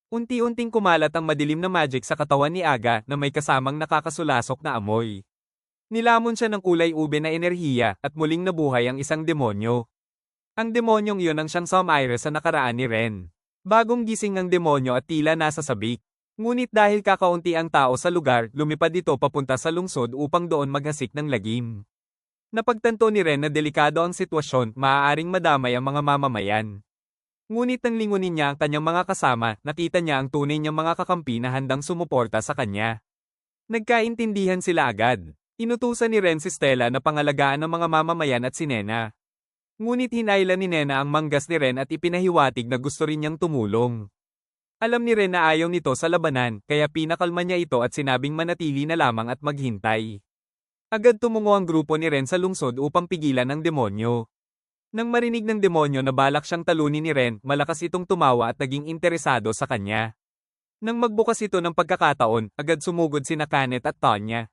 Unti-unting kumalat ang madilim na magic sa katawan ni Aga na may kasamang nakakasulasok na amoy. Nilamon siya ng kulay ube na enerhiya at muling nabuhay ang isang demonyo. Ang demonyong iyon ang siyang Somaira sa nakaraan ni Ren. Bagong gising ang demonyo at tila nasa sabik. Ngunit dahil kakaunti ang tao sa lugar, lumipad ito papunta sa lungsod upang doon maghasik ng lagim. Napagtanto ni Ren na delikado ang sitwasyon, maaaring madamay ang mga mamamayan. Ngunit nang lingunin niya ang kanyang mga kasama, nakita niya ang tunay niyang mga kakampi na handang sumuporta sa kanya. Nagkaintindihan sila agad. Inutusan ni Ren si Stella na pangalagaan ng mga mamamayan at si Nena. Ngunit hinayla ni Nena ang manggas ni Ren at ipinahiwatig na gusto rin niyang tumulong. Alam ni Ren na ayaw nito sa labanan, kaya pinakalma niya ito at sinabing manatili na lamang at maghintay. Agad tumungo ang grupo ni Ren sa lungsod upang pigilan ang demonyo. Nang marinig ng demonyo na balak siyang talunin ni Ren, malakas itong tumawa at naging interesado sa kanya. Nang magbukas ito ng pagkakataon, agad sumugod sina Kanet at Tanya.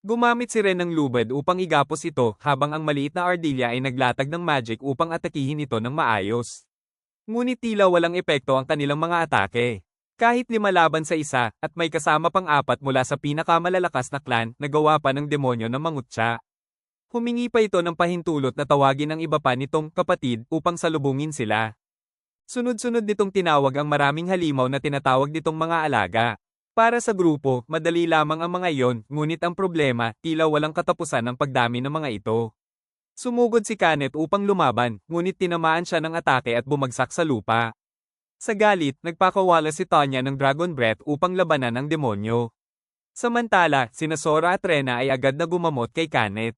Gumamit si Ren ng lubad upang igapos ito habang ang maliit na Ardilla ay naglatag ng magic upang atakihin ito ng maayos. Ngunit tila walang epekto ang kanilang mga atake. Kahit 5 laban sa isa at may kasama pang 4 mula sa pinakamalalakas na clan na gawa pa ng demonyo ng mangutya. Humingi pa ito ng pahintulot na tawagin ang iba pa nitong kapatid upang salubungin sila. Sunod-sunod nitong tinawag ang maraming halimaw na tinatawag nitong mga alaga. Para sa grupo, madali lamang ang mga iyon, ngunit ang problema, tila walang katapusan ang pagdami ng mga ito. Sumugod si Kanet upang lumaban, ngunit tinamaan siya ng atake at bumagsak sa lupa. Sa galit, nagpakawala si Tanya ng Dragon Breath upang labanan ang demonyo. Samantala, sina Sora at Rena ay agad na gumamot kay Kanet.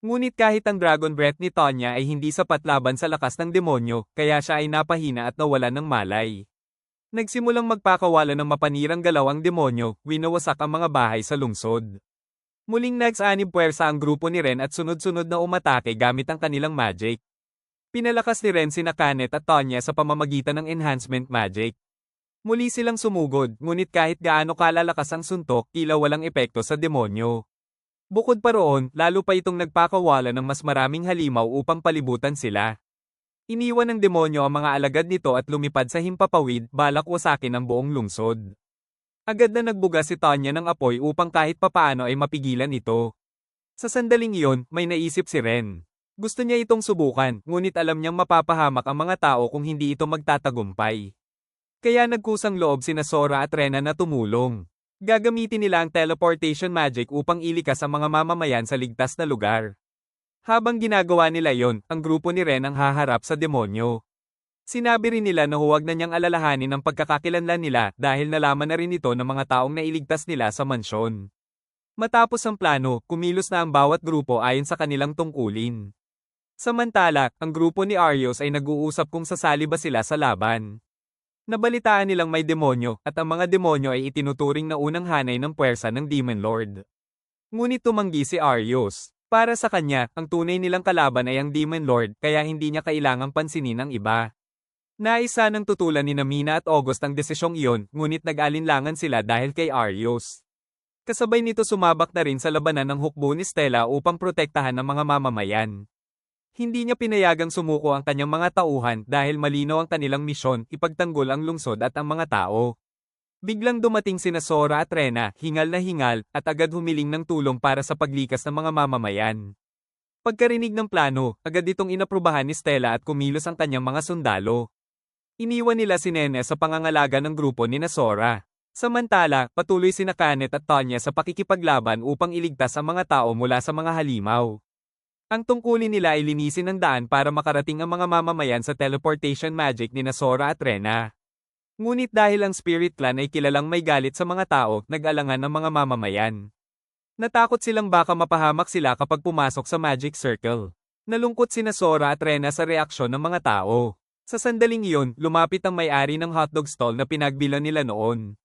Ngunit kahit ang Dragon Breath ni Tanya ay hindi sapat laban sa lakas ng demonyo, kaya siya ay napahina at nawalan ng malay. Nagsimulang magpakawala ng mapanirang galaw ang demonyo, winawasak ang mga bahay sa lungsod. Muling nagsanib puwersa ang grupo ni Ren at sunod-sunod na umatake gamit ang kanilang magic. Pinalakas ni Ren sina Kanet at Tanya sa pamamagitan ng enhancement magic. Muli silang sumugod, ngunit kahit gaano kalalakas ang suntok, tila walang epekto sa demonyo. Bukod pa roon, lalo pa itong nagpakawala ng mas maraming halimaw upang palibutan sila. Iniwan ng demonyo ang mga alagad nito at lumipad sa himpapawid, balak wasakin ang buong lungsod. Agad na nagbuga si Tanya ng apoy upang kahit papaano ay mapigilan ito. Sa sandaling iyon, may naisip si Ren. Gusto niya itong subukan, ngunit alam niyang mapapahamak ang mga tao kung hindi ito magtatagumpay. Kaya nagkusang loob sina Sora at Rena na tumulong. Gagamitin nila ang teleportation magic upang ilikas ang mga mamamayan sa ligtas na lugar. Habang ginagawa nila yon, ang grupo ni Ren ang haharap sa demonyo. Sinabi rin nila na huwag na niyang alalahanin ang pagkakakilanlan nila dahil nalaman na rin ito ng mga taong nailigtas nila sa mansyon. Matapos ang plano, kumilos na ang bawat grupo ayon sa kanilang tungkulin. Samantala, ang grupo ni Arios ay nag-uusap kung sasali ba sila sa laban. Nabalitaan nilang may demonyo at ang mga demonyo ay itinuturing na unang hanay ng puwersa ng Demon Lord. Ngunit tumanggi si Arios. Para sa kanya, ang tunay nilang kalaban ay ang Demon Lord, kaya hindi niya kailangang pansinin ang iba. Naisa ng tutulan ni Mina at August ang desisyong iyon, ngunit nag-alinlangan sila dahil kay Arios. Kasabay nito sumabak na rin sa labanan ng hukbo ni Stella upang protektahan ang mga mamamayan. Hindi niya pinayagang sumuko ang kanyang mga tauhan dahil malinaw ang kanilang misyon, ipagtanggol ang lungsod at ang mga tao. Biglang dumating sina Sora at Rena, hingal na hingal, at agad humiling ng tulong para sa paglikas ng mga mamamayan. Pagkarinig ng plano, agad itong inaprubahan ni Stella at kumilos ang kanyang mga sundalo. Iniwan nila si Nene sa pangangalaga ng grupo ni Sora. Samantala, patuloy sina Kanet at Tanya sa pakikipaglaban upang iligtas ang mga tao mula sa mga halimaw. Ang tungkulin nila ay linisin ang daan para makarating ang mga mamamayan sa teleportation magic ni Sora at Rena. Ngunit dahil ang Spirit Clan ay kilalang may galit sa mga tao, nag-alangan ang mga mamamayan. Natakot silang baka mapahamak sila kapag pumasok sa Magic Circle. Nalungkot sina Sora at Rena sa reaksyon ng mga tao. Sa sandaling iyon, lumapit ang may-ari ng hotdog stall na pinagbilan nila noon.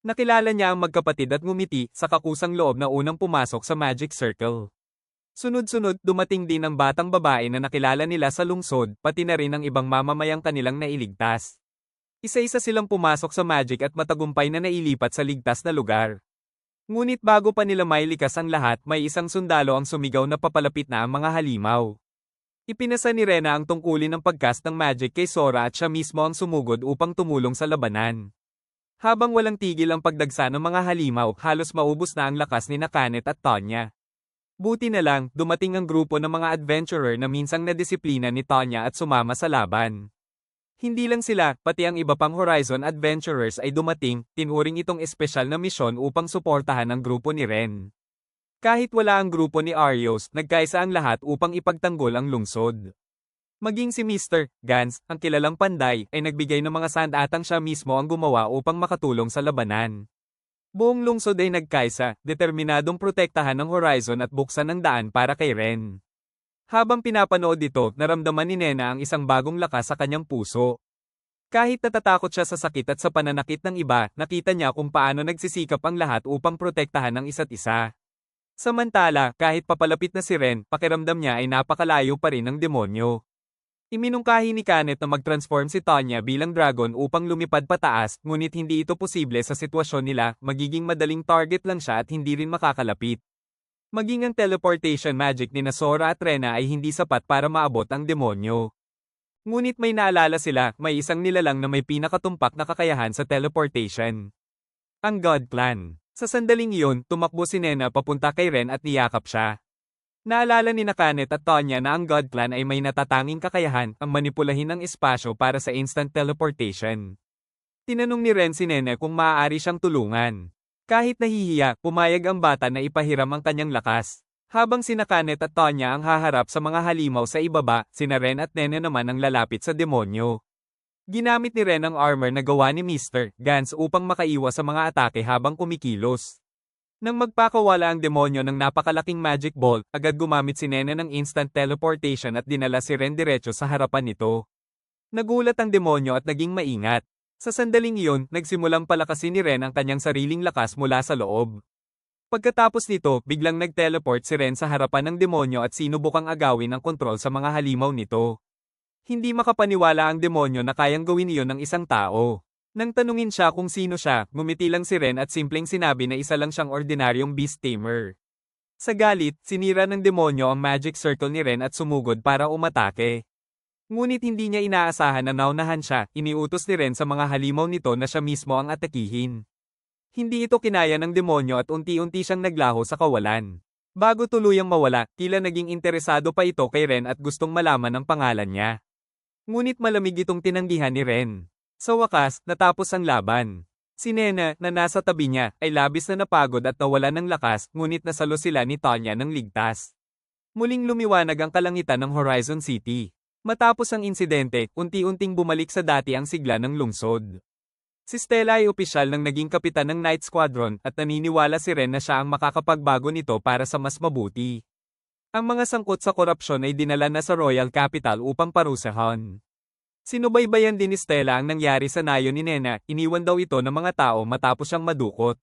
Nakilala niya ang magkapatid at ngumiti sa kakusang loob na unang pumasok sa Magic Circle. Sunod-sunod, dumating din ang batang babae na nakilala nila sa lungsod, pati na rin ang ibang mamamayang kanilang nailigtas. Isa-isa silang pumasok sa magic at matagumpay na nailipat sa ligtas na lugar. Ngunit bago pa nila mailikas ang lahat, may isang sundalo ang sumigaw na papalapit na ang mga halimaw. Ipinasa ni Rena ang tungkulin ng pagcast ng magic kay Sora at siya mismo ang sumugod upang tumulong sa labanan. Habang walang tigil ang pagdagsa ng mga halimaw, halos maubos na ang lakas ni Nakanet at Tonya. Buti na lang, dumating ang grupo ng mga adventurer na minsang nadisiplina ni Tonya at sumama sa laban. Hindi lang sila, pati ang iba pang Horizon Adventurers ay dumating, tinuring itong espesyal na misyon upang suportahan ang grupo ni Ren. Kahit wala ang grupo ni Arios, nagkaisa ang lahat upang ipagtanggol ang lungsod. Maging si Mr. Gans, ang kilalang panday, ay nagbigay ng mga sandatang siya mismo ang gumawa upang makatulong sa labanan. Buong lungsod ay nagkaisa, determinadong protektahan ng Horizon at buksan ang daan para kay Ren. Habang pinapanood ito, naramdaman ni Nena ang isang bagong lakas sa kanyang puso. Kahit natatakot siya sa sakit at sa pananakit ng iba, nakita niya kung paano nagsisikap ang lahat upang protektahan ang isa't isa. Samantala, kahit papalapit na si Ren, pakiramdam niya ay napakalayo pa rin ng demonyo. Iminungkahi ni Kanet na mag-transform si Tonya bilang dragon upang lumipad pataas, ngunit hindi ito posible sa sitwasyon nila, magiging madaling target lang siya at hindi rin makakalapit. Maging ang teleportation magic ni Sora at Rena ay hindi sapat para maabot ang demonyo. Ngunit may naalala sila, may isang nilalang na may pinakatumpak na kakayahan sa teleportation. Ang God Clan. Sa sandaling iyon, tumakbo si Nena papunta kay Ren at niyakap siya. Naalala ni Nakanet at Tonya na ang God Clan ay may natatanging kakayahan, ang manipulahin ng espasyo para sa instant teleportation. Tinanong ni Ren si Nena kung maaari siyang tulungan. Kahit nahihiya, pumayag ang bata na ipahiram ang kanyang lakas. Habang sina Kanet at Tonya ang haharap sa mga halimaw sa ibaba, sina Ren at Nena naman ang lalapit sa demonyo. Ginamit ni Ren ang armor na gawa ni Mr. Gans upang makaiwas sa mga atake habang kumikilos. Nang magpakawala ang demonyo ng napakalaking magic ball, agad gumamit si Nena ng instant teleportation at dinala si Ren diretso sa harapan nito. Nagulat ang demonyo at naging maingat. Sa sandaling iyon, nagsimulang palakasin ni Ren ang kanyang sariling lakas mula sa loob. Pagkatapos nito, biglang nag-teleport si Ren sa harapan ng demonyo at sinubukang agawin ang kontrol sa mga halimaw nito. Hindi makapaniwala ang demonyo na kayang gawin iyon ng isang tao. Nang tanungin siya kung sino siya, ngumiti lang si Ren at simpleng sinabi na isa lang siyang ordinaryong beast tamer. Sa galit, sinira ng demonyo ang magic circle ni Ren at sumugod para umatake. Ngunit hindi niya inaasahan na naunahan siya, iniutos ni Ren sa mga halimaw nito na siya mismo ang atakihin. Hindi ito kinaya ng demonyo at unti-unti siyang naglaho sa kawalan. Bago tuluyang mawala, tila naging interesado pa ito kay Ren at gustong malaman ang pangalan niya. Ngunit malamig itong tinanggihan ni Ren. Sa wakas, natapos ang laban. Si Nena, na nasa tabi niya, ay labis na napagod at nawalan ng lakas, ngunit nasalo sila ni Tonya ng ligtas. Muling lumiwanag ang kalangitan ng Horizon City. Matapos ang insidente, unti-unting bumalik sa dati ang sigla ng lungsod. Si Stella ay opisyal ng naging kapitan ng Night Squadron at naniniwala si Ren na siya ang makakapagbago nito para sa mas mabuti. Ang mga sangkot sa korupsyon ay dinala na sa Royal Capital upang parusahan. Sinubaybayan din ni Stella ang nangyari sa nayo ni Nena, iniwan daw ito ng mga tao matapos siyang madukot.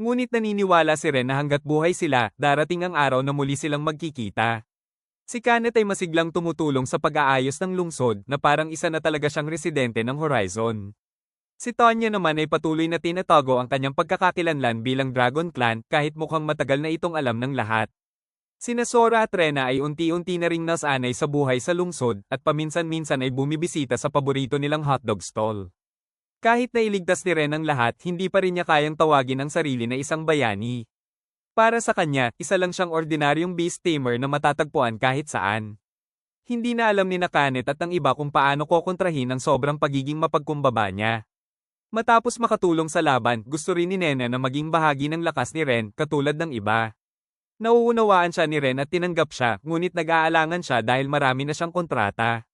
Ngunit naniniwala si Ren na hanggat buhay sila, darating ang araw na muli silang magkikita. Si Kanet ay masiglang tumutulong sa pag-aayos ng lungsod na parang isa na talaga siyang residente ng Horizon. Si Tonya naman ay patuloy na tinatago ang kanyang pagkakakilanlan bilang Dragon Clan kahit mukhang matagal na itong alam ng lahat. Sina Sora at Rena ay unti-unti na ring nasanay sa buhay sa lungsod at paminsan-minsan ay bumibisita sa paborito nilang hotdog stall. Kahit nailigtas ni Ren ang lahat, hindi pa rin niya kayang tawagin ang sarili na isang bayani. Para sa kanya, isa lang siyang ordinaryong beast tamer na matatagpuan kahit saan. Hindi na alam ni Nakanet at ang iba kung paano kokontrahin ang sobrang pagiging mapagkumbaba niya. Matapos makatulong sa laban, gusto rin ni Nena na maging bahagi ng lakas ni Ren, katulad ng iba. Nauunawaan siya ni Ren at tinanggap siya, ngunit nag-aalangan siya dahil marami na siyang kontrata.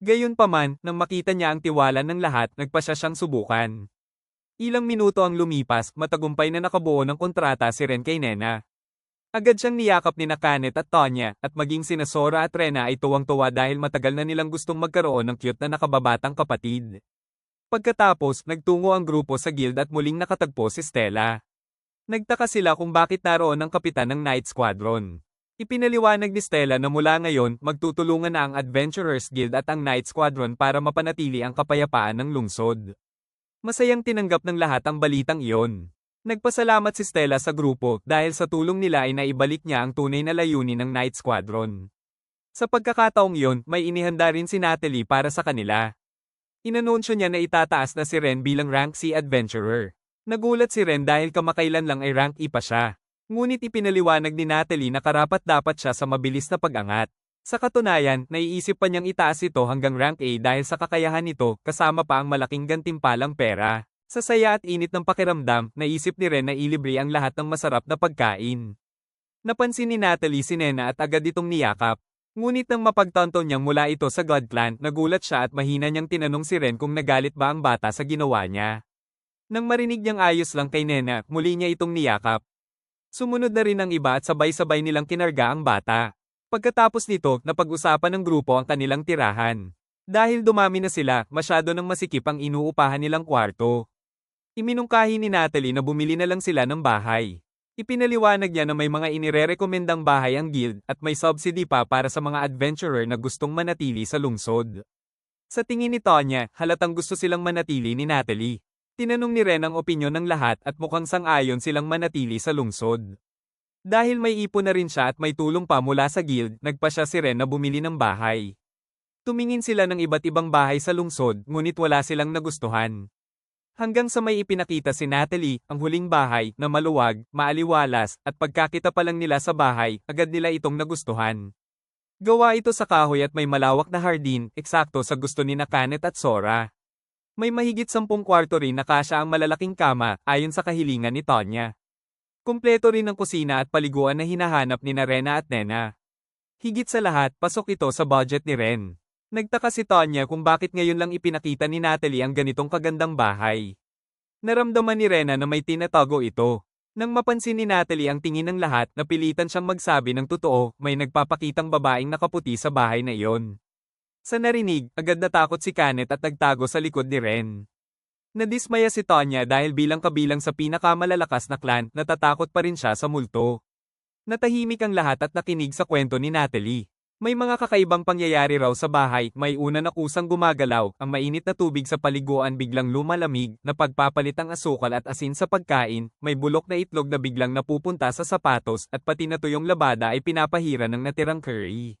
Gayunpaman, nang makita niya ang tiwala ng lahat, nagpa siya siyang subukan. Ilang minuto ang lumipas, matagumpay na nakabuo ng kontrata si Ren kay Nena. Agad siyang niyakap ni Nakanet at Tonya, at maging sina Sora at Rena ay tuwang-tuwa dahil matagal na nilang gustong magkaroon ng cute na nakababatang kapatid. Pagkatapos, nagtungo ang grupo sa guild at muling nakatagpo si Stella. Nagtaka sila kung bakit naroon ang kapitan ng Night Squadron. Ipinaliwanag ni Stella na mula ngayon, magtutulungan na ang Adventurers Guild at ang Knight Squadron para mapanatili ang kapayapaan ng lungsod. Masayang tinanggap ng lahat ang balitang iyon. Nagpasalamat si Stella sa grupo dahil sa tulong nila ay naibalik niya ang tunay na layunin ng Knight Squadron. Sa pagkakataong iyon, may inihanda rin si Natalie para sa kanila. Inanunsyo niya na itataas na si Ren bilang rank C Adventurer. Nagulat si Ren dahil kamakailan lang ay rank E pa siya. Ngunit ipinaliwanag ni Natalie na karapat-dapat siya sa mabilis na pag-angat. Sa katunayan, naiisip pa niyang itaas ito hanggang rank A dahil sa kakayahan nito kasama pa ang malaking gantimpalang pera. Sa saya at init ng pakiramdam, naisip ni Ren na ilibre ang lahat ng masarap na pagkain. Napansin ni Natalie si Nena at agad itong niyakap. Ngunit nang mapagtanto niyang mula ito sa God Clan, nagulat siya at mahina niyang tinanong si Ren kung nagalit ba ang bata sa ginawa niya. Nang marinig niyang ayos lang kay Nena, muli niya itong niyakap. Sumunod na rin ang iba at sabay-sabay nilang kinarga ang bata. Pagkatapos nito, napag-usapan ng grupo ang kanilang tirahan. Dahil dumami na sila, masyado nang masikip ang inuupahan nilang kwarto. Iminungkahi ni Natalie na bumili na lang sila ng bahay. Ipinaliwanag niya na may mga inirerekomendang bahay ang guild at may subsidy pa para sa mga adventurer na gustong manatili sa lungsod. Sa tingin ni Tonya, halatang gusto silang manatili ni Natalie. Tinanong ni Ren ang opinyon ng lahat at mukhang sang-ayon silang manatili sa lungsod. Dahil may ipon na rin siya at may tulong pa mula sa guild, nagpasya si Ren na bumili ng bahay. Tumingin sila ng iba't ibang bahay sa lungsod, ngunit wala silang nagustuhan. Hanggang sa may ipinakita si Natalie, ang huling bahay, na maluwag, maaliwalas, at pagkakita pa lang nila sa bahay, agad nila itong nagustuhan. Gawa ito sa kahoy at may malawak na hardin, eksakto sa gusto ni Kenneth at Sora. May mahigit 10 kwarto rin na kasya ang malalaking kama, ayon sa kahilingan ni Tonya. Kumpleto rin ang kusina at paliguan na hinahanap ni Rena at Nena. Higit sa lahat, pasok ito sa budget ni Ren. Nagtaka si Tonya kung bakit ngayon lang ipinakita ni Natalie ang ganitong kagandang bahay. Naramdaman ni Rena na may tinatago ito. Nang mapansin ni Natalie ang tingin ng lahat, napilitan siyang magsabi ng totoo, may nagpapakitang babaeng nakaputi sa bahay na iyon. Sa narinig, agad natakot si Kenneth at nagtago sa likod ni Ren. Nadismaya si Tonya dahil bilang kabilang sa pinakamalalakas na clan, natatakot pa rin siya sa multo. Natahimik ang lahat at nakinig sa kwento ni Natalie. May mga kakaibang pangyayari raw sa bahay, may una na kusang gumagalaw, ang mainit na tubig sa paliguan biglang lumalamig, napagpapalit ang asukal at asin sa pagkain, may bulok na itlog na biglang napupunta sa sapatos at pati na tuyong labada ay pinapahira ng natirang curry.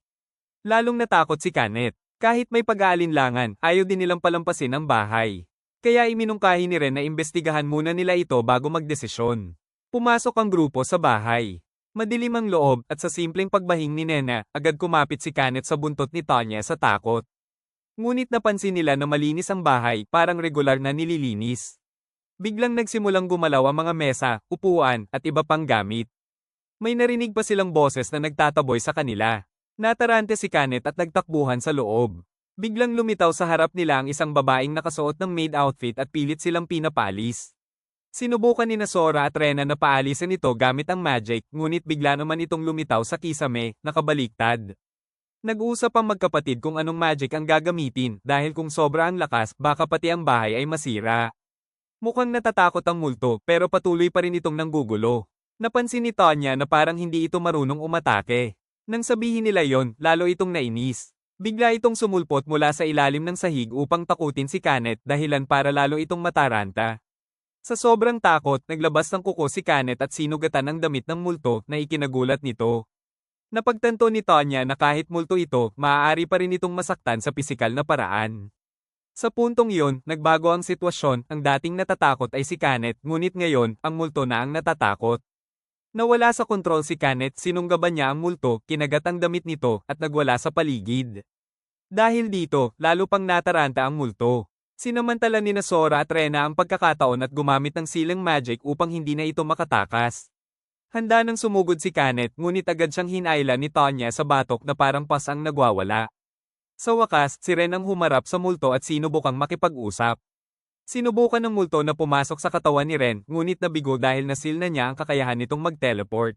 Lalong natakot si Kenneth. Kahit may pag-aalinlangan, ayaw din nilang palampasin ang bahay. Kaya iminungkahi ni Ren na imbestigahan muna nila ito bago magdesisyon. Pumasok ang grupo sa bahay. Madilim ang loob at sa simpleng pagbahing ni Nena, agad kumapit si Kenneth sa buntot ni Tonya sa takot. Ngunit napansin nila na malinis ang bahay, parang regular na nililinis. Biglang nagsimulang gumalaw ang mga mesa, upuan, at iba pang gamit. May narinig pa silang boses na nagtataboy sa kanila. Natarante si Kenneth at nagtakbuhan sa loob. Biglang lumitaw sa harap nila ang isang babaeng nakasuot ng maid outfit at pilit silang pinapalis. Sinubukan ni Sora at Rena na paalisin ito gamit ang magic, ngunit bigla naman itong lumitaw sa kisame, nakabaliktad. Nag-uusap ang magkapatid kung anong magic ang gagamitin dahil kung sobra ang lakas, baka pati ang bahay ay masira. Mukhang natatakot ang multo pero patuloy pa rin itong nanggugulo. Napansin ni Tonya na parang hindi ito marunong umatake. Nang sabihin nila yon, lalo itong nainis. Bigla itong sumulpot mula sa ilalim ng sahig upang takutin si Kenneth dahilan para lalo itong mataranta. Sa sobrang takot, naglabas ng kuko si Kenneth at sinugatan ang damit ng multo na ikinagulat nito. Napagtanto ni Tonya na kahit multo ito, maaari pa rin itong masaktan sa pisikal na paraan. Sa puntong iyon, nagbago ang sitwasyon, ang dating natatakot ay si Kenneth, ngunit ngayon, ang multo na ang natatakot. Nawala sa kontrol si Kenneth, sinunggaban niya ang multo, kinagat ang damit nito, at nagwala sa paligid. Dahil dito, lalo pang nataranta ang multo. Sinamantala ni Sora at Rena ang pagkakataon at gumamit ng silang magic upang hindi na ito makatakas. Handa nang sumugod si Kenneth, ngunit agad siyang hinailan ni Tonya sa batok na parang pasang nagwawala. Sa wakas, si Ren ang humarap sa multo at sinubukang makipag-usap. Sinubukan ng multo na pumasok sa katawan ni Ren, ngunit nabigo dahil nasil na niya ang kakayahan nitong mag-teleport.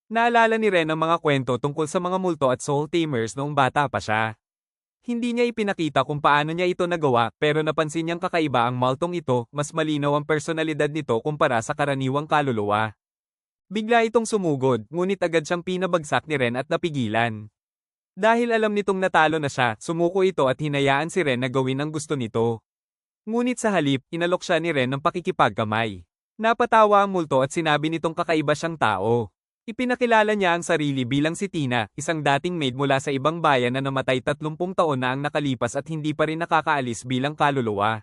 Naalala ni Ren ang mga kwento tungkol sa mga multo at soul tamers noong bata pa siya. Hindi niya ipinakita kung paano niya ito nagawa, pero napansin niyang kakaiba ang multong ito, mas malinaw ang personalidad nito kumpara sa karaniwang kaluluwa. Bigla itong sumugod, ngunit agad siyang pinabagsak ni Ren at napigilan. Dahil alam nitong natalo na siya, sumuko ito at hinayaan si Ren na gawin ang gusto nito. Ngunit sa halip, inalok siya ni Ren ng pakikipagkamay. Napatawa ang multo at sinabi nitong kakaiba siyang tao. Ipinakilala niya ang sarili bilang si Tina, isang dating maid mula sa ibang bayan na namatay 30 taon na ang nakalipas at hindi pa rin nakakaalis bilang kaluluwa.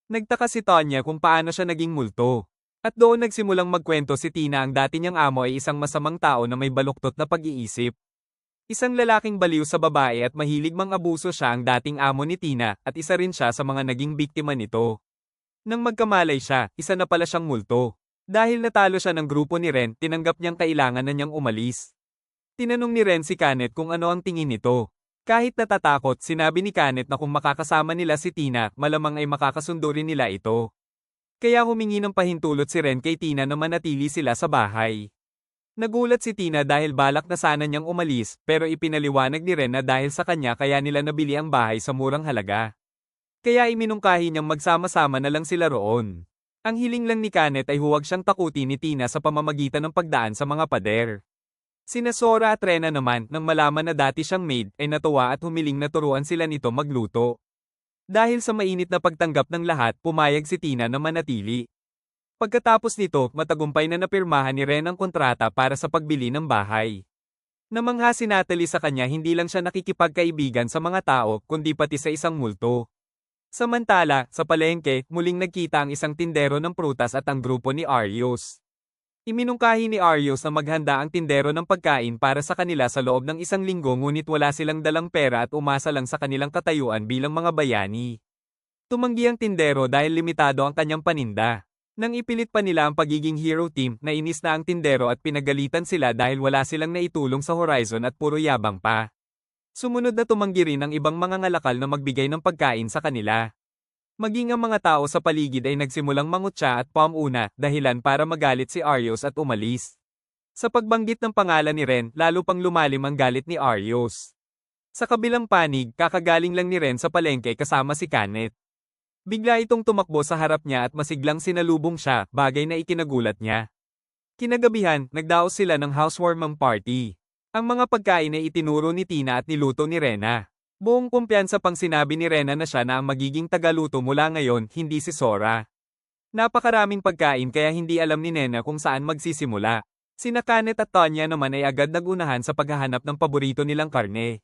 Nagtaka si Tanya kung paano siya naging multo. At doon nagsimulang magkwento si Tina ang dati niyang amo ay isang masamang tao na may baluktot na pag-iisip. Isang lalaking baliw sa babae at mahilig mang-abuso siya ang dating amo ni Tina at isa rin siya sa mga naging biktima nito. Nang magkamalay siya, isa na pala siyang multo. Dahil natalo siya ng grupo ni Ren, tinanggap niyang kailangan na niyang umalis. Tinanong ni Ren si Kanet kung ano ang tingin nito. Kahit natatakot, sinabi ni Kanet na kung makakasama nila si Tina, malamang ay makakasundo rin nila ito. Kaya humingi ng pahintulot si Ren kay Tina na manatili sila sa bahay. Nagulat si Tina dahil balak na sana niyang umalis, pero ipinaliwanag ni Ren na dahil sa kanya kaya nila nabili ang bahay sa murang halaga. Kaya iminungkahi niyang magsama-sama na lang sila roon. Ang hiling lang ni Kanet ay huwag siyang takutin ni Tina sa pamamagitan ng pagdaan sa mga pader. Sina Sora at Rena naman, nang malaman na dati siyang maid, ay natuwa at humiling na turuan sila nito magluto. Dahil sa mainit na pagtanggap ng lahat, pumayag si Tina na manatili. Pagkatapos nito, matagumpay na napirmahan ni Ren ang kontrata para sa pagbili ng bahay. Namangha si Natalie sa kanya, hindi lang siya nakikipagkaibigan sa mga tao, kundi pati sa isang multo. Samantala, sa palengke, muling nagkita ang isang tindero ng prutas at ang grupo ni Arios. Iminungkahi ni Arios na maghanda ang tindero ng pagkain para sa kanila sa loob ng 1 linggo, ngunit wala silang dalang pera at umasa lang sa kanilang katayuan bilang mga bayani. Tumanggi ang tindero dahil limitado ang kanyang paninda. Nang ipilit pa nila ang pagiging hero team, nainis na ang tindero at pinagalitan sila dahil wala silang naitulong sa Horizon at puro yabang pa. Sumunod na tumanggi rin ang ibang mga ngalakal na magbigay ng pagkain sa kanila. Maging ang mga tao sa paligid ay nagsimulang mangutya at pamuna, dahilan para magalit si Arios at umalis. Sa pagbanggit ng pangalan ni Ren, lalo pang lumalim ang galit ni Arios. Sa kabilang panig, kakagaling lang ni Ren sa palengke kasama si Kanet. Bigla itong tumakbo sa harap niya at masiglang sinalubong siya, bagay na ikinagulat niya. Kinagabihan, nagdaos sila ng housewarming party. Ang mga pagkain ay itinuro ni Tina at niluto ni Rena. Buong kumpiyansa pang sinabi ni Rena na siya na ang magiging tagaluto mula ngayon, hindi si Sora. Napakaraming pagkain kaya hindi alam ni Nena kung saan magsisimula. Sina Kanet at Tanya naman ay agad nagunahan sa paghahanap ng paborito nilang karne.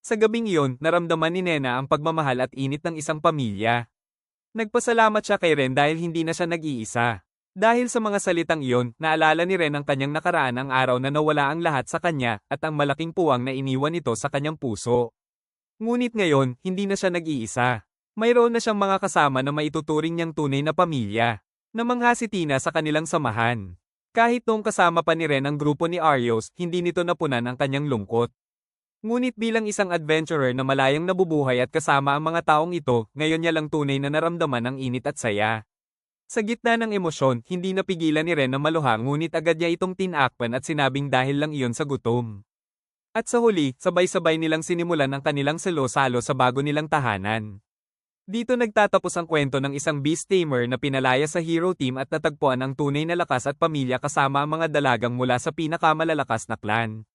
Sa gabing iyon, naramdaman ni Nena ang pagmamahal at init ng isang pamilya. Nagpasalamat siya kay Ren dahil hindi na siya nag-iisa. Dahil sa mga salitang iyon, naalala ni Ren ang kanyang nakaraan ang araw na nawala ang lahat sa kanya at ang malaking puwang na iniwan nito sa kanyang puso. Ngunit ngayon, hindi na siya nag-iisa. Mayroon na siyang mga kasama na maituturing niyang tunay na pamilya. Namangha si Tina sa kanilang samahan. Kahit noong kasama pa ni Ren ang grupo ni Arios, hindi nito napunan ang kanyang lungkot. Ngunit bilang isang adventurer na malayang nabubuhay at kasama ang mga taong ito, ngayon niya lang tunay na naramdaman ang init at saya. Sa gitna ng emosyon, hindi napigilan ni Ren na maluha, ngunit agad niya itong tinakpan at sinabing dahil lang iyon sa gutom. At sa huli, sabay-sabay nilang sinimulan ang kanilang salo-salo sa bago nilang tahanan. Dito nagtatapos ang kwento ng isang beast tamer na pinalaya sa hero team at natagpuan ang tunay na lakas at pamilya kasama ang mga dalagang mula sa pinakamalalakas na clan.